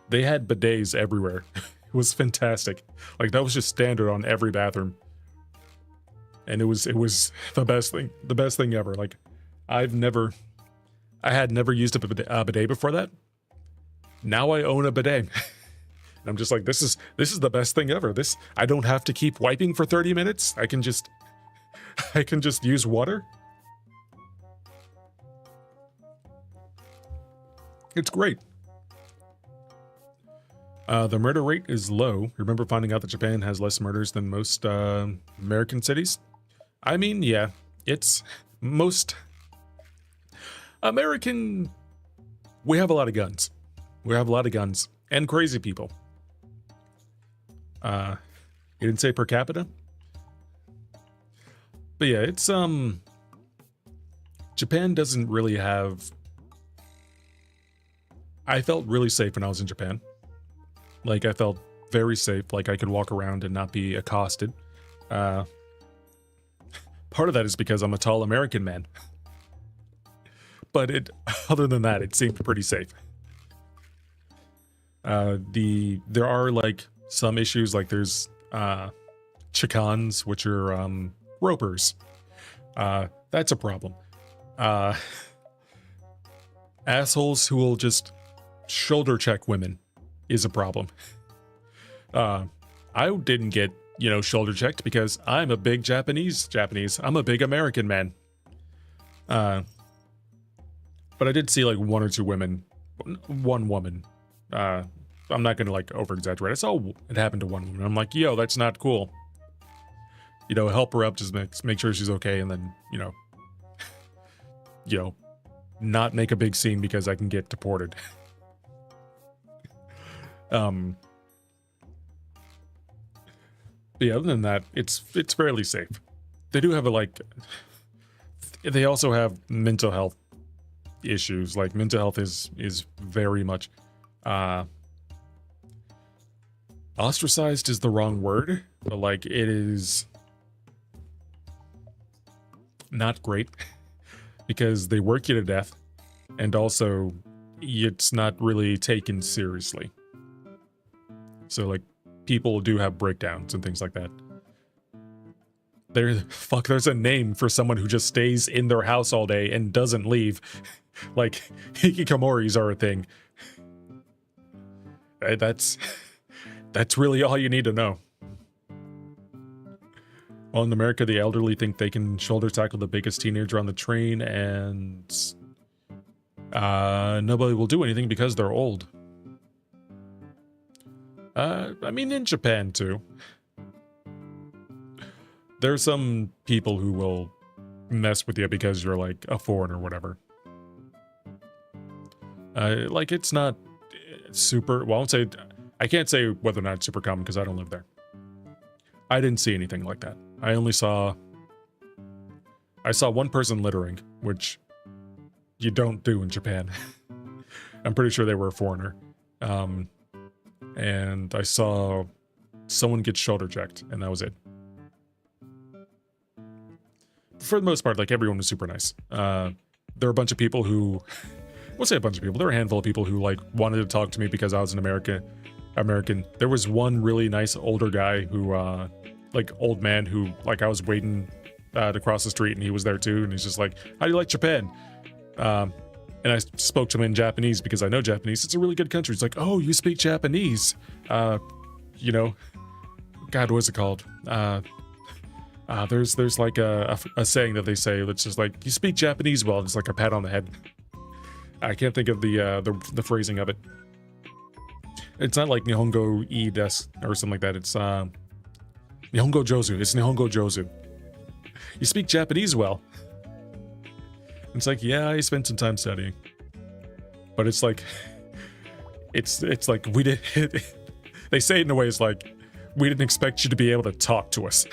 they had bidets everywhere. It was fantastic. Like, that was just standard on every bathroom. And it was the best thing ever. Like, I had never used a bidet before that. Now I own a bidet. And I'm just like, this is the best thing ever. I don't have to keep wiping for 30 minutes. I can just use water. It's great. The murder rate is low. Remember finding out that Japan has less murders than most American cities? I mean, yeah, it's most American. We have a lot of guns. We have a lot of guns and crazy people. You didn't say per capita? But yeah, it's Japan doesn't really have. I felt really safe when I was in Japan. Like, I felt very safe. Like, I could walk around and not be accosted. Part of that is because I'm a tall American man. But other than that, it seemed pretty safe. There are, like, some issues, like there's chikans, which are ropers. That's a problem. Assholes who will just shoulder check women is a problem. I didn't get, shoulder checked because I'm a big Japanese. I'm a big American man. But I did see, like, one or two women, one woman. I'm not gonna, like, over exaggerate. I saw it happened to one woman. I'm like, yo, that's not cool. Help her up, just make sure she's okay, and then, not make a big scene because I can get deported. But yeah, other than that, it's fairly safe. They do have they also have mental health issues. Like, mental health is very much ostracized is the wrong word, but, like, it is not great because they work you to death, and also it's not really taken seriously. So, like, people do have breakdowns and things like that. There's a name for someone who just stays in their house all day and doesn't leave. Like, hikikomoris are a thing. That's really all you need to know. Well, in America, the elderly think they can shoulder tackle the biggest teenager on the train, and nobody will do anything because they're old. I mean, in Japan, too. There's some people who will mess with you because you're, like, a foreigner or whatever. Like, it's not super... Well, I can't say whether or not it's super common because I don't live there. I didn't see anything like that. I saw one person littering, which you don't do in Japan. I'm pretty sure they were a foreigner. And I saw someone get shoulder checked, and that was it. For the most part, like, everyone was super nice. There were a bunch of people who we'll say a bunch of people. There were a handful of people who like wanted to talk to me because I was an American. There was one really nice older guy who, like old man who, like I was waiting to cross the street and he was there too. And he's just like, how do you like Japan? And I spoke to him in Japanese because I know Japanese. It's a really good country. It's like, oh, you speak Japanese. You know, God, what is it called? There's like a saying that they say that's just like, you speak Japanese well. It's like a pat on the head. I can't think of the phrasing of it. It's not like Nihongo ii desu or something like that. It's Nihongo jozu. It's Nihongo jozu. You speak Japanese well. It's like, yeah, I spent some time studying. But it's like, it's like we did. They say it in a way it's like, we didn't expect you to be able to talk to us.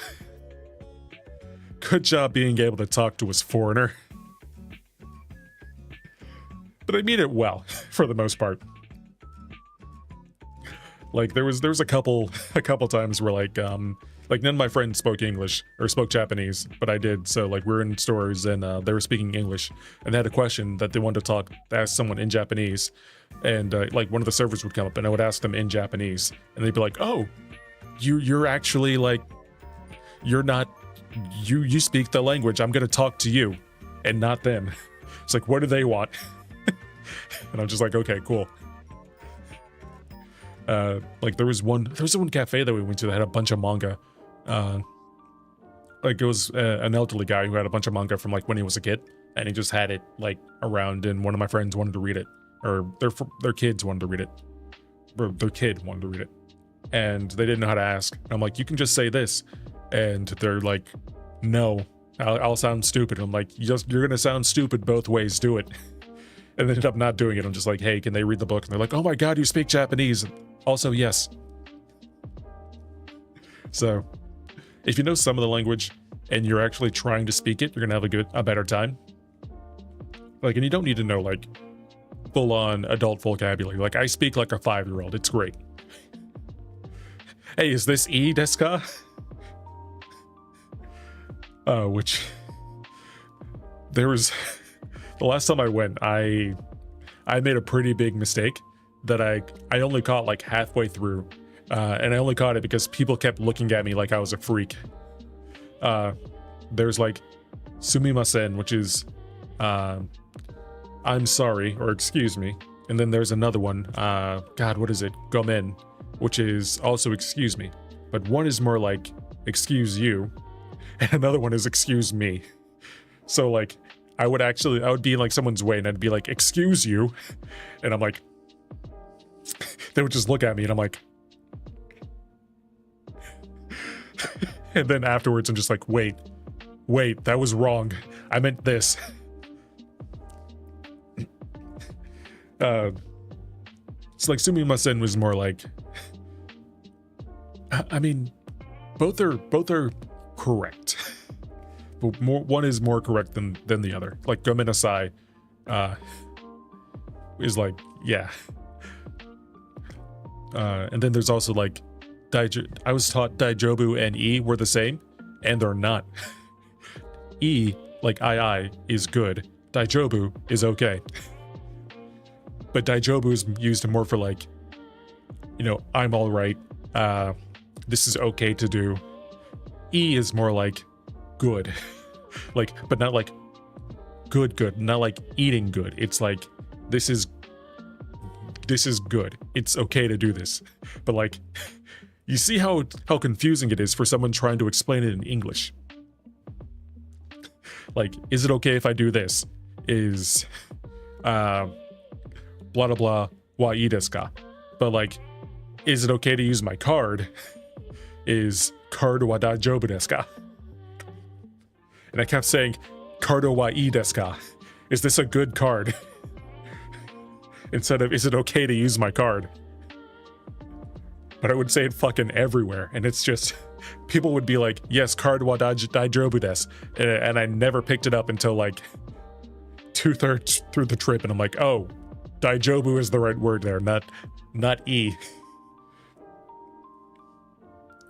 Good job being able to talk to us, foreigner. But I mean it well, for the most part. Like there was a couple times where like none of my friends spoke English or spoke Japanese, but I did. So like we're in stores and they were speaking English and they had a question that they wanted to ask someone in Japanese, and like one of the servers would come up and I would ask them in Japanese and they'd be like, "Oh, you're actually like, you're not, you speak the language. I'm gonna talk to you and not them." It's like, what do they want? And I'm just like, okay, cool. Like there was one cafe that we went to that had a bunch of manga. Like it was an elderly guy who had a bunch of manga from like when he was a kid, and he just had it like around, and one of my friends wanted to read it, or their kids wanted to read it. Their kid wanted to read it, and they didn't know how to ask. I'm like, you can just say this, and they're like, no, I'll sound stupid. I'm like, you're gonna sound stupid both ways. Do it. And they ended up not doing it. I'm just like, hey, can they read the book? And they're like, oh my god, you speak Japanese. Also, yes. So, if you know some of the language and you're actually trying to speak it, you're gonna have a better time. Like, and you don't need to know like full-on adult vocabulary. Like, I speak like a 5-year-old. It's great. Hey, is this ii desu ka? Which there was. The last time I went, I made a pretty big mistake that I only caught like halfway through, and I only caught it because people kept looking at me like I was a freak. There's like sumimasen, which is I'm sorry or excuse me, and then there's another one, God, what is it? Gomen, which is also excuse me, but one is more like excuse you, and another one is excuse me. So like, I would be in like someone's way and I'd be like, excuse you. And I'm like, they would just look at me and I'm like, and then afterwards I'm just like, wait, that was wrong. I meant this. It's like sumimasen was more like, I mean, both are correct. But one is more correct than the other. Like gomen nasai is like, yeah. And then there's also like I was taught daijobu and e were the same, and they're not. E, like I is good. Daijobu is okay. But daijobu is used more for like, you know, I'm all right. This is okay to do. E is more like good. Like, but not like good, not like eating good. It's like, this is good. It's okay to do this. But like, you see how confusing it is for someone trying to explain it in English. Like, is it okay if I do this? Is blah blah blah wa ii desu ka? But like, is it okay to use my card? Is card wa daijoubu desu ka? And I kept saying, "Cardo wa ii desu ka? Is this a good card?" Instead of, "Is it okay to use my card?" But I would say it fucking everywhere, and it's just, people would be like, "Yes, card wa daijoubu desu," and I never picked it up until like 2/3 through the trip, and I'm like, "Oh, daijoubu is the right word there, not e."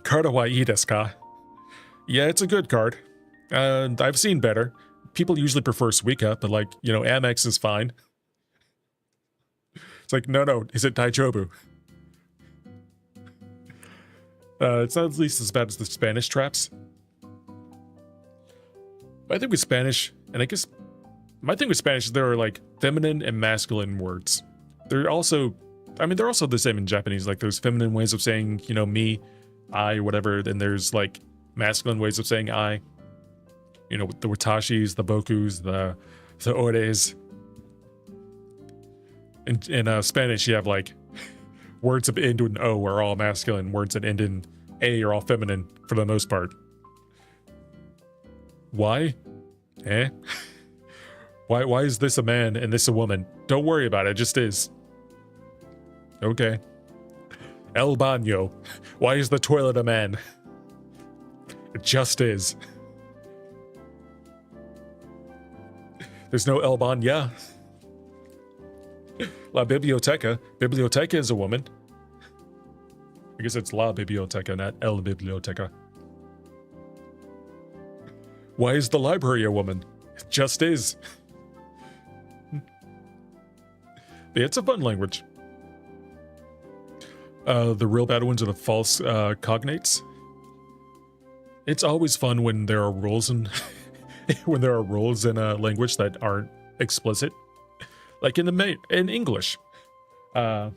Cardo wa ii desu ka? Yeah, it's a good card. I've seen better. People usually prefer Suica, but like, you know, Amex is fine. It's like, no, is it Daijobu? It's not at least as bad as the Spanish traps. My thing with Spanish, and I guess my thing with Spanish is there are like feminine and masculine words. They're also, I mean, they're also the same in Japanese. Like there's feminine ways of saying, you know, me, I, whatever. Then there's like masculine ways of saying I. You know, the watashis, the bokus, the ores. In Spanish, you have like words that end in O are all masculine. Words that end in A are all feminine for the most part. Why? Why is this a man and this a woman? Don't worry about it, it just is. Okay. El baño. Why is the toilet a man? It just is. There's no El baña. La biblioteca. Biblioteca is a woman. I guess it's la biblioteca, not el biblioteca. Why is the library a woman? It just is. Yeah, it's a fun language. The real bad ones are the false cognates. It's always fun when there are rules in when there are rules in a language that aren't explicit. Like in English. Did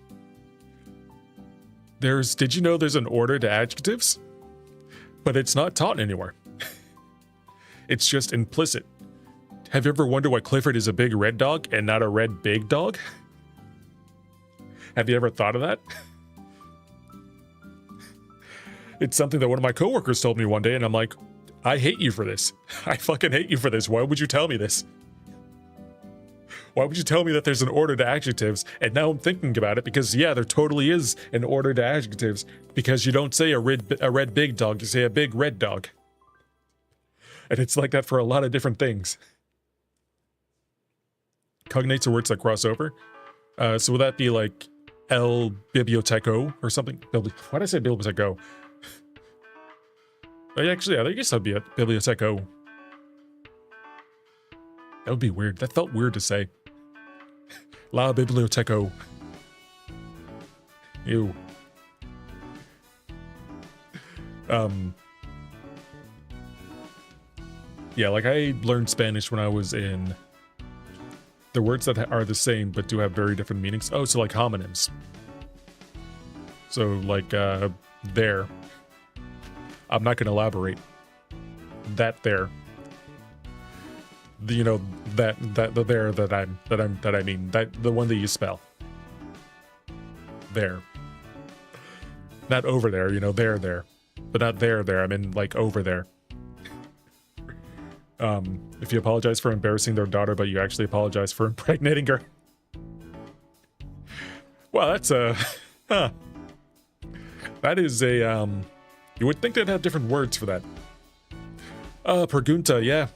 you know there's an order to adjectives? But it's not taught anywhere. It's just implicit. Have you ever wondered why Clifford is a big red dog and not a red big dog? Have you ever thought of that? It's something that one of my coworkers told me one day, and I'm like, I hate you for this. I fucking hate you for this. Why would you tell me this? Why would you tell me that there's an order to adjectives? And now I'm thinking about it because, yeah, there totally is an order to adjectives because you don't say a red big dog, you say a big red dog. And it's like that for a lot of different things. Cognates are words that cross over. So would that be like el biblioteco or something? Why did I say biblioteco? Actually, I guess that'd be a biblioteco. That would be weird. That felt weird to say. La biblioteco. Ew. Yeah, like I learned Spanish when I was in... The words that are the same but do have very different meanings. Oh, so like homonyms. So like, there. I'm not gonna elaborate. That there. You know, the there that I mean. The one that you spell. There. Not over there, you know, there. But not there. I mean like over there. If you apologize for embarrassing their daughter, but you actually apologize for impregnating her. Well, that's huh. That is a, you would think they'd have different words for that. Pregunta, yeah.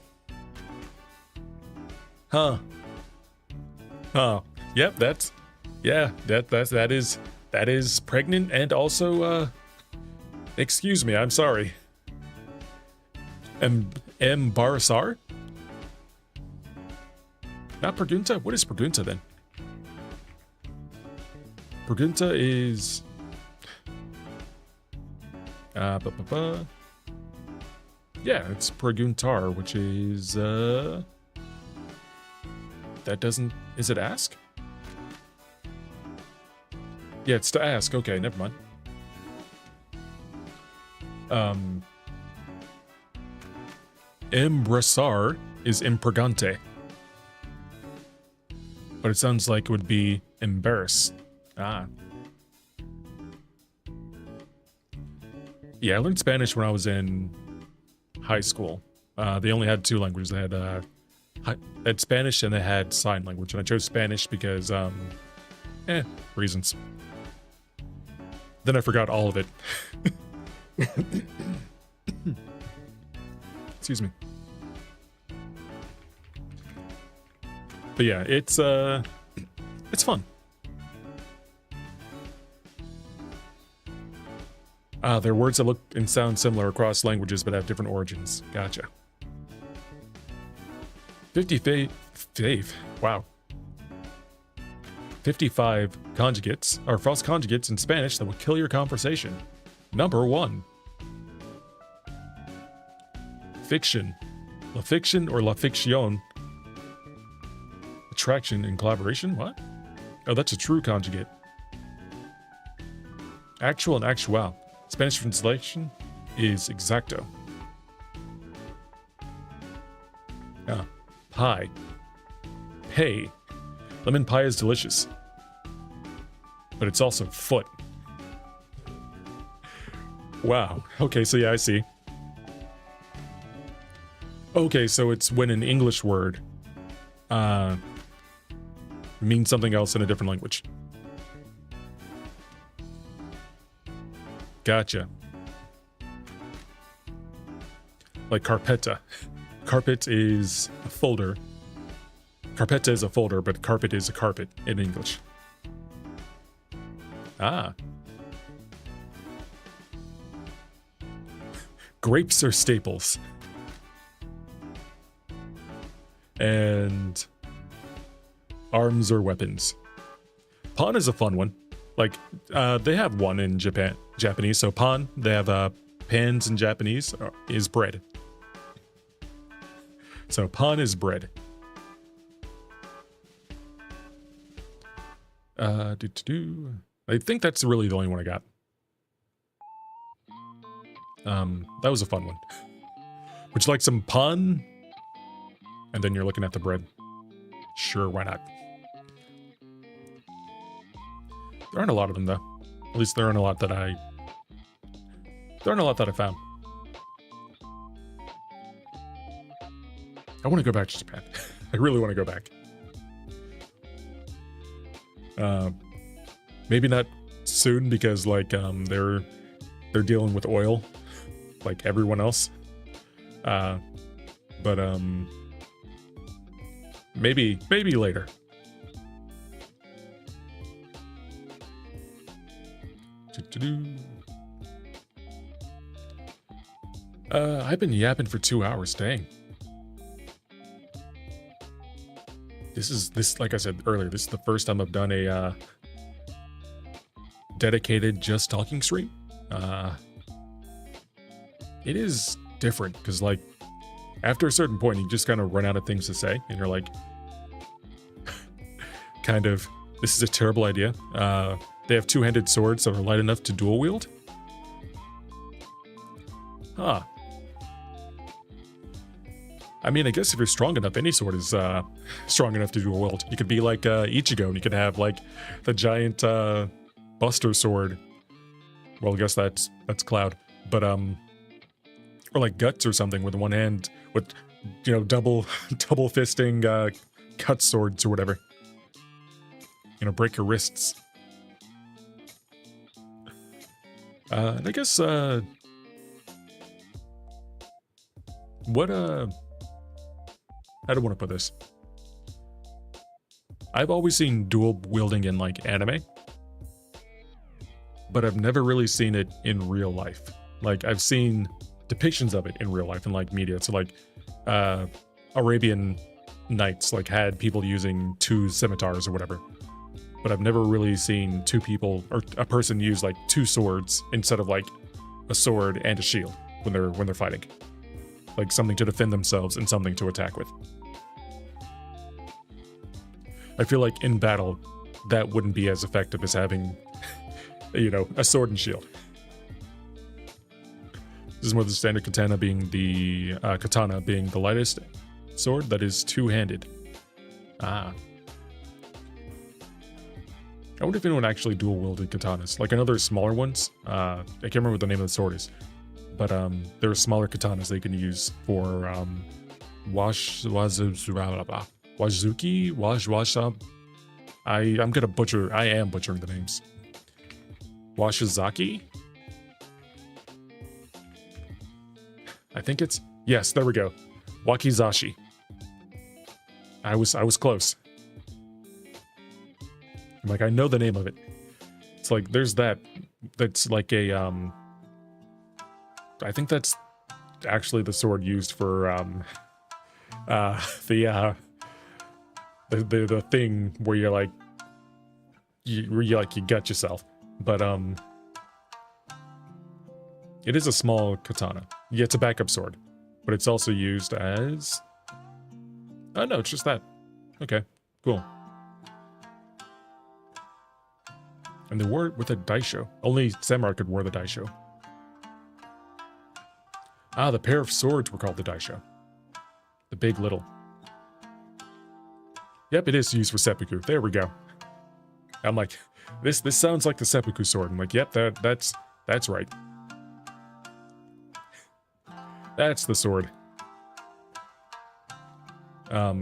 Huh. Yep, that is pregnant and also, excuse me, I'm sorry. Embarazar? Not pregunta? What is pregunta then? Pregunta is... Yeah, it's preguntar, which is, that doesn't... Is it ask? Yeah, it's to ask. Okay, never mind. Embrasar is impregante. But it sounds like it would be embarrass. Ah. Yeah, I learned Spanish when I was in high school. They only had two languages. They had Spanish and they had sign language. And I chose Spanish because, reasons. Then I forgot all of it. Excuse me. But yeah, it's fun. They're words that look and sound similar across languages but have different origins. Gotcha. 50 fave. Wow. 55 conjugates or false conjugates in Spanish that will kill your conversation. Number 1. Fiction. La fiction or la ficción. Attraction and collaboration? What? Oh, that's a true conjugate. Actual and actual. Spanish translation is exacto. Pie. Pay. Lemon pie is delicious. But it's also foot. Wow. Okay, so yeah, I see. Okay, so it's when an English word means something else in a different language. Gotcha. Like carpeta. Carpet is a folder. Carpeta is a folder, but carpet is a carpet in English. Ah. Grapes are staples. And arms or weapons. Pawn is a fun one. Like, they have one in Japanese. So pawn, they have pans in Japanese, is bread. So pawn is bread. I think that's really the only one I got. That was a fun one. Would you like some pawn? And then you're looking at the bread. Sure, why not? There aren't a lot of them, though. At least there aren't a lot that I found. I want to go back to Japan. I really want to go back. Maybe not soon because like they're dealing with oil, like everyone else. But maybe later. I've been yapping for 2 hours. Dang. This like I said earlier, this is the first time I've done a dedicated just talking stream. It is different because like after a certain point you just kind of run out of things to say and you're like kind of, this is a terrible idea. They have two-handed swords that are light enough to dual wield. Huh. I mean, I guess if you're strong enough, any sword is strong enough to dual wield. You could be like Ichigo, and you could have like the giant Buster sword. Well, I guess that's Cloud, but or like Guts or something with one hand, with double fisting cut swords or whatever. Break your wrists. And I guess how do I want to put this? I've always seen dual wielding in like anime, but I've never really seen it in real life. Like I've seen depictions of it in real life in like media. So like Arabian Nights like had people using two scimitars or whatever. But I've never really seen two people or a person use like two swords instead of like a sword and a shield when they're fighting. Like something to defend themselves and something to attack with. I feel like in battle, that wouldn't be as effective as having, a sword and shield. This is more the standard katana being the lightest sword that is two-handed. Ah. I wonder if anyone actually dual-wielded katanas. Like I know there's smaller ones. I can't remember what the name of the sword is. But there are smaller katanas they can use for wazuki, washab. I am butchering the names. Washizaki? I think it's, yes, there we go. Wakizashi. I was close. I'm like, I know the name of it. It's like there's that's like a I think that's actually the sword used for the thing where you're like you got yourself. But it is a small katana. Yeah, it's a backup sword, but it's also used as. Oh no, it's just that. Okay, cool. And they wore it with a daisho. Only samurai could wear the daisho. Ah, the pair of swords were called the daisho. The big little. Yep, it is used for seppuku. There we go. I'm like, this sounds like the seppuku sword. I'm like, yep, that's right. That's the sword. I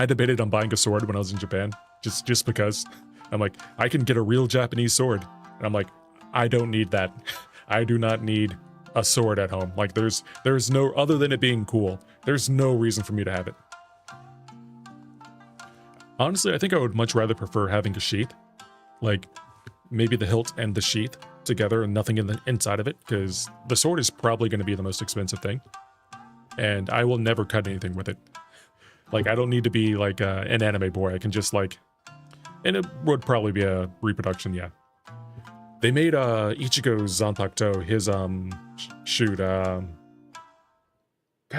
debated on buying a sword when I was in Japan, just because. I'm like, I can get a real Japanese sword. And I'm like, I don't need that. I do not need a sword at home. Like, there's no, other than it being cool, there's no reason for me to have it. Honestly, I think I would much rather prefer having a sheath. Like, maybe the hilt and the sheath together and nothing in the inside of it, because the sword is probably going to be the most expensive thing. And I will never cut anything with it. Like, I don't need to be like an anime boy. I can just like, and it would probably be a reproduction, yeah. They made Ichigo Zanpakuto, his shoot, God,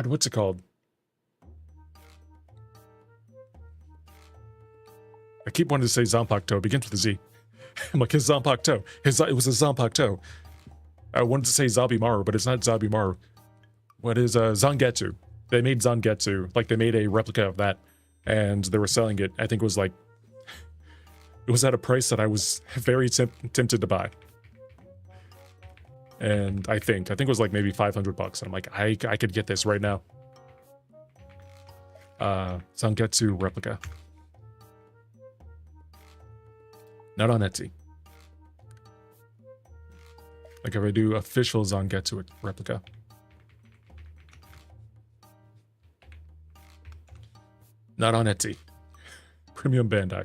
what's it called? I keep wanting to say Zanpakuto, it begins with a Z. I'm like, his Zanpakuto. It was a Zanpakuto. I wanted to say Zabimaru, but it's not Zabimaru. What is Zangetsu? They made Zangetsu, like they made a replica of that, and they were selling it. I think it was like, it was at a price that I was very tempted to buy. And I think it was like maybe 500 bucks. I'm like, I could get this right now. Zangetsu replica. Not on Etsy. Like if I do official Zangetsu replica. Not on Etsy. Premium Bandai.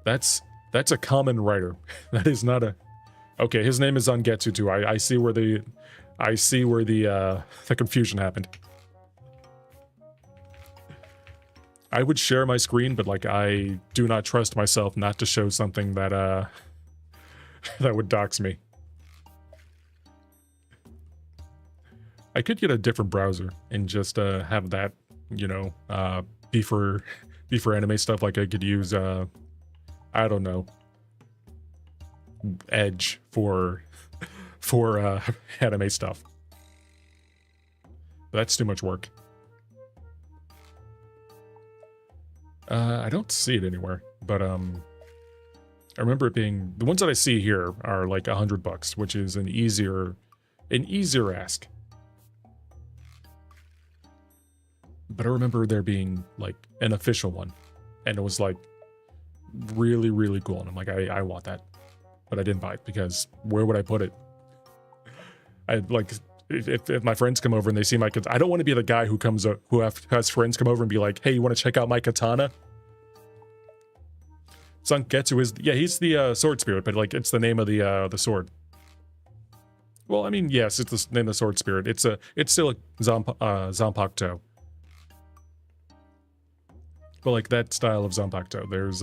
That's a common writer. That is not a. Okay, his name is Zangetsu too. I see where the confusion happened. I would share my screen, but like I do not trust myself not to show something that that would dox me. I could get a different browser and just have that, you know, be for anime stuff. Like I could use I don't know, Edge for anime stuff. But that's too much work. I don't see it anywhere, but I remember it being, the ones that I see here are like $100, which is an easier ask. But I remember there being like an official one, and it was like really, really cool. And I'm like, I want that, but I didn't buy it because where would I put it? I like, if my friends come over and they see my katana, I don't want to be the guy who comes up, who has friends come over and be like, hey, you want to check out my katana? Zangetsu is, yeah, he's the sword spirit, but like it's the name of the sword. Well, I mean, yes, it's the name of the sword spirit. It's still a Zanpakuto. But like that style of Zanpakuto, there's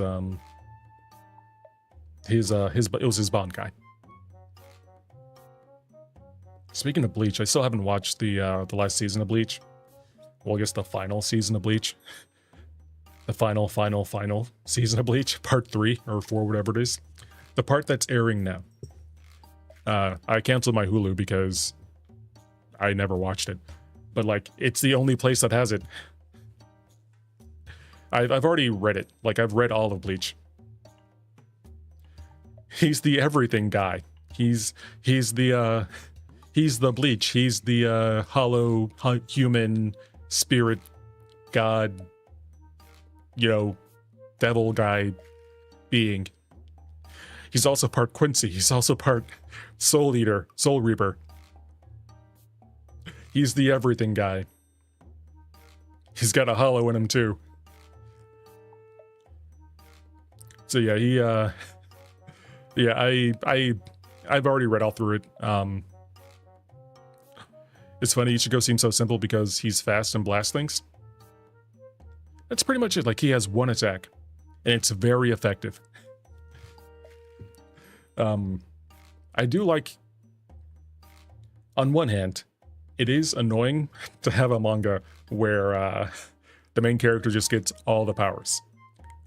it was his Bankai. Speaking of Bleach, I still haven't watched the last season of Bleach. Well, I guess the final season of Bleach. The final season of Bleach, part 3 or 4, whatever it is. The part that's airing now. I canceled my Hulu because I never watched it. But like, it's the only place that has it. I've already read it. Like, I've read all of Bleach. He's the everything guy. He's the Bleach. He's the hollow human spirit god, you know, devil guy being. He's also part Quincy. He's also part Soul Eater, Soul Reaper. He's the everything guy. He's got a hollow in him too. So yeah, I've already read all through it. It's funny, Ichigo seems so simple because he's fast and blasts things. That's pretty much it. Like, he has one attack, and it's very effective. I do like, on one hand, it is annoying to have a manga where the main character just gets all the powers.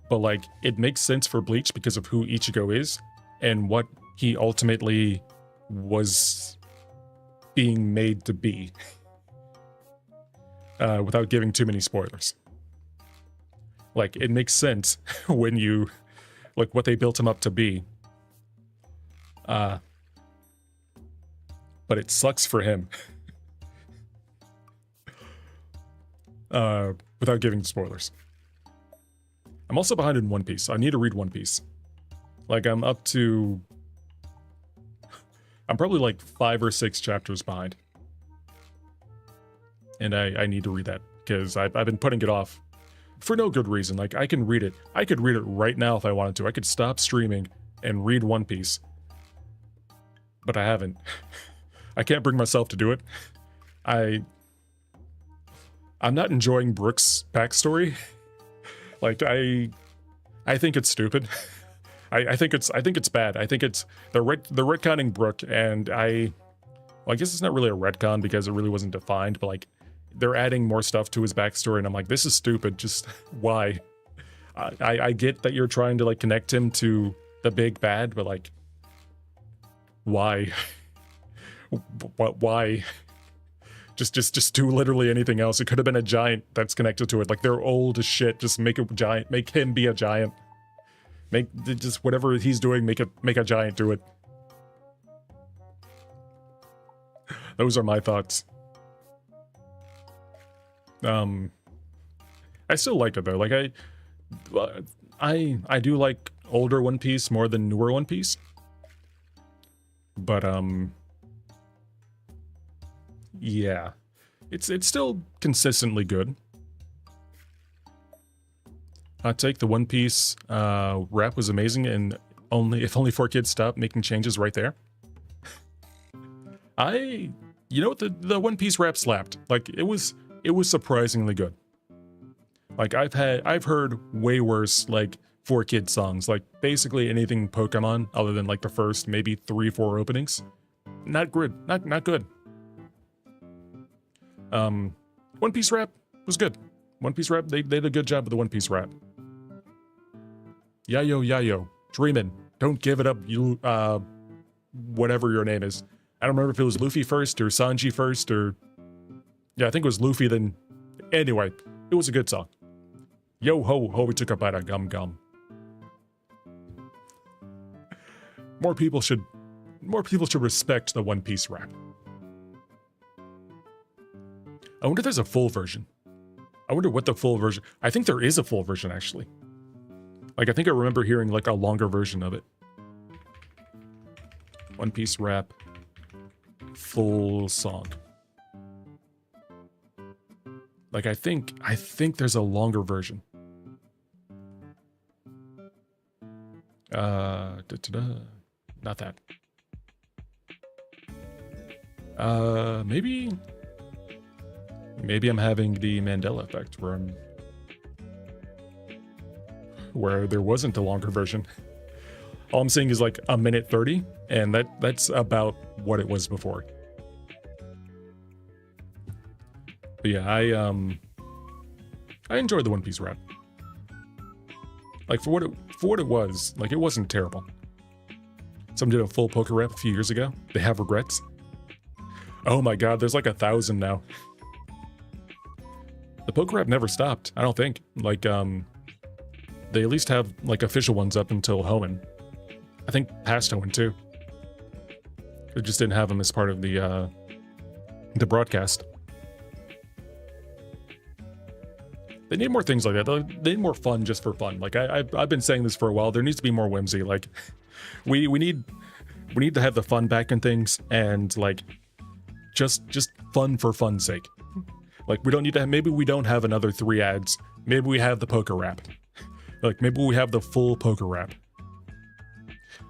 But, like, it makes sense for Bleach because of who Ichigo is and what he ultimately was being made to be. Without giving too many spoilers. Like, it makes sense when you, like, what they built him up to be. But it sucks for him. Without giving spoilers. I'm also behind in One Piece. I need to read One Piece. Like, I'm probably like 5 or 6 chapters behind. And I need to read that, because I've been putting it off for no good reason. Like, I can read it. I could read it right now if I wanted to. I could stop streaming and read One Piece. But I haven't. I can't bring myself to do it. I'm not enjoying Brook's backstory. Like, I think it's stupid. I think it's bad. I think it's they're retconning Brook, and I guess it's not really a retcon because it really wasn't defined, but like, they're adding more stuff to his backstory, and I'm like, this is stupid. Just why? I get that you're trying to like connect him to the big bad, but like, why? Why? Just do literally anything else. It could have been a giant that's connected to it. Like, they're old as shit. Just make a giant. Make him be a giant. Make just whatever he's doing. Make a giant do it. Those are my thoughts. I still like it though. Like, I do like older One Piece more than newer One Piece. But yeah, it's still consistently good. Hot take: the One Piece rap was amazing, and if only 4 kids stopped making changes right there. You know what, the One Piece rap slapped. Like, it was surprisingly good. Like, I've heard way worse, like, 4 Kids songs. Like, basically anything Pokemon, other than like the first maybe 3-4 openings. Not good. Not good. One Piece rap was good. One Piece rap, they did a good job with the One Piece rap. Yayo, dreamin'. Don't give it up, you, whatever your name is. I don't remember if it was Luffy first or Sanji first or... Yeah, I think it was Luffy then. Anyway, it was a good song. Yo ho ho, we took a bite of gum gum. More people should respect the One Piece rap. I wonder if there's a full version. I wonder what the full version... I think there is a full version, actually. Like, I think I remember hearing, like, a longer version of it. One Piece rap. Full song. Like, I think there's a longer version. Not that. Maybe I'm having the Mandela effect where there wasn't a longer version. All I'm seeing is like 1:30, and that's about what it was before. But yeah, I enjoyed the One Piece rap. Like, for what it was, like, it wasn't terrible. Someone did a full poker rap a few years ago. They have regrets. Oh my god, there's like 1,000 now. The poker rap never stopped, I don't think. Like, they at least have, like, official ones up until Hoenn. I think past Hoenn, too. They just didn't have them as part of the broadcast. They need more things like that. They need more fun just for fun. Like, I've been saying this for a while. There needs to be more whimsy. Like, we need to have the fun back in things, and like, just fun for fun's sake. Like, we don't need to have, maybe we don't have another 3 ads. Maybe we have the poker rap. Like, maybe we have the full poker rap.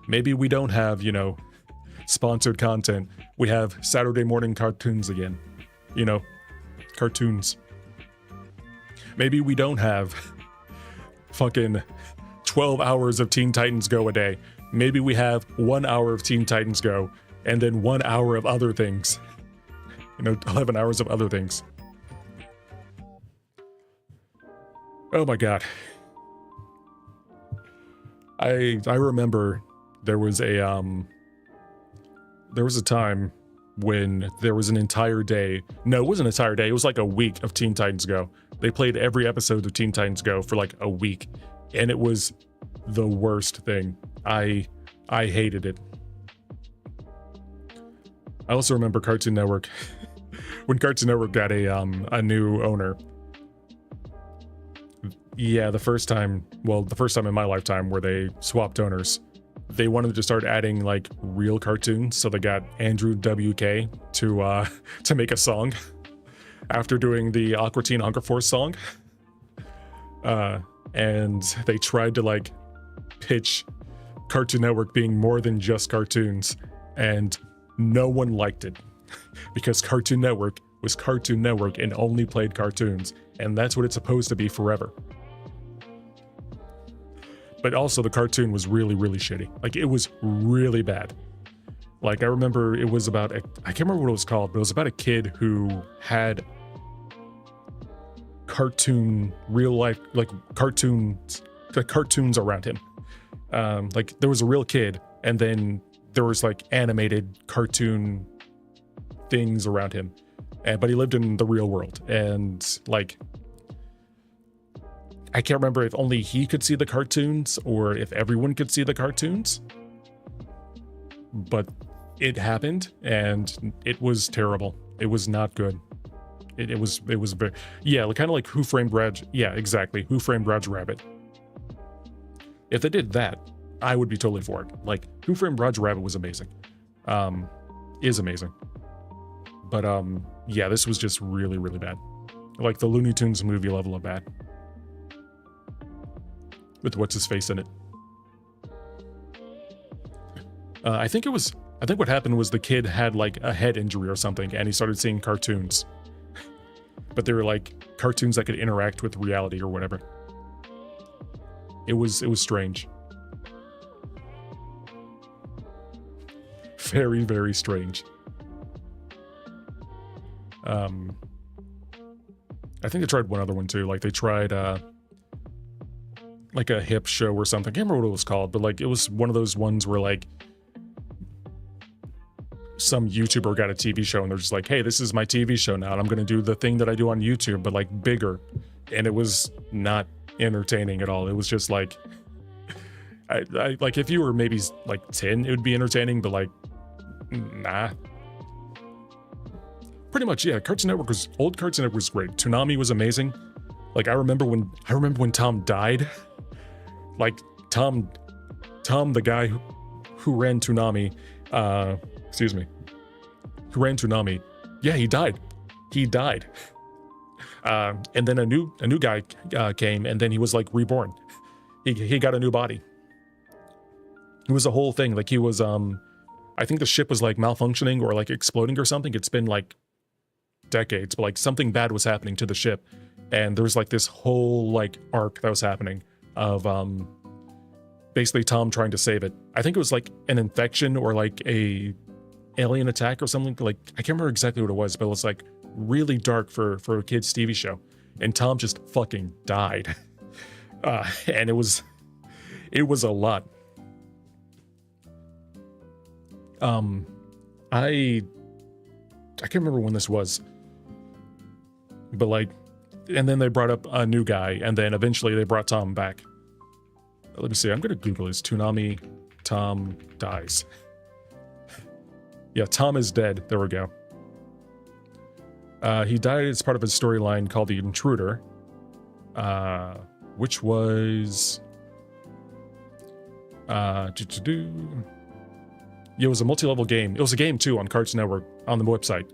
Maybe we don't have, you know, sponsored content. We have Saturday morning cartoons again. You know, cartoons. Maybe we don't have fucking 12 hours of Teen Titans Go a day. Maybe we have 1 hour of Teen Titans Go and then 1 hour of other things. 11 hours of other things. Oh my god. I remember there was a time when there was an entire day. No, it wasn't an entire day. It was like a week of Teen Titans Go. They played every episode of Teen Titans Go for like a week, and it was the worst thing. I hated it. I also remember Cartoon Network when Cartoon Network got a new owner. Yeah, the first time in my lifetime where they swapped owners, they wanted to start adding like real cartoons, so they got Andrew WK to make a song after doing the Aqua Teen Hunger Force song. And they tried to like pitch Cartoon Network being more than just cartoons, and no one liked it because Cartoon Network was Cartoon Network and only played cartoons, and that's what it's supposed to be forever. But also the cartoon was really, really shitty. Like, it was really bad. Like, I remember it was about, I can't remember what it was called, but it was about a kid who had cartoon, real life, like cartoons around him. Like, there was a real kid, and then there was like animated cartoon things around him. But he lived in the real world, and like, I can't remember if only he could see the cartoons or if everyone could see the cartoons, but it happened, and it was terrible. It was not good. It was very, yeah, kind of like Who Framed Roger. Yeah, exactly. Who Framed Roger Rabbit. If they did that, I would be totally for it. Like, Who Framed Roger Rabbit was amazing. Is amazing. But yeah, this was just really, really bad. Like the Looney Tunes movie level of bad. With what's his face in it. I think what happened was the kid had like a head injury or something, and he started seeing cartoons. But they were like cartoons that could interact with reality or whatever. It was strange. Very, very strange. I think they tried one other one too. Like, they tried like a hip show or something. I can't remember what it was called, but like, it was one of those ones where like some YouTuber got a TV show and they're just like, hey, this is my TV show now, and I'm gonna do the thing that I do on YouTube, but like bigger. And it was not entertaining at all. It was just like, I like, if you were maybe like 10, it would be entertaining, but like, nah. Pretty much, yeah. Old Cartoon Network was great. Toonami was amazing. Like, I remember when Tom died. Like, Tom, the guy who ran Toonami, who ran Toonami, yeah, he died. And then a new guy came, and then he was like reborn. He got a new body. It was a whole thing. Like, he was I think the ship was like malfunctioning or like exploding or something. It's been like decades, but like something bad was happening to the ship, and there was like this whole like arc that was happening of basically Tom trying to save it. I think it was like an infection or like a alien attack or something. Like, I can't remember exactly what it was, but it was like really dark for a kid's TV show, and Tom just fucking died. And it was a lot. I can't remember when this was, but like, and then they brought up a new guy, and then eventually they brought Tom back. Let me see, I'm gonna Google this. Toonami, Tom dies. Yeah, Tom is dead. There we go. He died as part of a storyline called The Intruder, which was it was a multi-level game. It was a game too on Cartoon Network on the website.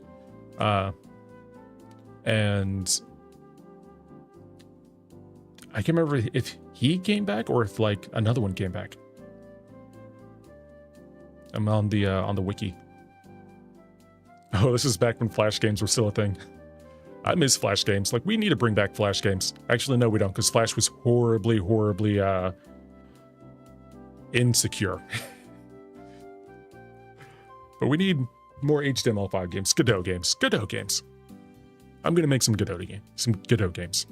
And I can't remember if he came back or if like another one came back. I'm on the wiki. Oh, this is back when Flash games were still a thing. I miss Flash games. Like, we need to bring back Flash games. Actually, no, we don't, because Flash was horribly, insecure. But we need more HTML5 games. Godot games. Godot games. I'm gonna make some Godot games.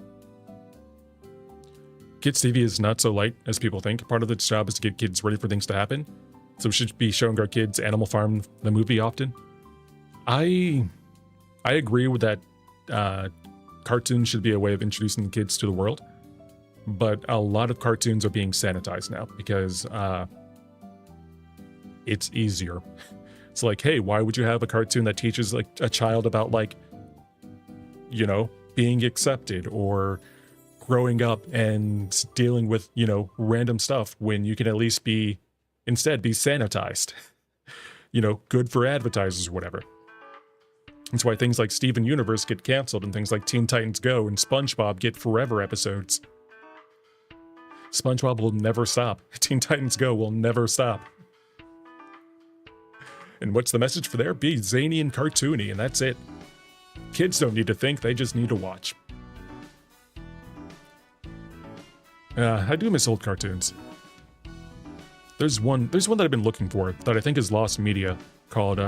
Kids TV is not so light as people think. Part of its job is to get kids ready for things to happen. So we should be showing our kids Animal Farm, the movie, often. I agree with that. Cartoons should be a way of introducing the kids to the world. But a lot of cartoons are being sanitized now because it's easier. It's like, hey, why would you have a cartoon that teaches like a child about like, you know, being accepted or growing up and dealing with, you know, random stuff when you can at least instead be sanitized, you know, good for advertisers or whatever. That's why things like Steven Universe get canceled and things like Teen Titans Go and SpongeBob get forever episodes. SpongeBob will never stop. Teen Titans Go will never stop. And what's the message for there? Be zany and cartoony, and that's it. Kids don't need to think, they just need to watch. I do miss old cartoons. There's one that I've been looking for that I think is lost media called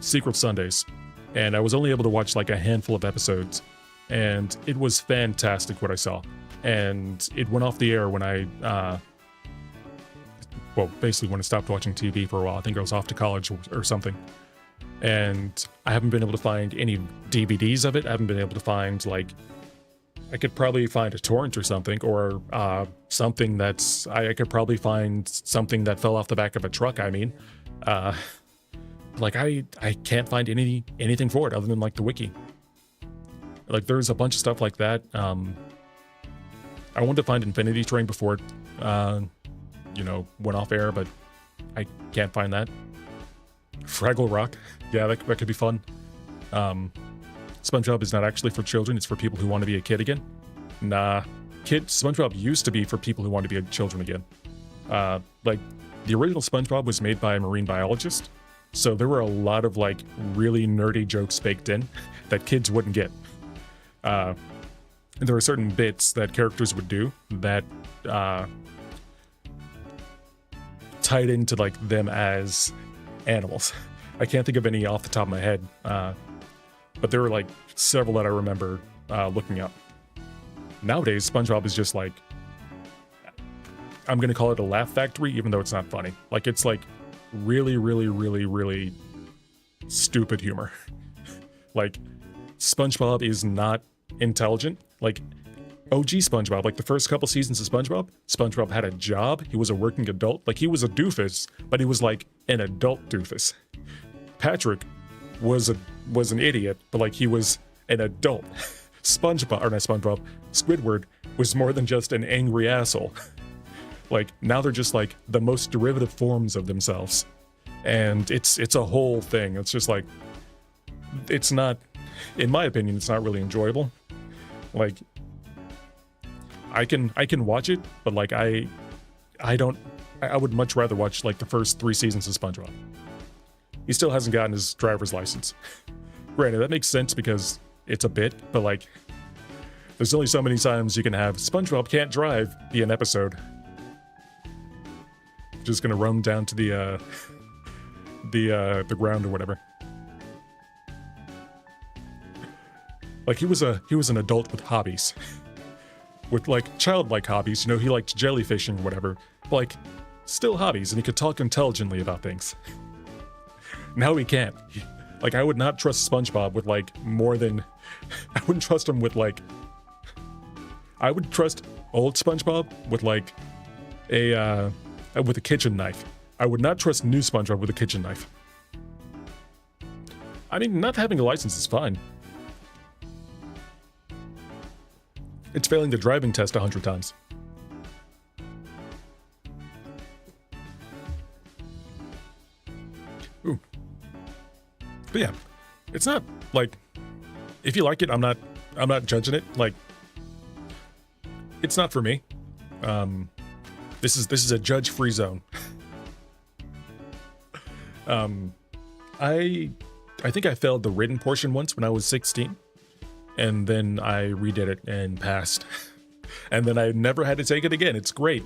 Secret Sundays. And I was only able to watch like a handful of episodes. And it was fantastic what I saw. And it went off the air when basically when I stopped watching TV for a while. I think I was off to college or something. And I haven't been able to find any DVDs of it. I haven't been able to find, like, I could probably find a torrent or something, or something that's, I could probably find something that fell off the back of a truck, I mean. Like, I can't find anything for it other than, like, the wiki. Like, there's a bunch of stuff like that. I wanted to find Infinity Train before it, you know, went off air, but I can't find that. Fraggle Rock. Yeah, that could be fun. SpongeBob is not actually for children, it's for people who want to be a kid again. Nah. SpongeBob used to be for people who want to be children again. Like, the original SpongeBob was made by a marine biologist, so there were a lot of, like, really nerdy jokes baked in that kids wouldn't get. There are certain bits that characters would do that tied into, like, them as animals. I can't think of any off the top of my head, but there were, like, several that I remember looking up. Nowadays, SpongeBob is just, like, I'm gonna call it a laugh factory, even though it's not funny. Like, it's, like, really, really, really, really stupid humor. Like, SpongeBob is not intelligent. Like, OG SpongeBob, like the first couple seasons of SpongeBob had a job. He was a working adult. Like, he was a doofus, but he was like an adult doofus. Patrick was an idiot, but like he was an adult. Squidward was more than just an angry asshole. Like, now they're just like the most derivative forms of themselves. And it's a whole thing. It's just like, it's not, in my opinion, it's not really enjoyable. Like, I can watch it, but like I would much rather watch like the first 3 seasons of SpongeBob. He still hasn't gotten his driver's license. Granted, that makes sense because it's a bit, but like, there's only so many times you can have SpongeBob can't drive be an episode. Just gonna run down to the ground or whatever. Like, he was an adult with hobbies. With, like, childlike hobbies, you know, he liked jellyfishing or whatever. But, like, still hobbies, and he could talk intelligently about things. Now he can't. Like, I would not trust SpongeBob with, like, more than... I wouldn't trust him with, like... I would trust old SpongeBob with, like, with a kitchen knife. I would not trust new SpongeBob with a kitchen knife. I mean, not having a license is fine. It's failing the driving test 100 times. Ooh. But yeah, it's not like, if you like it, I'm not judging it. Like, it's not for me. This is a judge-free zone. I think I failed the written portion once when I was 16. and then I redid it and passed. And then I never had to take it again. It's great.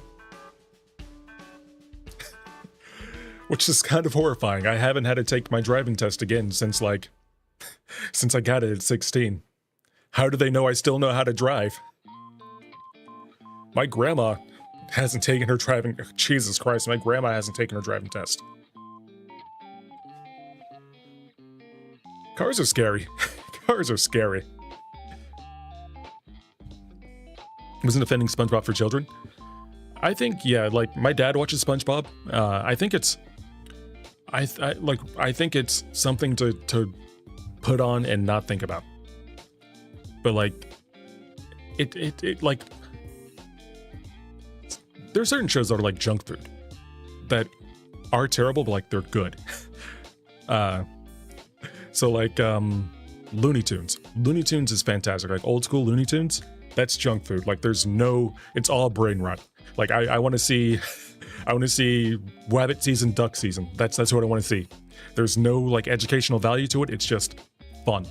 Which is kind of horrifying. I haven't had to take my driving test again since I got it at 16. How do they know I still know how to drive? My grandma hasn't taken her driving... Jesus Christ, my grandma hasn't taken her driving test. Cars are scary. Cars are scary. Wasn't offending SpongeBob for children? I think, yeah, like, my dad watches SpongeBob. I think it's... I think it's something to put on and not think about. But, like, it like... There are certain shows that are like junk food that are terrible, but like they're good. So like Looney Tunes. Looney Tunes is fantastic. Like old school Looney Tunes, that's junk food. Like there's no, it's all brain rot. Like I want to see, rabbit season, duck season. That's what I want to see. There's no like educational value to it. It's just fun.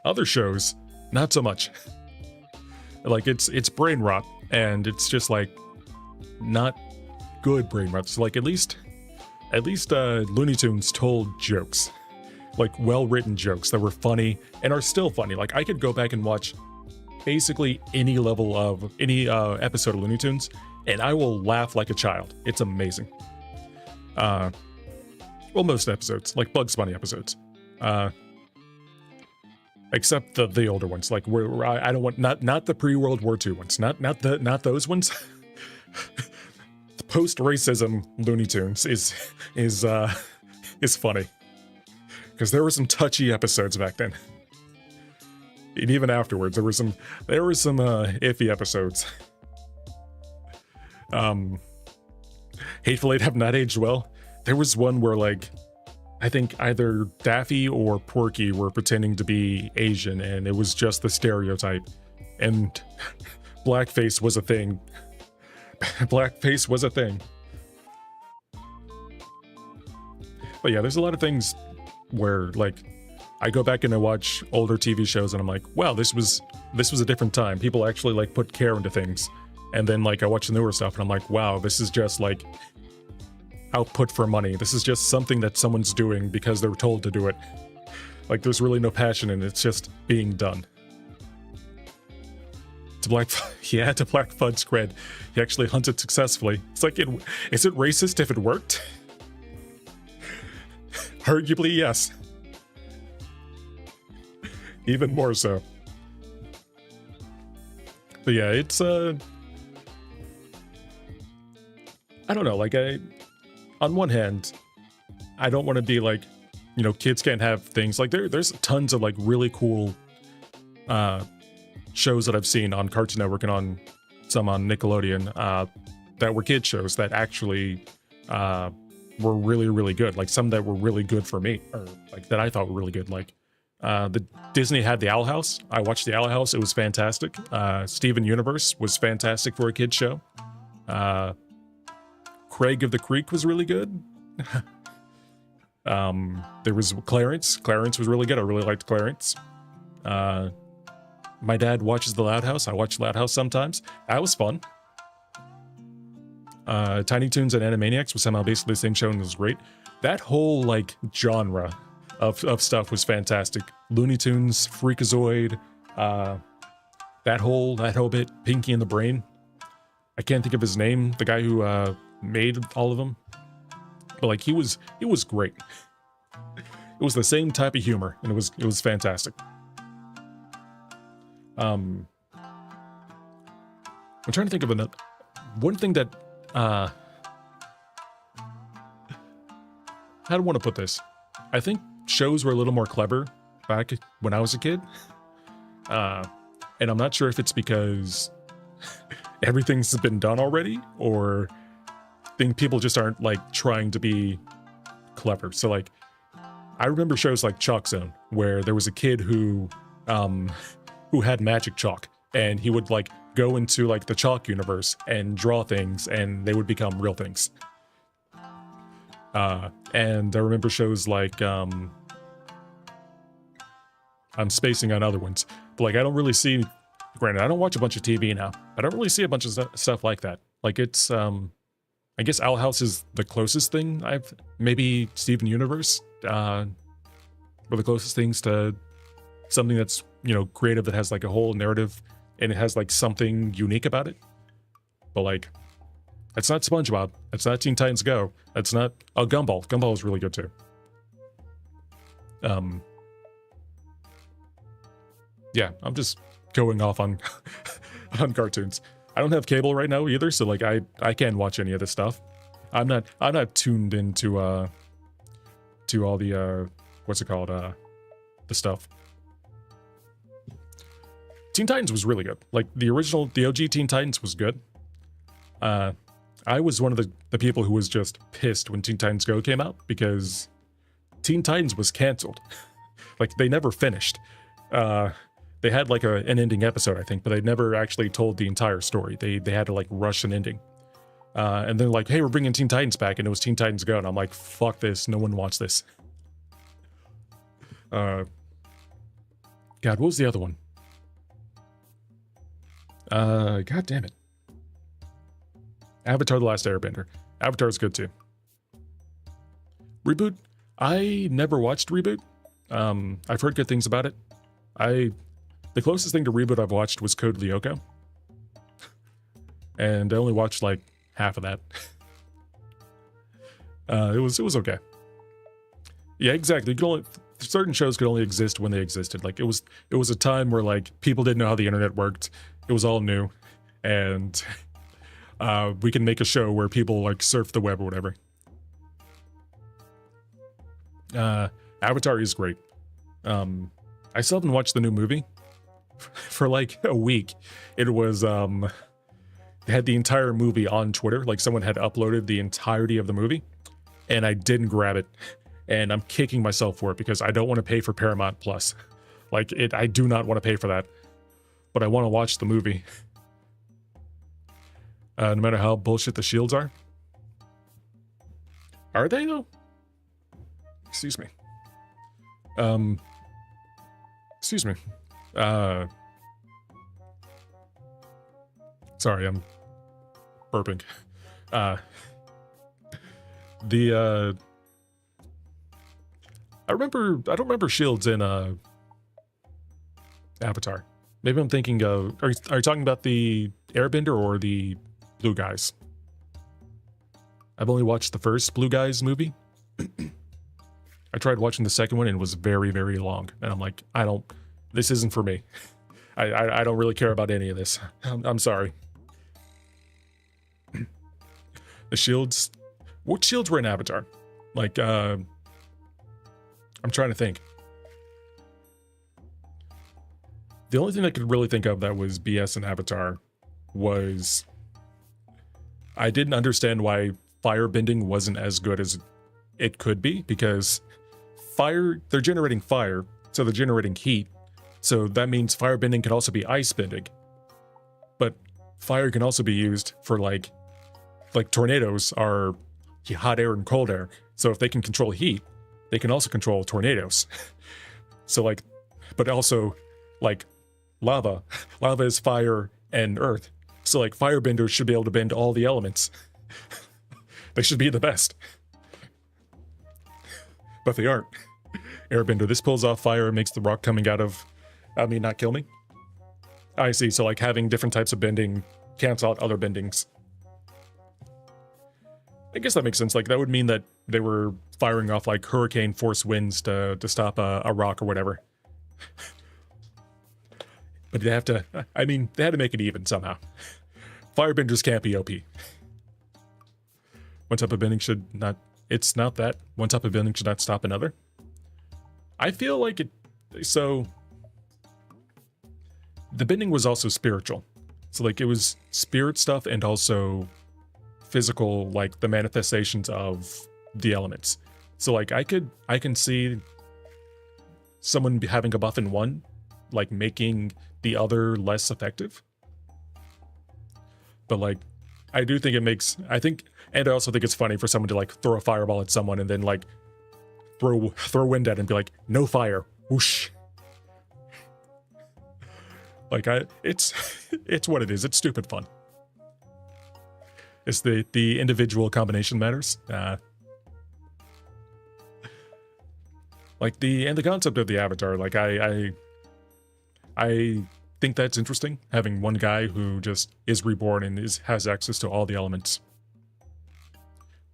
Other shows, not so much. Like it's brain rot, and it's just like not good brain rot. So like at least Looney Tunes told jokes, like well-written jokes that were funny and are still funny. Like I could go back and watch basically any level of any episode of Looney Tunes, and I will laugh like a child. It's amazing. Well, most episodes, like Bugs Bunny episodes. Except the older ones, like where I don't want not the pre-World War II ones, not those ones. The post-racism Looney Tunes is funny because there were some touchy episodes back then, and even afterwards there were some iffy episodes. Hateful Eight have not aged well. There was one where like, I think either Daffy or Porky were pretending to be Asian, and it was just the stereotype. And blackface was a thing. Blackface was a thing. But yeah, there's a lot of things where, like, I go back and I watch older TV shows, and I'm like, wow, this was a different time. People actually, like, put care into things. And then, like, I watch the newer stuff, and I'm like, wow, this is just, like... output for money. This is just something that someone's doing because they're told to do it. Like there's really no passion in it. It's just being done. To Black Fud's cred, he actually hunted successfully. It's like, is it racist if it worked? Arguably, yes. Even more so. But yeah, it's I don't know, like on one hand, I don't want to be like, you know, kids can't have things like there's tons of like really cool shows that I've seen on Cartoon Network and on some on Nickelodeon that were kid shows that actually were really, really good. Like some that were really good for me, or like that I thought were really good. Like the Disney had the Owl House. I watched the Owl House. It was fantastic. Steven Universe was fantastic for a kid show. Craig of the Creek was really good. There was Clarence. Clarence was really good. I really liked Clarence. My dad watches The Loud House. I watch Loud House sometimes. That was fun. Tiny Toons and Animaniacs was somehow basically the same show and it was great. That whole like genre of stuff was fantastic. Looney Tunes, Freakazoid, that whole bit, Pinky and the Brain. I can't think of his name. The guy who made all of them, but like he was great. It was the same type of humor, and it was fantastic. I'm trying to think of another one thing that how do I want to put this? I think shows were a little more clever back when I was a kid, and I'm not sure if it's because everything's been done already, or think people just aren't like trying to be clever. So like I remember shows like Chalk Zone where there was a kid who had magic chalk, and he would like go into like the chalk universe and draw things and they would become real things. And I remember shows like I'm spacing on other ones. But like I don't really see, granted, I don't watch a bunch of TV now. I don't really see a bunch of stuff like that. Like it's I guess Owl House is the closest thing I've, maybe Steven Universe, were the closest things to something that's, you know, creative, that has like a whole narrative and it has like something unique about it. But like, that's not SpongeBob. That's not Teen Titans Go. That's not, oh, Gumball. Gumball is really good too. Yeah, I'm just going off on on cartoons. I don't have cable right now either, so like I can't watch any of this stuff. I'm not tuned into to all the what's it called, the stuff. Teen Titans was really good. Like the original, the OG Teen Titans was good. I was one of the people who was just pissed when Teen Titans Go came out because Teen Titans was canceled. Like they never finished. They had like an ending episode, I think, but they never actually told the entire story. They had to like rush an ending. And then like, hey, we're bringing Teen Titans back, and it was Teen Titans Go, and I'm like, fuck this, no one wants this. God, what was the other one? God damn it. Avatar: The Last Airbender. Avatar is good too. Reboot? I never watched Reboot. I've heard good things about it. The closest thing to Reboot I've watched was Code Lyoko. And I only watched like half of that. It was okay. Yeah, exactly. Certain shows could only exist when they existed. Like it was a time where like people didn't know how the internet worked. It was all new. And we can make a show where people like surf the web or whatever. Avatar is great. I still haven't watched the new movie for like a week. It was they had the entire movie on Twitter. Like someone had uploaded the entirety of the movie, and I didn't grab it, and I'm kicking myself for it because I don't want to pay for Paramount Plus. Like I do not want to pay for that, but I want to watch the movie. No matter how bullshit the shields are. Are they though? Excuse me. Excuse me. Sorry, I'm burping. I don't remember shields in Avatar. Maybe I'm thinking of, are you talking about the Airbender or the Blue Guys? I've only watched the first Blue Guys movie. I tried watching the second one and it was very, very long. And I'm like, this isn't for me. I don't really care about any of this. I'm sorry. The shields, what shields were in Avatar? Like, I'm trying to think. The only thing I could really think of that was BS in Avatar was I didn't understand why firebending wasn't as good as it could be, because they're generating fire, so they're generating heat. So that means firebending can also be ice bending. But fire can also be used for like tornadoes are hot air and cold air. So if they can control heat, they can also control tornadoes. So like, but also like lava is fire and earth. So like firebenders should be able to bend all the elements. They should be the best. But they aren't. Airbender, this pulls off fire and makes the rock coming out of, not kill me. I see, so like having different types of bending cancel out other bendings. I guess that makes sense. Like that would mean that they were firing off like hurricane force winds to stop a rock or whatever. But they had to make it even somehow. Firebenders can't be OP. One type of bending should not, it's not that. One type of bending should not stop another. I feel like it, so the bending was also spiritual. So like it was spirit stuff and also physical, like the manifestations of the elements. So like I can see someone having a buff in one, like making the other less effective. But like, I do think it makes, and I also think it's funny for someone to like throw a fireball at someone and then like throw wind at it and be like, no fire, whoosh. Like it's it's what it is. It's stupid fun. It's the individual combination matters. Like the concept of the avatar. Like I think that's interesting. Having one guy who just is reborn and has access to all the elements.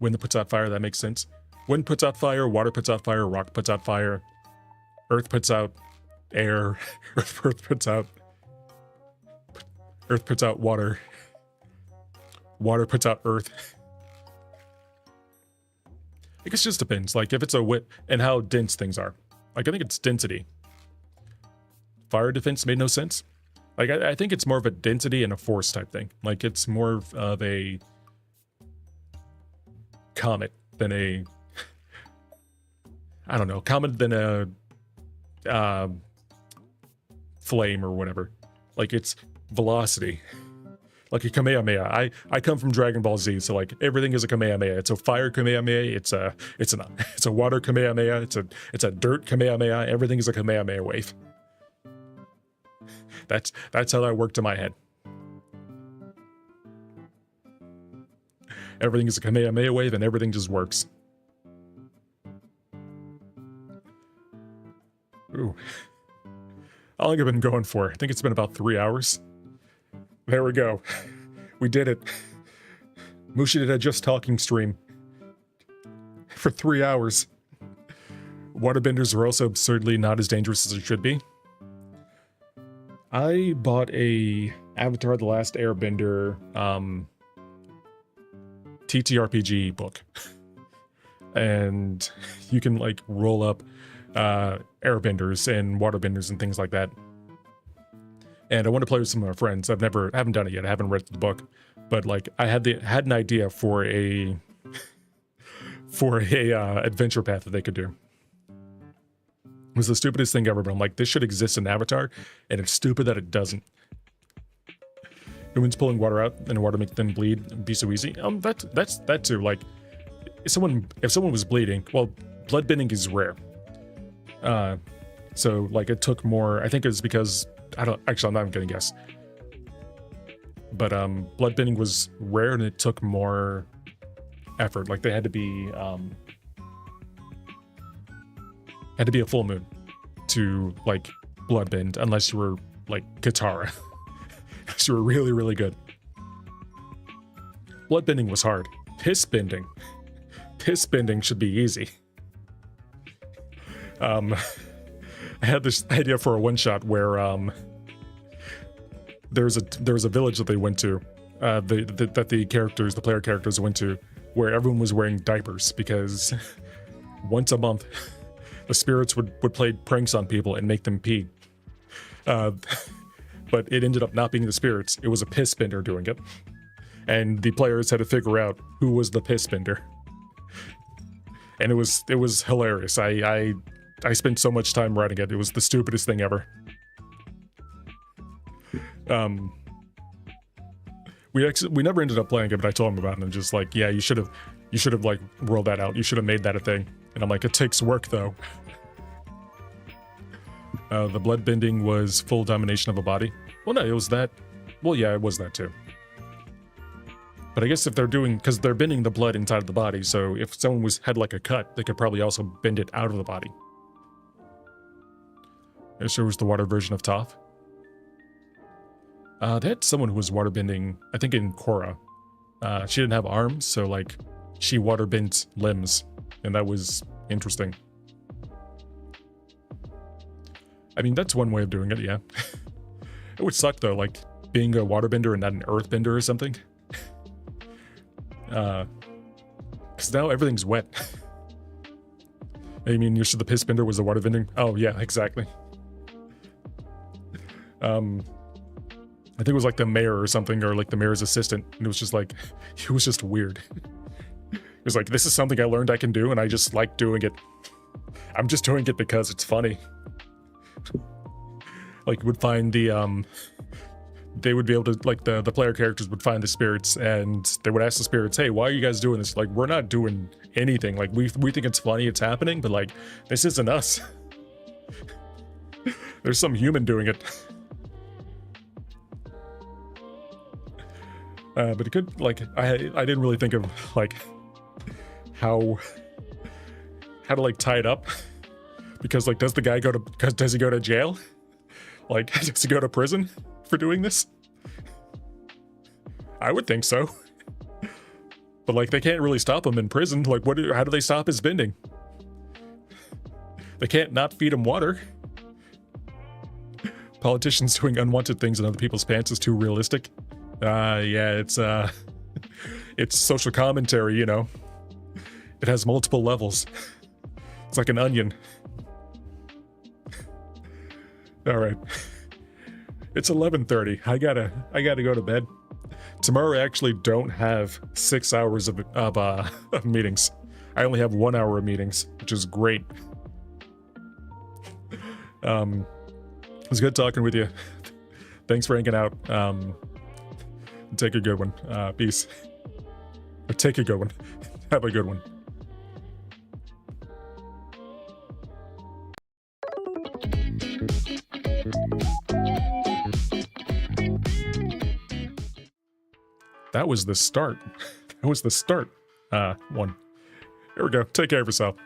Wind puts out fire. That makes sense. Wind puts out fire. Water puts out fire. Rock puts out fire. Earth puts out air. Earth puts out water. Water puts out earth. I guess it just depends. Like if it's a wit and how dense things are. Like I think it's density. Fire defense made no sense. Like I think it's more of a density and a force type thing. Like it's more of a comet than a, I don't know, comet than a flame or whatever. Like it's velocity. Like a Kamehameha. I come from Dragon Ball Z, so like everything is a Kamehameha. It's a fire Kamehameha. It's a water Kamehameha. It's a dirt Kamehameha. Everything is a Kamehameha wave. That's how that worked in my head. Everything is a Kamehameha wave, and everything just works. Ooh. How long have I been going for? I think it's been about 3 hours. There we go. We did it. Mushi did a just talking stream for 3 hours. Waterbenders are also absurdly not as dangerous as they should be. I bought a Avatar: The Last Airbender TTRPG book. And you can like roll up airbenders and waterbenders and things like that. And I want to play with some of my friends. I haven't done it yet. I haven't read the book, but like I had an idea for a adventure path that they could do. It was the stupidest thing ever, but I'm like, this should exist in Avatar, and it's stupid that it doesn't. Humans pulling water out and water make them bleed and be so easy. That's that too. Like, if someone was bleeding, well, bloodbending is rare. So like it took more. I think it was because. I'm not even gonna guess. But bloodbending was rare and it took more effort. Like they had to be a full moon to like bloodbend, unless you were like Katara. Unless you were really, really good. Bloodbending was hard. Piss bending should be easy. I had this idea for a one-shot where there's a village that they went to, that the player characters went to, where everyone was wearing diapers because once a month the spirits would play pranks on people and make them pee. But it ended up not being the spirits; it was a piss bender doing it, and the players had to figure out who was the piss bender. And it was hilarious. I spent so much time writing it. It was the stupidest thing ever. We never ended up playing it, but I told him about it and just like, yeah, you should have like rolled that out. You should have made that a thing. And I'm like, it takes work though. The bloodbending was full domination of a body. Well, no, it was that. Well, yeah, it was that too. But I guess if they're because they're bending the blood inside of the body, so if someone had like a cut, they could probably also bend it out of the body. It sure was the water version of Toph. They had someone who was waterbending, I think in Korra. She didn't have arms, so like she waterbent limbs, and that was interesting. I mean, that's one way of doing it, yeah. It would suck though, like being a waterbender and not an earthbender or something. Because now everything's wet. I mean, the piss bender was the waterbending? Oh yeah, exactly. I think it was like the mayor or something, or like the mayor's assistant, and it was just like, it was just weird. It was like, this is something I learned I can do, and I just like doing it. I'm just doing it because it's funny. Like, would find the, they would be able to, like, the player characters would find the spirits, and they would ask the spirits, hey, why are you guys doing this? Like, we're not doing anything. Like, we think it's funny, it's happening, but, like, this isn't us. There's some human doing it. But it could, like, I didn't really think of, like, how to, like, tie it up. Because, like, does he go to jail? Like, does he go to prison for doing this? I would think so. But, like, they can't really stop him in prison. Like, how do they stop his bending? They can't not feed him water. Politicians doing unwanted things in other people's pants is too realistic. Yeah, it's social commentary, you know. It has multiple levels. It's like an onion. Alright. It's 11:30. I gotta go to bed. Tomorrow I actually don't have 6 hours of meetings. I only have 1 hour of meetings, which is great. It was good talking with you. Thanks for hanging out. Take a good one. Peace. Or take a good one. Have a good one. That was the start. That was the start. One. Here we go. Take care of yourself.